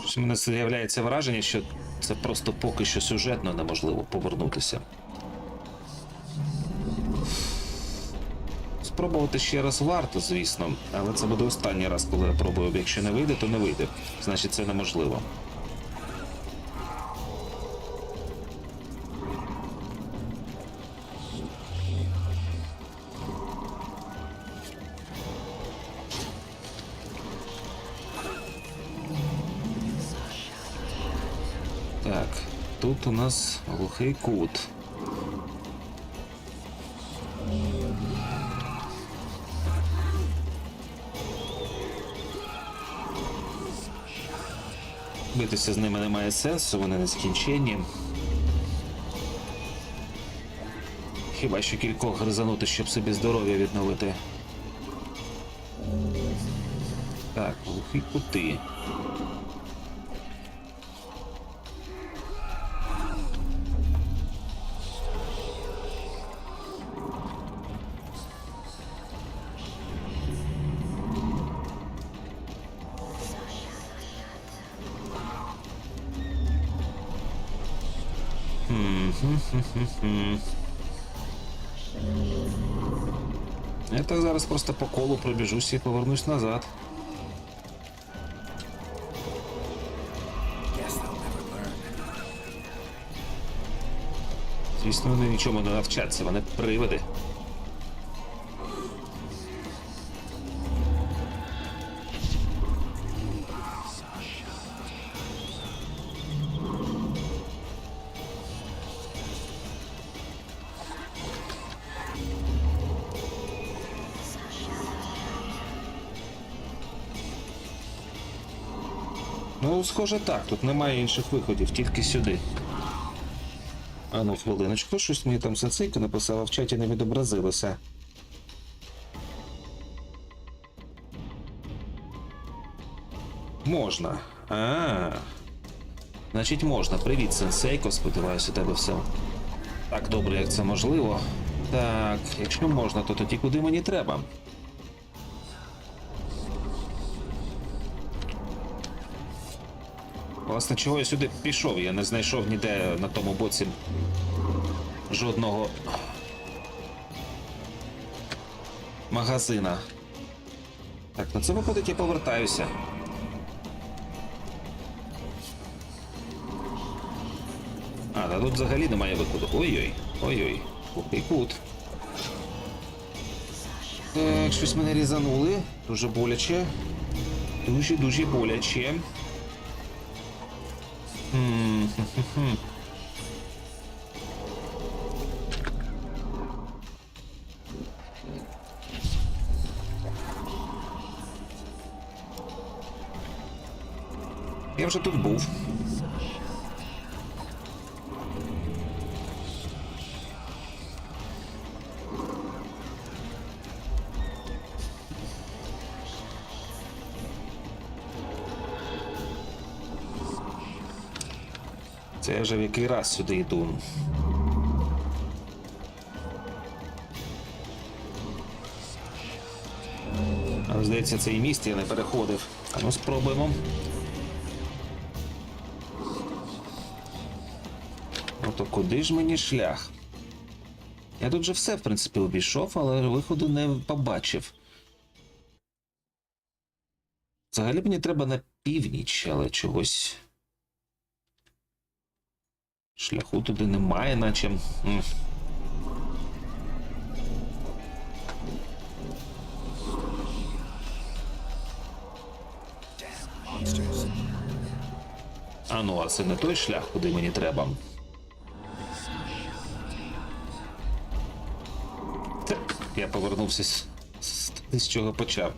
Щось у мене з'являється враження, що це просто поки що сюжетно неможливо повернутися. Спробувати ще раз варто, звісно, але це буде останній раз, коли я пробую. Якщо не вийде, то не вийде. Значить, це неможливо. Так, тут у нас глухий кут. Битися з ними немає сенсу, вони нескінченні. Хіба що кількох гризанути, щоб собі здоров'я відновити. Так, глухі кути. Я так зараз просто по колу пробіжусь і повернусь назад. Звісно, вони нічому не навчаться, вони привиди. Ну, схоже так, тут немає інших виходів, тільки сюди. А ну, хвилиночку, щось мені там сенсейка написала, в чаті не відобразилося. Можна. Значить можна. Привіт, сенсейко, сподіваюся, у тебе все так добре, як це можливо. Так, якщо можна, то тоді куди мені треба? Власне, чого я сюди пішов? Я не знайшов ніде на тому боці жодного магазина. Так, на це виходить, я повертаюся. А, та тут взагалі немає виходу. Ой-ой, ой-ой, глухий кут. Так, щось мене різанули. Дуже боляче. Дуже боляче. Я вже тут був. Це я вже в який раз сюди йду. Але, здається, цей міст я не переходив. А ну спробуємо. Ото куди ж мені шлях? Я тут же все, в принципі, обійшов, але виходу не побачив. Взагалі мені треба на північ, але чогось... Шляху туди немає, наче... А ну, а це не той шлях, куди мені треба. Я повернувся з чого почав.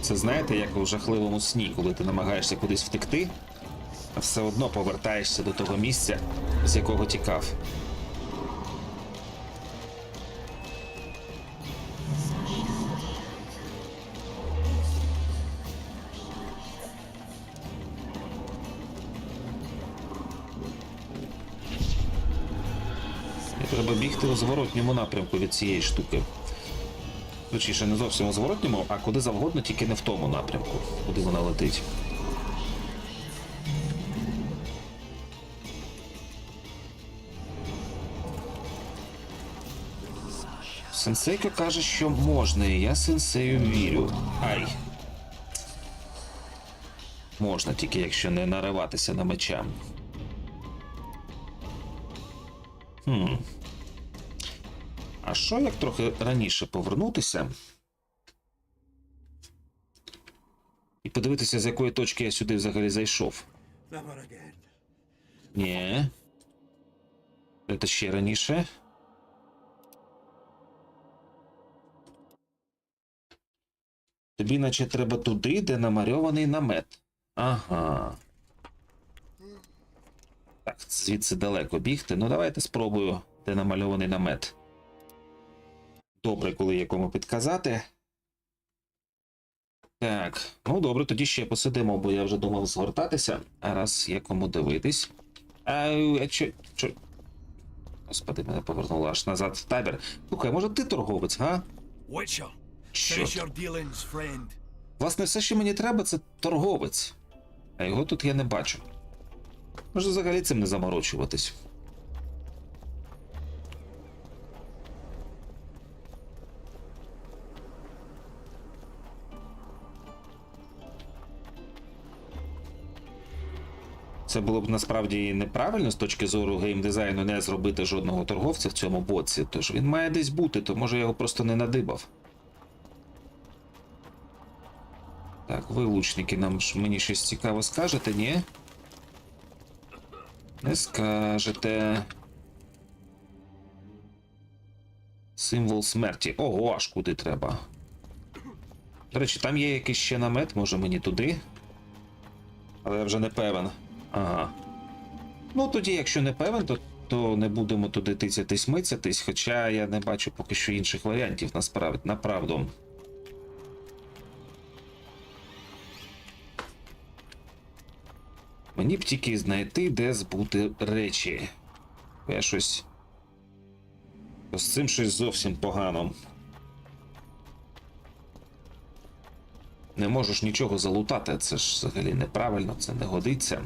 Це знаєте, як у жахливому сні, коли ти намагаєшся кудись втекти, а все одно повертаєшся до того місця, з якого тікав. Треба бігти у зворотньому напрямку від цієї штуки. Точніше, не зовсім у зворотньому, а куди завгодно, тільки не в тому напрямку, куди вона летить. Сенсейко каже, що можна, і я сенсею вірю. Ай! Можна, тільки якщо не нариватися на меча. А що, як трохи раніше повернутися подивитися, з якої точки я сюди взагалі зайшов. Ні. Це ще раніше. Тобі наче треба туди, де намальований намет. Ага. Так, звідси далеко бігти. Ну, давайте спробую, де намальований намет. Добре, коли є кому підказати. Так, ну добре, тоді ще посидимо, бо я вже думав згортатися. А раз є кому дивитись. Що? Господи, мене повернуло аж назад в табір. Слухай, може ти торговець, га? Що? Власне, все, що мені треба, це торговець. А його тут я не бачу. Може взагалі цим не заморочуватись. Це було б насправді неправильно з точки зору геймдизайну не зробити жодного торговця в цьому боці, тож він має десь бути, то може я його просто не надибав. Так, ви, лучники, мені щось цікаве скажете, ні? Не скажете. Символ смерті. Ого, аж куди треба. До речі, там є якийсь ще намет, може мені туди? Але я вже не певен. Ага. Ну тоді, якщо не певен, то не будемо туди тицятись, мицятись, хоча я не бачу поки що інших варіантів, направду. Мені б тільки знайти, де збути речі. Я щось... З цим щось зовсім погано. Не можеш нічого залутати, це ж взагалі неправильно, це не годиться.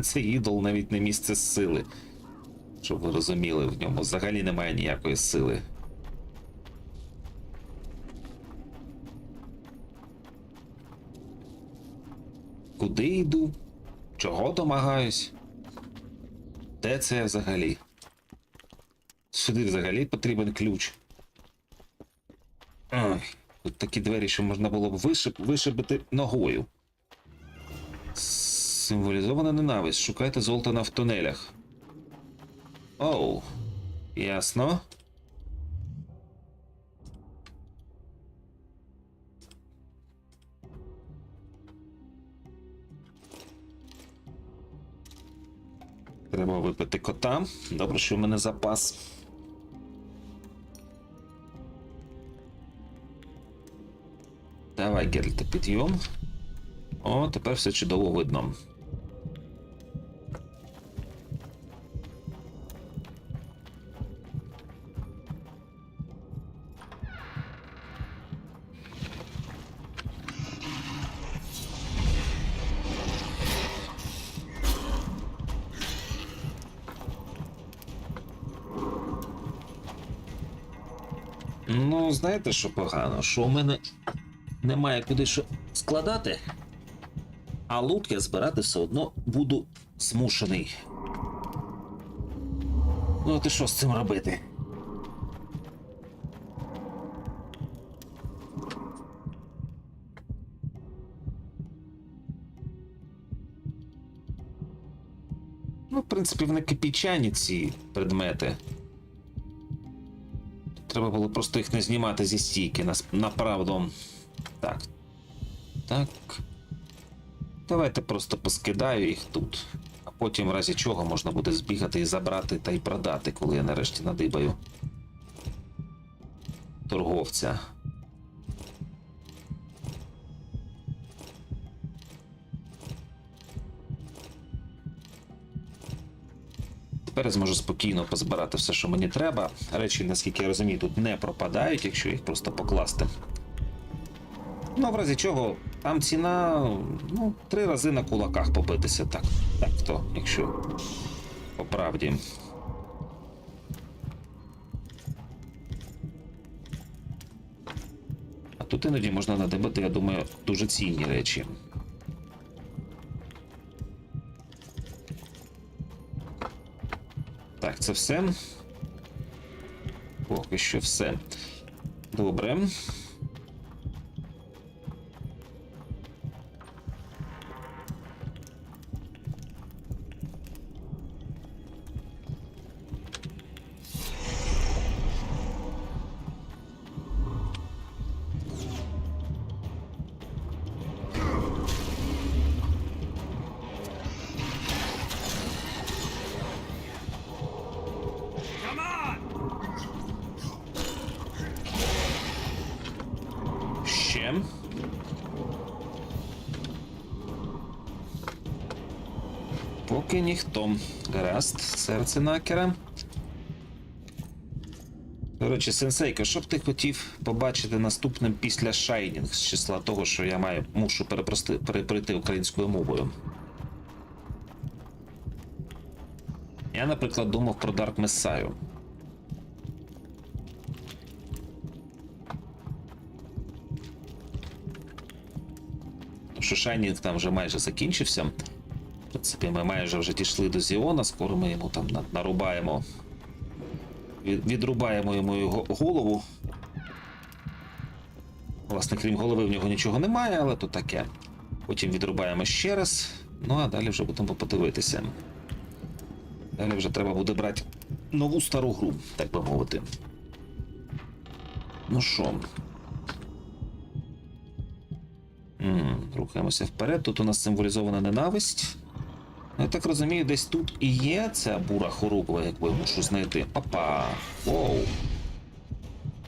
Це ідол навіть не місце сили. Щоб ви розуміли, в ньому взагалі немає ніякої сили. Куди йду? Чого домагаюсь? Де це взагалі? Сюди взагалі потрібен ключ. Ой, тут такі двері, що можна було б вишибити ногою. Символізована ненависть. Шукайте Золтана в тунелях. Оу, ясно. Треба випити кота. Добре, що в мене запас. Давай, Геральте, підйом. О, тепер все чудово видно. Ну, знаєте, що погано? Що у мене немає куди що складати, а лут я збирати все одно буду змушений. Ну, ти що з цим робити? Ну, в принципі, вони копійчані ці предмети. Треба було просто їх не знімати зі стійки, направду. Так. Так. Давайте просто поскидаю їх тут. А потім, в разі чого, можна буде збігати і забрати та й продати, коли я нарешті надибаю торговця. Тепер я зможу спокійно позбирати все, що мені треба. Речі, наскільки я розумію, тут не пропадають, якщо їх просто покласти. Ну, в разі чого, там ціна, ну, 3 рази на кулаках побитися. Так, то, якщо по правді. А тут іноді можна надибати, я думаю, дуже цінні речі. Так, це все. О, Поки що все. Добре. Ще. Поки ніхто. Гаразд, серце накера. До речі, сенсейко, що б ти хотів побачити наступним після Shining, з числа того, що я мушу перепройти українською мовою? Я, наприклад, думав про Dark Messiah. Що Shining там вже майже закінчився. В принципі, ми майже вже дійшли до Зіона, скоро ми йому там нарубаємо. Відрубаємо йому його голову. Власне, крім голови в нього нічого немає, але то таке. Потім відрубаємо ще раз, ну а далі вже будемо подивитися. Далі вже треба буде брати нову стару гру, так би мовити. Ну що? Рухаємося вперед. Тут у нас символізована ненависть. Я так розумію, десь тут і є ця бура хоругва, яку я мушу знайти. Опа! Воу!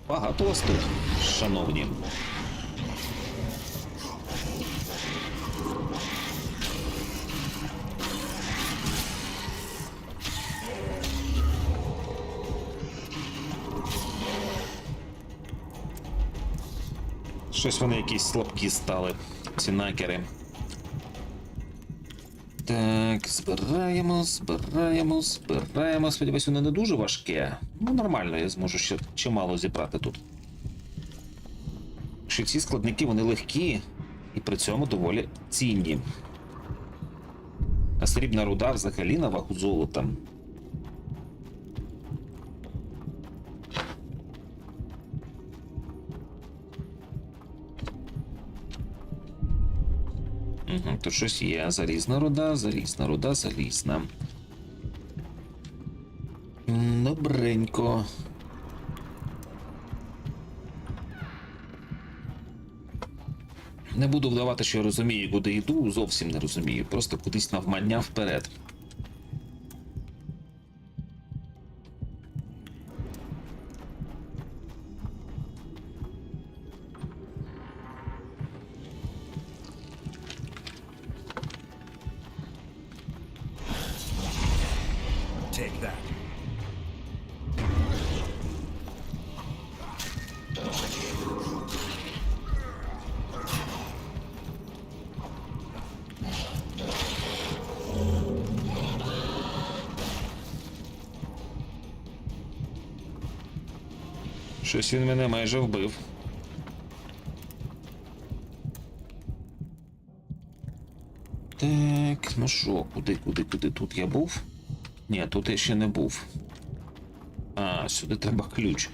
Багато вас тут, шановні. Щось вони якісь слабкі стали, ці накери. Так, збираємо. Сподіваюсь, воно не дуже важке. Ну, нормально, я зможу ще чимало зібрати тут. Що ці складники, вони легкі і при цьому доволі цінні. А срібна руда взагалі на вагу золота. Тут щось є. Залізна руда. Добренько. Не буду вдавати, що я розумію, куди йду, зовсім не розумію. Просто кудись навмання вперед. Take that. Щось він мене майже вбив. Так, ну що, куди? Тут я був? Ні, тут я ще не був. А, сюди треба ключ.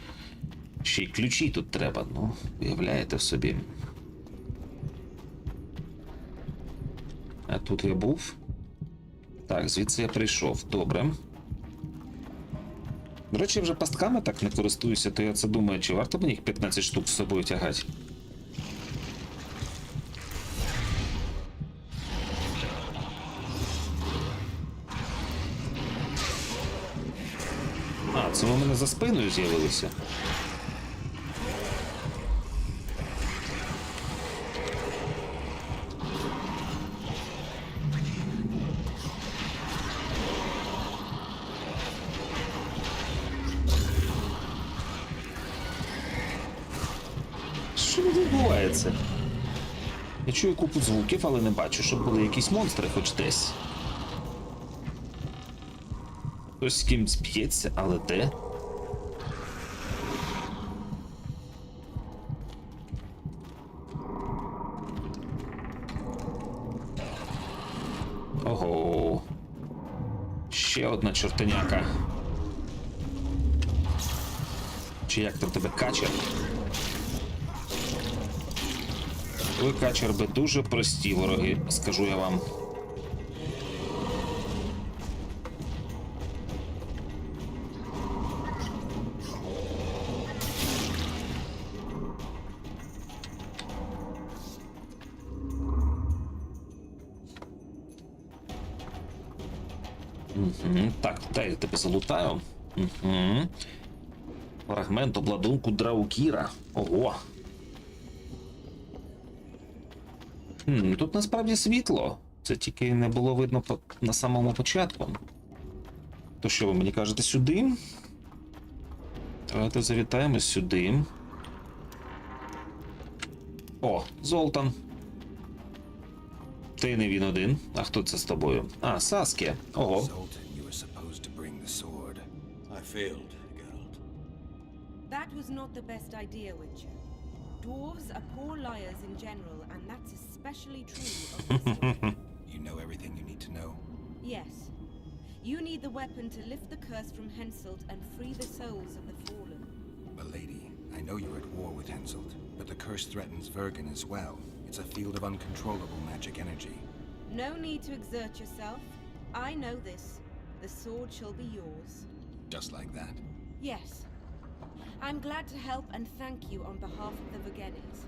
Ще й ключі тут треба, ну, уявляєте в собі. А тут я був. Так, звідси я прийшов. Добре. До речі, вже пастками так не користуюся, то я це думаю, чи варто мені їх 15 штук з собою тягати? А, це у мене за спиною з'явилися. Що відбувається? Я чую купу звуків, але не бачу, щоб були якісь монстри хоч десь. Хтось з кимсь б'ється, але де? Ого. Ще одна чортеняка. Чи як там тебе, качер? Ви, качер, би дуже прості вороги, скажу я вам. Так, дай я тебе залутаю. Фрагмент обладунку Драукіра. Ого. Тут насправді світло. Це тільки не було видно на самому початку. То що ви мені кажете, сюди? Давайте завітаємо сюди. О, Золтан. Ти не він один. А хто це з тобою? А, Саске. Ого. Zoltan, you were supposed to bring the sword. I failed, Geralt. That was not the best idea, Witcher. Dwarves are poor liars in general, and that's especially true of this story. You know everything you need to know. Yes. You need the weapon to lift the curse from Henselt and free the souls of the fallen. But lady, I know you're at war with Henselt, but the curse threatens Vergen as well. It's a field of uncontrollable magic energy. No need to exert yourself. I know this. The sword shall be yours. Just like that. Yes. I'm glad to help and thank you on behalf of the Vergenes,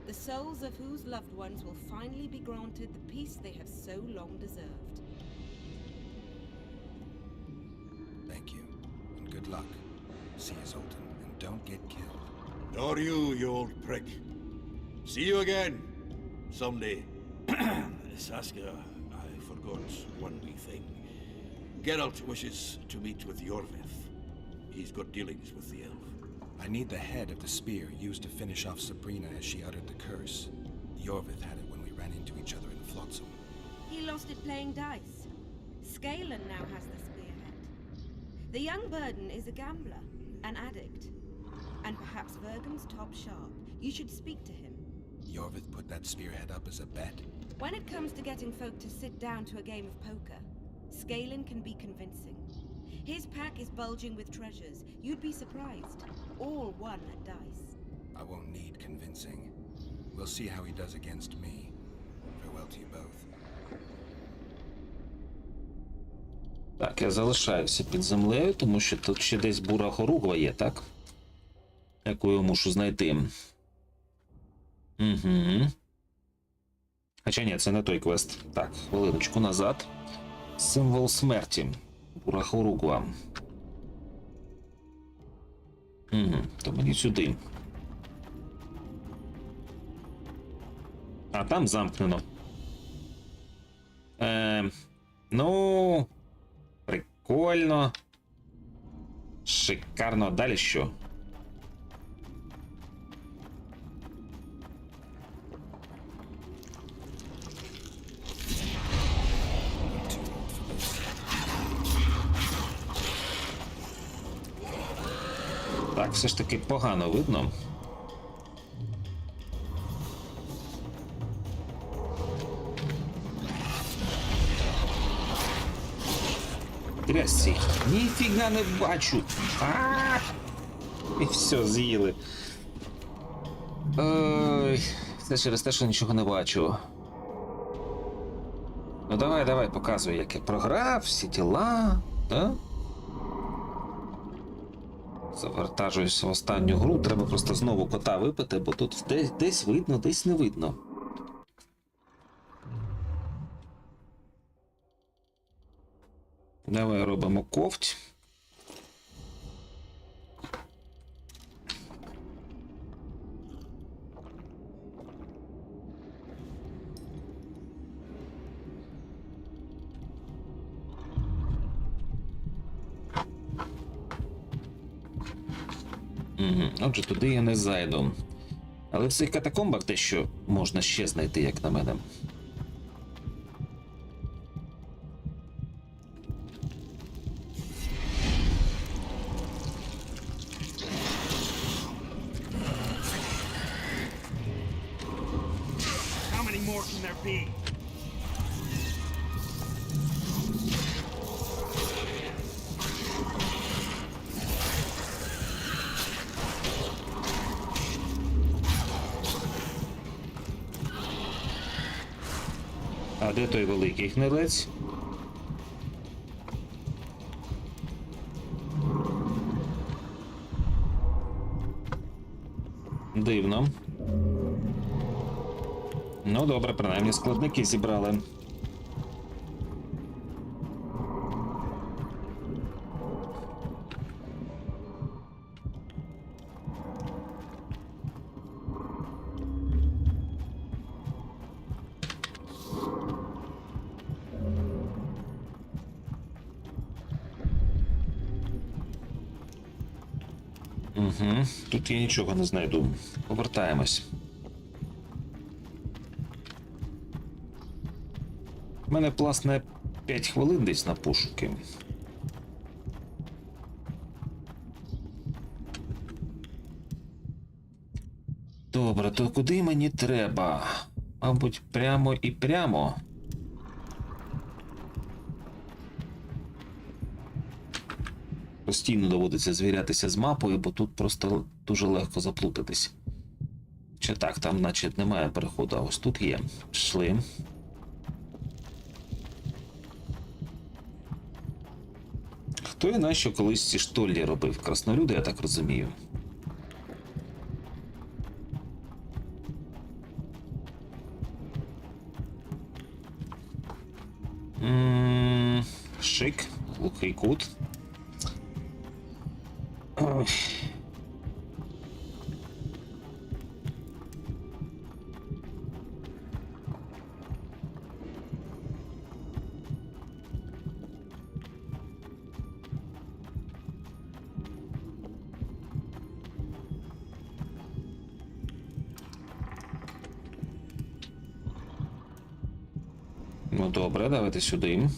the souls of whose loved ones will finally be granted the peace they have so long deserved. Thank you, and good luck. See you, Zoltan, and don't get killed. Nor you old prick. See you again. Someday. Saskia, I forgot one wee thing. Geralt wishes to meet with Yorvith. He's got dealings with the elf. I need the head of the spear used to finish off Sabrina as she uttered the curse. Yorvith had it when we ran into each other in Flotsam. He lost it playing dice. Scalen now has the spearhead. The young burden is a gambler, an addict, and perhaps Vergen's top sharp. You should speak to him. Yorvith put that spearhead up as a bet. When it comes to getting folk to sit down to a game of poker, Scalen can be convincing. His pack is bulging with treasures. You'd be surprised. All won at dice. I won't need convincing. We'll see how he does against me. Farewell to you both. Так, я залишаюся під землею, тому що тут ще десь бура хоругва є, так? Яку я мушу знайти. Угу. Хоча ні, це не той квест. Так, хвилиночку назад. Символ смерті. Бура хоругва. Угу, то мені сюди. А там замкнено. Ну... Прикольно. Шикарно. Далі що? Так, все ж таки погано видно. Трясці. Ніфіга не бачу. І все, з'їли. Ой, це через те, що нічого не бачу. Ну давай, показуй, як я програв, всі тіла, да? Завантажуюсь в останню гру, треба просто знову кота випити, бо тут десь видно, десь не видно. Давай робимо ковть. Отже, туди я не зайду. Але в цих катакомбах дещо можна ще знайти, як на мене. How many more can there be? де той великий гнилець? Дивно. Ну добре, принаймні складники зібрали. Угу, тут я нічого не знайду. Повертаємось. У мене, власне, 5 хвилин десь на пошуки. Добре, то куди мені треба? Мабуть, прямо і прямо. Постійно доводиться звірятися з мапою, бо тут просто дуже легко заплутатись. Чи так, там наче немає переходу, а ось тут є. Пішли. Хто і нащо колись ці штоллі робив? Краснолюди, я так розумію. Шик, глухий кут. Ой. Ну добре, давайте сюди.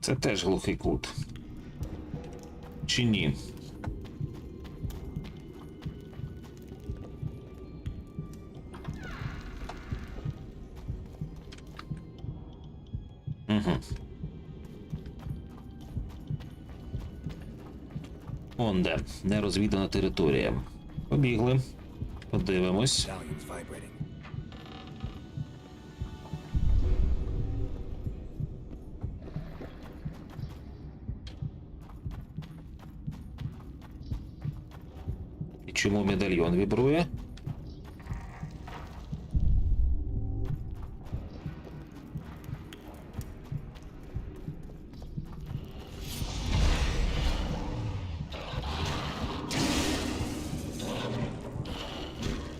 Це теж глухий кут. Чи ні? Угу. Он де, нерозвідана територія. Побігли. Подивимось. І чому медальйон вібрує?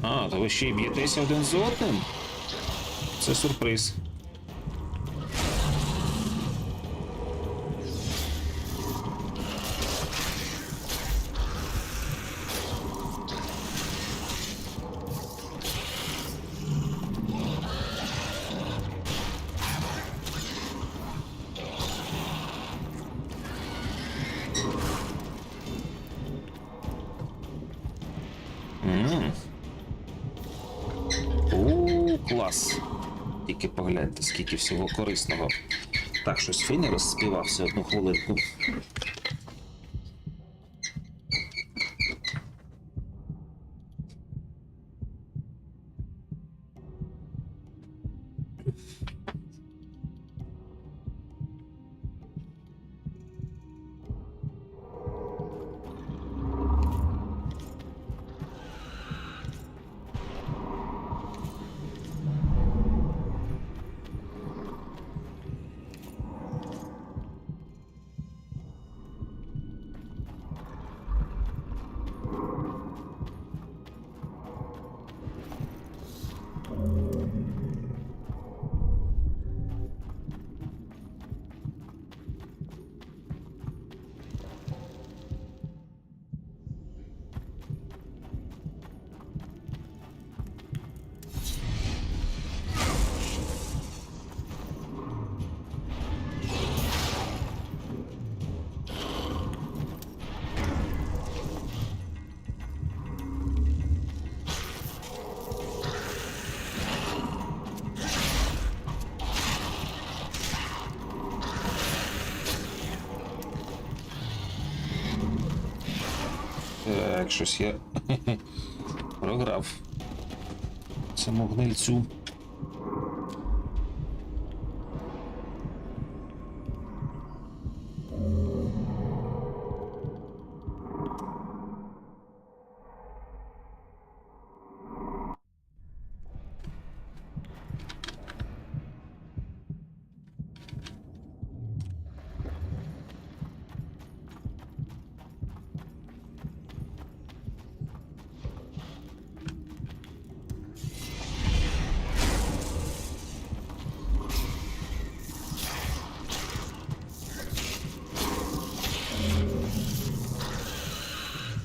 А, то ви ще й б'єтеся один з одним? Це сюрприз. Клас. Тільки погляньте, скільки всього корисного. Так, щось Фені розспівався одну хвилинку. Так, щось я програв цьому гнильцю.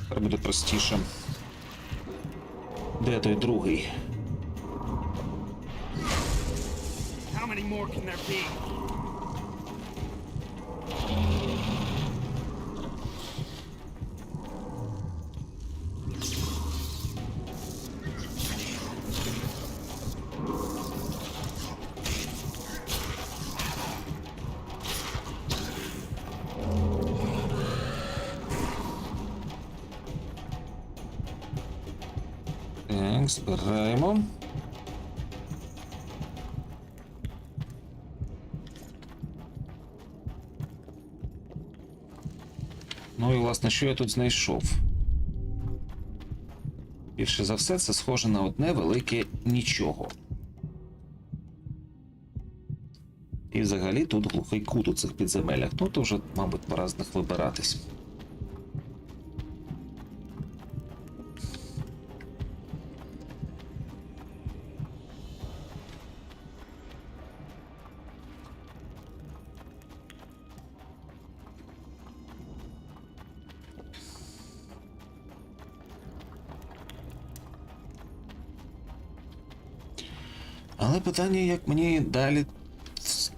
Тепер буде простіше. Де той другий? How many more can there be? Так, збираємо. Ну і, власне, що я тут знайшов? Більше за все, це схоже на одне велике нічого. І взагалі тут глухий кут у цих підземеллях. Ну, то вже, мабуть, пора з них вибиратись. Але питання, як мені далі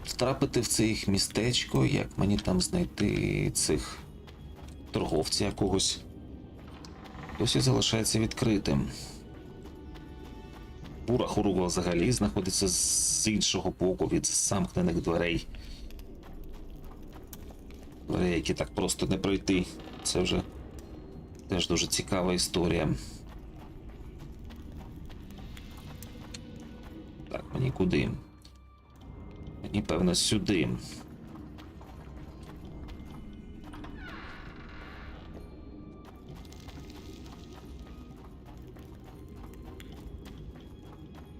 втрапити в це їх містечко, як мені там знайти цих торговців якогось, досі залишається відкритим. Бура Хоругва взагалі знаходиться з іншого боку від замкнених дверей. Двері, які так просто не пройти. Це вже теж дуже цікава історія. Так, мені куди? Мені, певно, сюди.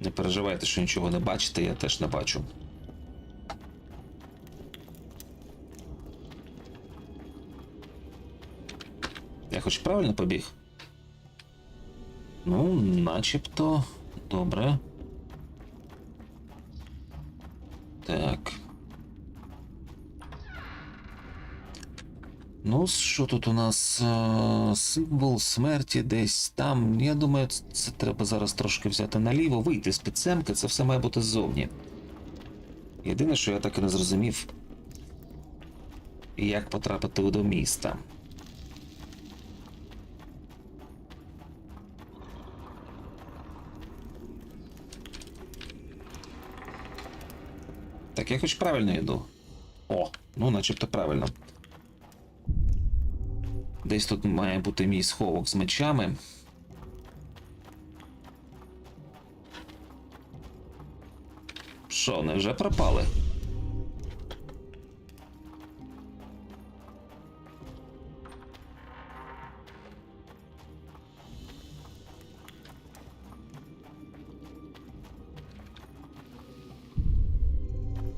Не переживайте, що нічого не бачите, я теж не бачу. Я хоч правильно побіг? Ну, начебто, добре. Так. Ну, що тут у нас? Символ смерті десь там. Я думаю, це треба зараз трошки взяти наліво, вийти з підземки, це все має бути ззовні. Єдине, що я так і не зрозумів, як потрапити до міста. Так, я хоч правильно йду. О, ну начебто правильно. Десь тут має бути мій сховок з мечами. Що, вони вже пропали?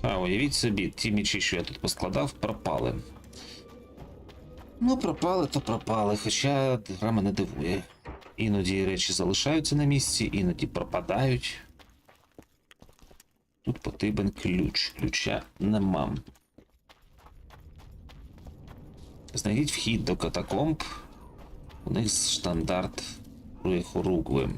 А, уявіть собі, ті мечі, що я тут поскладав, пропали. Ну, пропали, то пропали, хоча гра мене дивує. Іноді речі залишаються на місці, іноді пропадають. Тут потрібен ключ. Ключа нема. Знайдіть вхід до катакомб. У них стандарт Хоругви.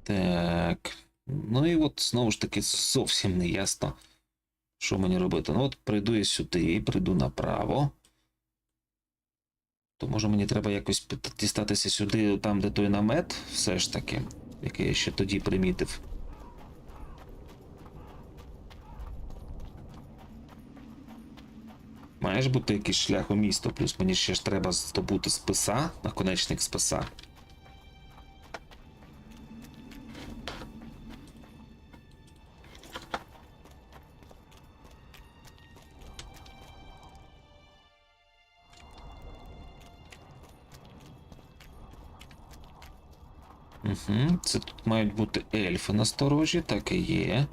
Так. Ну і от знову ж таки зовсім не ясно, що мені робити. Ну от прийду я сюди, прийду направо. То може мені треба якось дістатися сюди, там де той намет, все ж таки, який я ще тоді примітив. Має ж бути якийсь шлях у місто, плюс мені ще ж треба здобути списа, наконечник списа. Угу, це тут мають бути ельфи насторожі, так і є.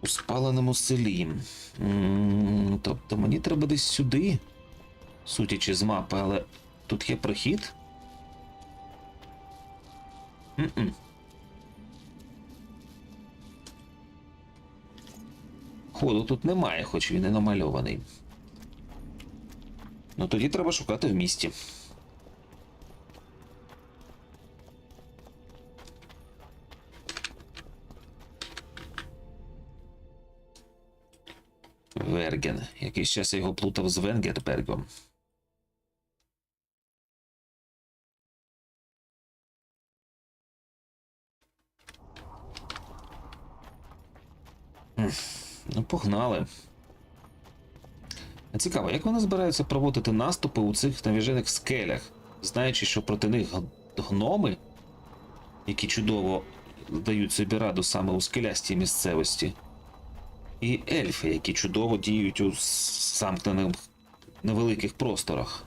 У спаленому селі. Тобто мені треба десь сюди, судячи з мапи, але тут є прохід? Ходу тут немає, хоч він і намальований. Ну тоді треба шукати в місті. Верген. Якийсь час я його плутав з Венгербергом. Ну, погнали. Цікаво, як вони збираються проводити наступи у цих навіжених скелях, знаючи, що проти них гноми, які чудово дають собі раду саме у скелястій місцевості, і ельфи, які чудово діють у замкнених невеликих просторах.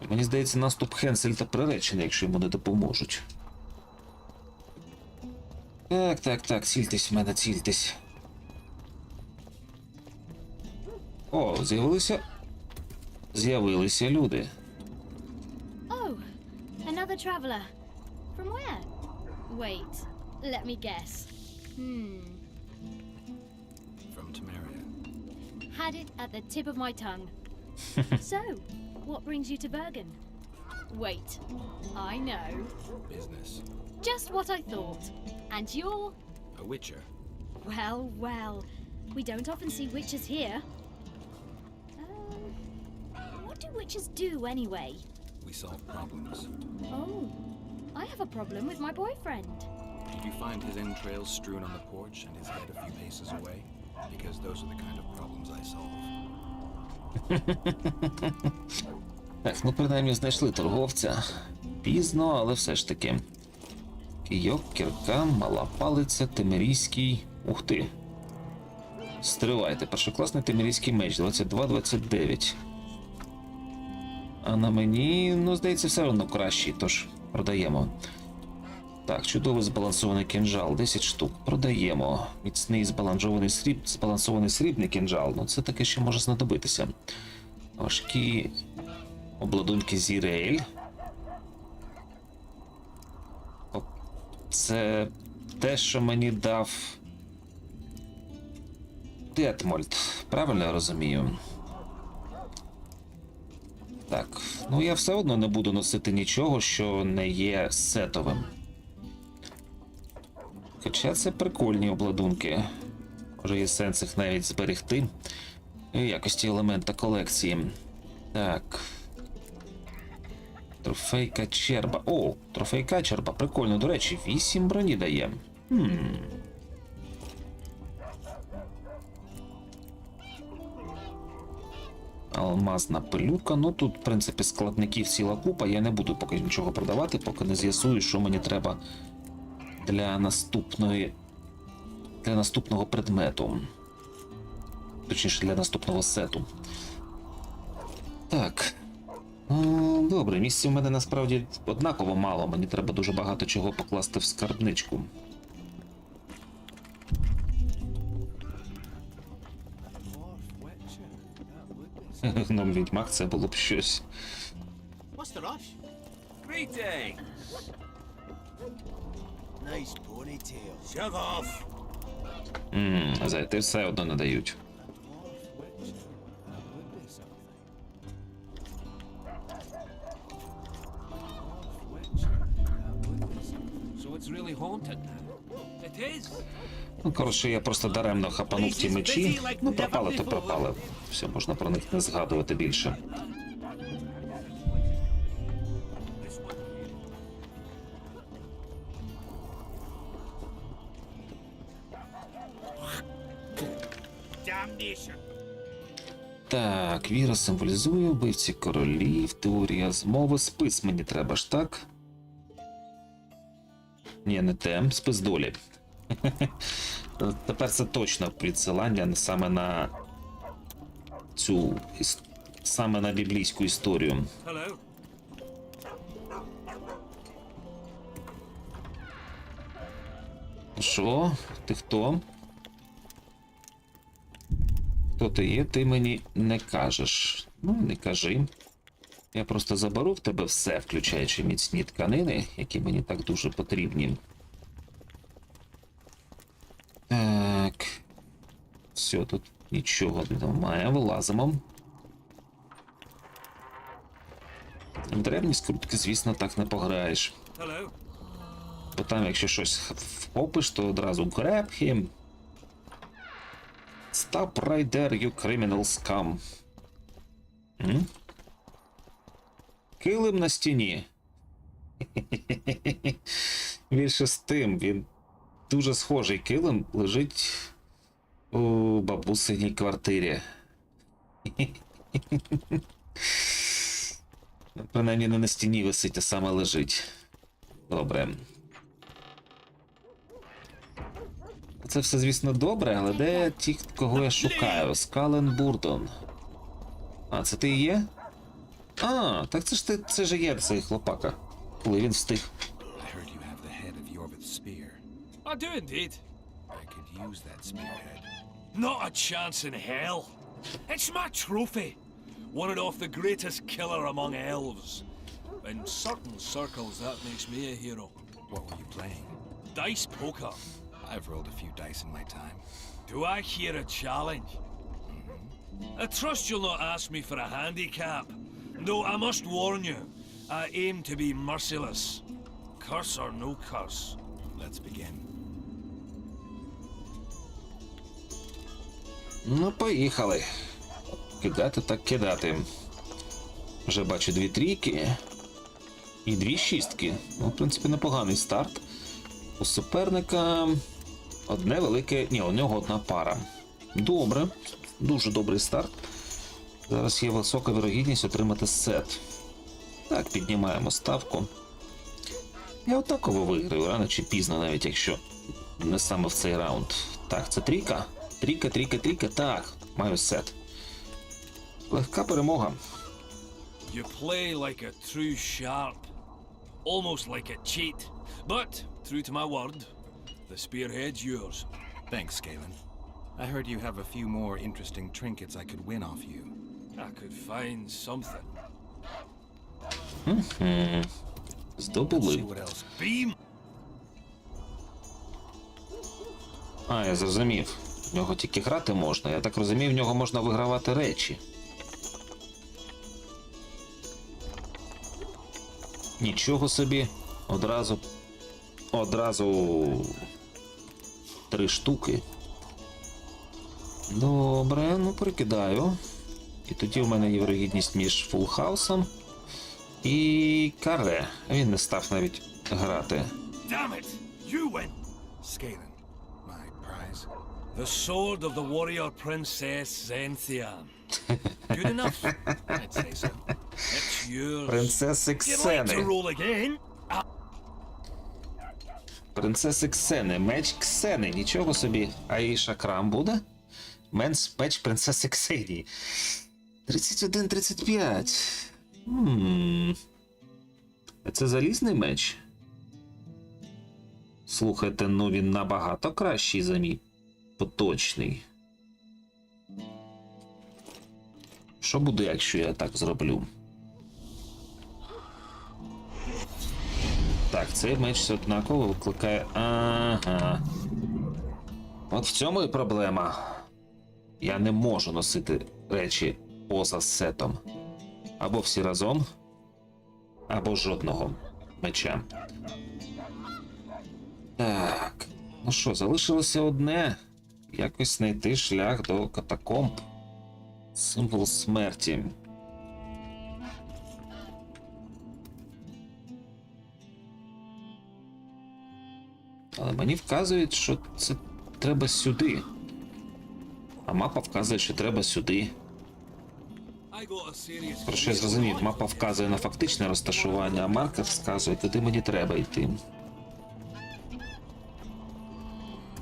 Мені здається, наступ Хенсельта приречений, якщо йому не допоможуть. Так, цільтесь в мене, цільтесь. О, з'явилися люди. Oh, another traveler. From where? Wait, let me guess. From Temeria. Had it at the tip of my tongue. So, what brings you to Bergen? Wait, I know. Business. Just what I thought. And you're... A witcher. Well, we don't often see witches here. What do witches do anyway? We solve problems. Oh, I have a problem with my boyfriend. Did you find his entrails strewn on the porch and his head a few paces away? Because those are the kind of problems I solve. Так, ну принаймні знайшли торговця. Пізно, але все ж таки. Кийок, кірка, мала палиця, темерійський... Ух ти. Стривайте, першокласний темерійський меч, 22-29. А на мені, ну, здається, все одно кращий, тож продаємо. Так, чудовий збалансований кінжал, 10 штук, продаємо. Міцний збалансований срібний кінжал, ну це таке ще може знадобитися. Важкі обладунки Зірель. Це те, що мені дав Детмольд, правильно я розумію? Так, ну я все одно не буду носити нічого, що не є сетовим. Хоча це прикольні обладунки. Може є сенс їх навіть зберегти в якості елемента колекції. Так. Трофей качерба. О, трофей качерба, прикольно. До речі, 8 броні дає. Алмазна пилюка. Ну тут, в принципі, складників ціла купа. Я не буду поки нічого продавати, поки не з'ясую, що мені треба для наступного предмету. Точніше, для наступного сету. Так. Добре, місця в мене насправді однаково мало. Мені треба дуже багато чого покласти в скарбничку. Гном Відьмак, це було б щось. What's the rush? Greeting! Nice ponytail. Shove off! Зайти все одно не дають. So it's really haunted. It is. Ну, коротше, я просто даремно хапанув ті мечі. Ну, пропали, то пропали. Все, можна про них не згадувати більше. Damnation! Так, віра символізує вбивці королів, теорія змови, спис мені треба ж, так? Ні, не те, спис долі. Тепер це точно відсилання саме на цю, саме на біблійську історію. Hello. Що? Ти хто? Хто ти є? Ти мені не кажеш. Ну, не кажи. Я просто заберу в тебе все, включаючи міцні тканини, які мені так дуже потрібні. Так. Все, тут нічого немає. Вилазимо. В древні скрутки, звісно, так не пограєш. Hello. Бо там, якщо щось вхопиш, то одразу grab him. Stop right there, you criminal scum. Килим на стіні. Більше з тим, він дуже схожий килим лежить у бабусиній квартирі. Принаймні не на стіні висить, а саме лежить. Добре. Це все, звісно, добре, але де ті, кого я шукаю? Скален Бурдон. А, це ти і є? А, так це ж ти, це ж є цей хлопака. Коли він встиг. I heard you have the head of Yorvith's spear. I do indeed. I could use that spearhead. Not a chance in hell. It's my trophy. Won it off the greatest killer among elves. In certain circles, that makes me a hero. What were you playing? Dice poker. I've rolled a few dice in my time. Do I hear a challenge? I trust you'll not ask me for a handicap. Though I must warn you, I aim to be merciless. Curse or no curse. Let's begin. Ну, поїхали. Кидати так кидати. Вже бачу 2 трійки. І 2 шістки. Ну, в принципі, непоганий старт. У суперника одне велике... Ні, у нього одна пара. Добре. Дуже добрий старт. Зараз є висока вірогідність отримати сет. Так, піднімаємо ставку. Я отаково виграю, рано чи пізно, навіть якщо не саме в цей раунд. Так, це трійка. Трійка, трійка, трійка. Так, маю сет. Легка перемога. You play like a true sharp. Almost like a cheat. But, true to my word, the spearhead's yours. Thanks, Galen. I heard you have a few more interesting trinkets I could win off you. I could find something. See Здобули. what else. Beam! А, я зрозумів. В нього тільки грати можна. Я так розумію, в нього можна вигравати речі. Нічого собі. Одразу 3 штуки. Добре, ну прикидаю. І тоді в мене є вірогідність між фулхаусом і каре. Він не став навіть грати. Damn it! You win! Scalen, my prize. The sword of the warrior princess Zenthian. Good enough? I'd say so. It's yours. Принцеси You'd like to Ксени. roll again? Принцеси Ксени. Меч Ксени. Нічого собі. А і шакрам буде? Меч принцеси Ксенії. 31-35. Це залізний меч? Слухайте, ну він набагато кращий за мій поточний. Що буде, якщо я так зроблю? Так, цей меч однаково викликає... Ага. От в цьому і проблема. Я не можу носити речі поза сетом. Або всі разом, або жодного меча. Так, ну що, залишилося одне. Якось знайти шлях до катакомб. Символ смерті. Але мені вказують, що це треба сюди. А мапа вказує, що треба сюди. Про що я зрозумів, мапа вказує на фактичне розташування, а маркер вказує, куди мені треба йти.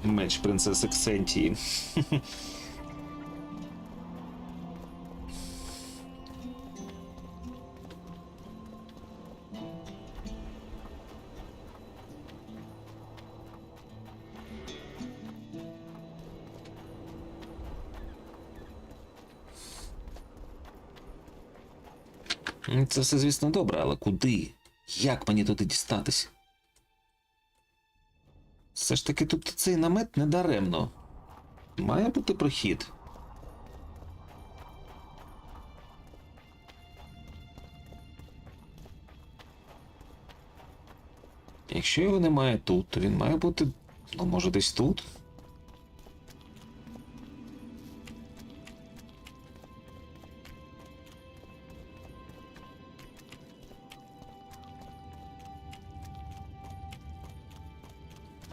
Меч принцеси Ксентії. Це все, звісно, добре, але куди? Як мені туди дістатись? Все ж таки тут цей намет не даремно. Має бути прохід. Якщо його немає тут, то він має бути, ну, може, десь тут?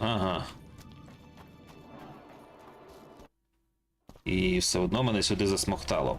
Ага. І все одно мене сюди засмоктало.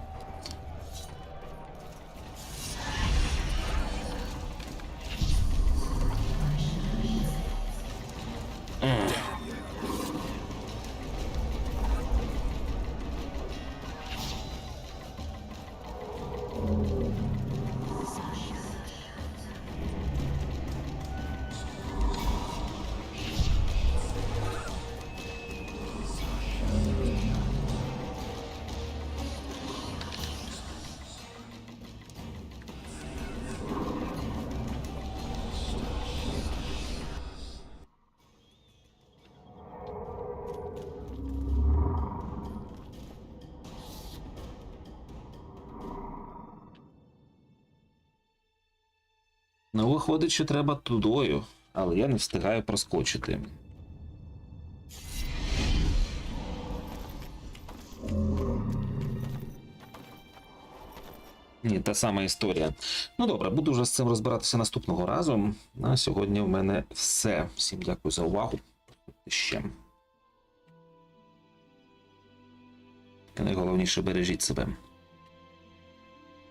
Ну, виходить, що треба тудою, але я не встигаю проскочити. Ні, та сама історія. Ну добре, буду вже з цим розбиратися наступного разу. На сьогодні в мене все. Всім дякую за увагу. Ще. І найголовніше, бережіть себе.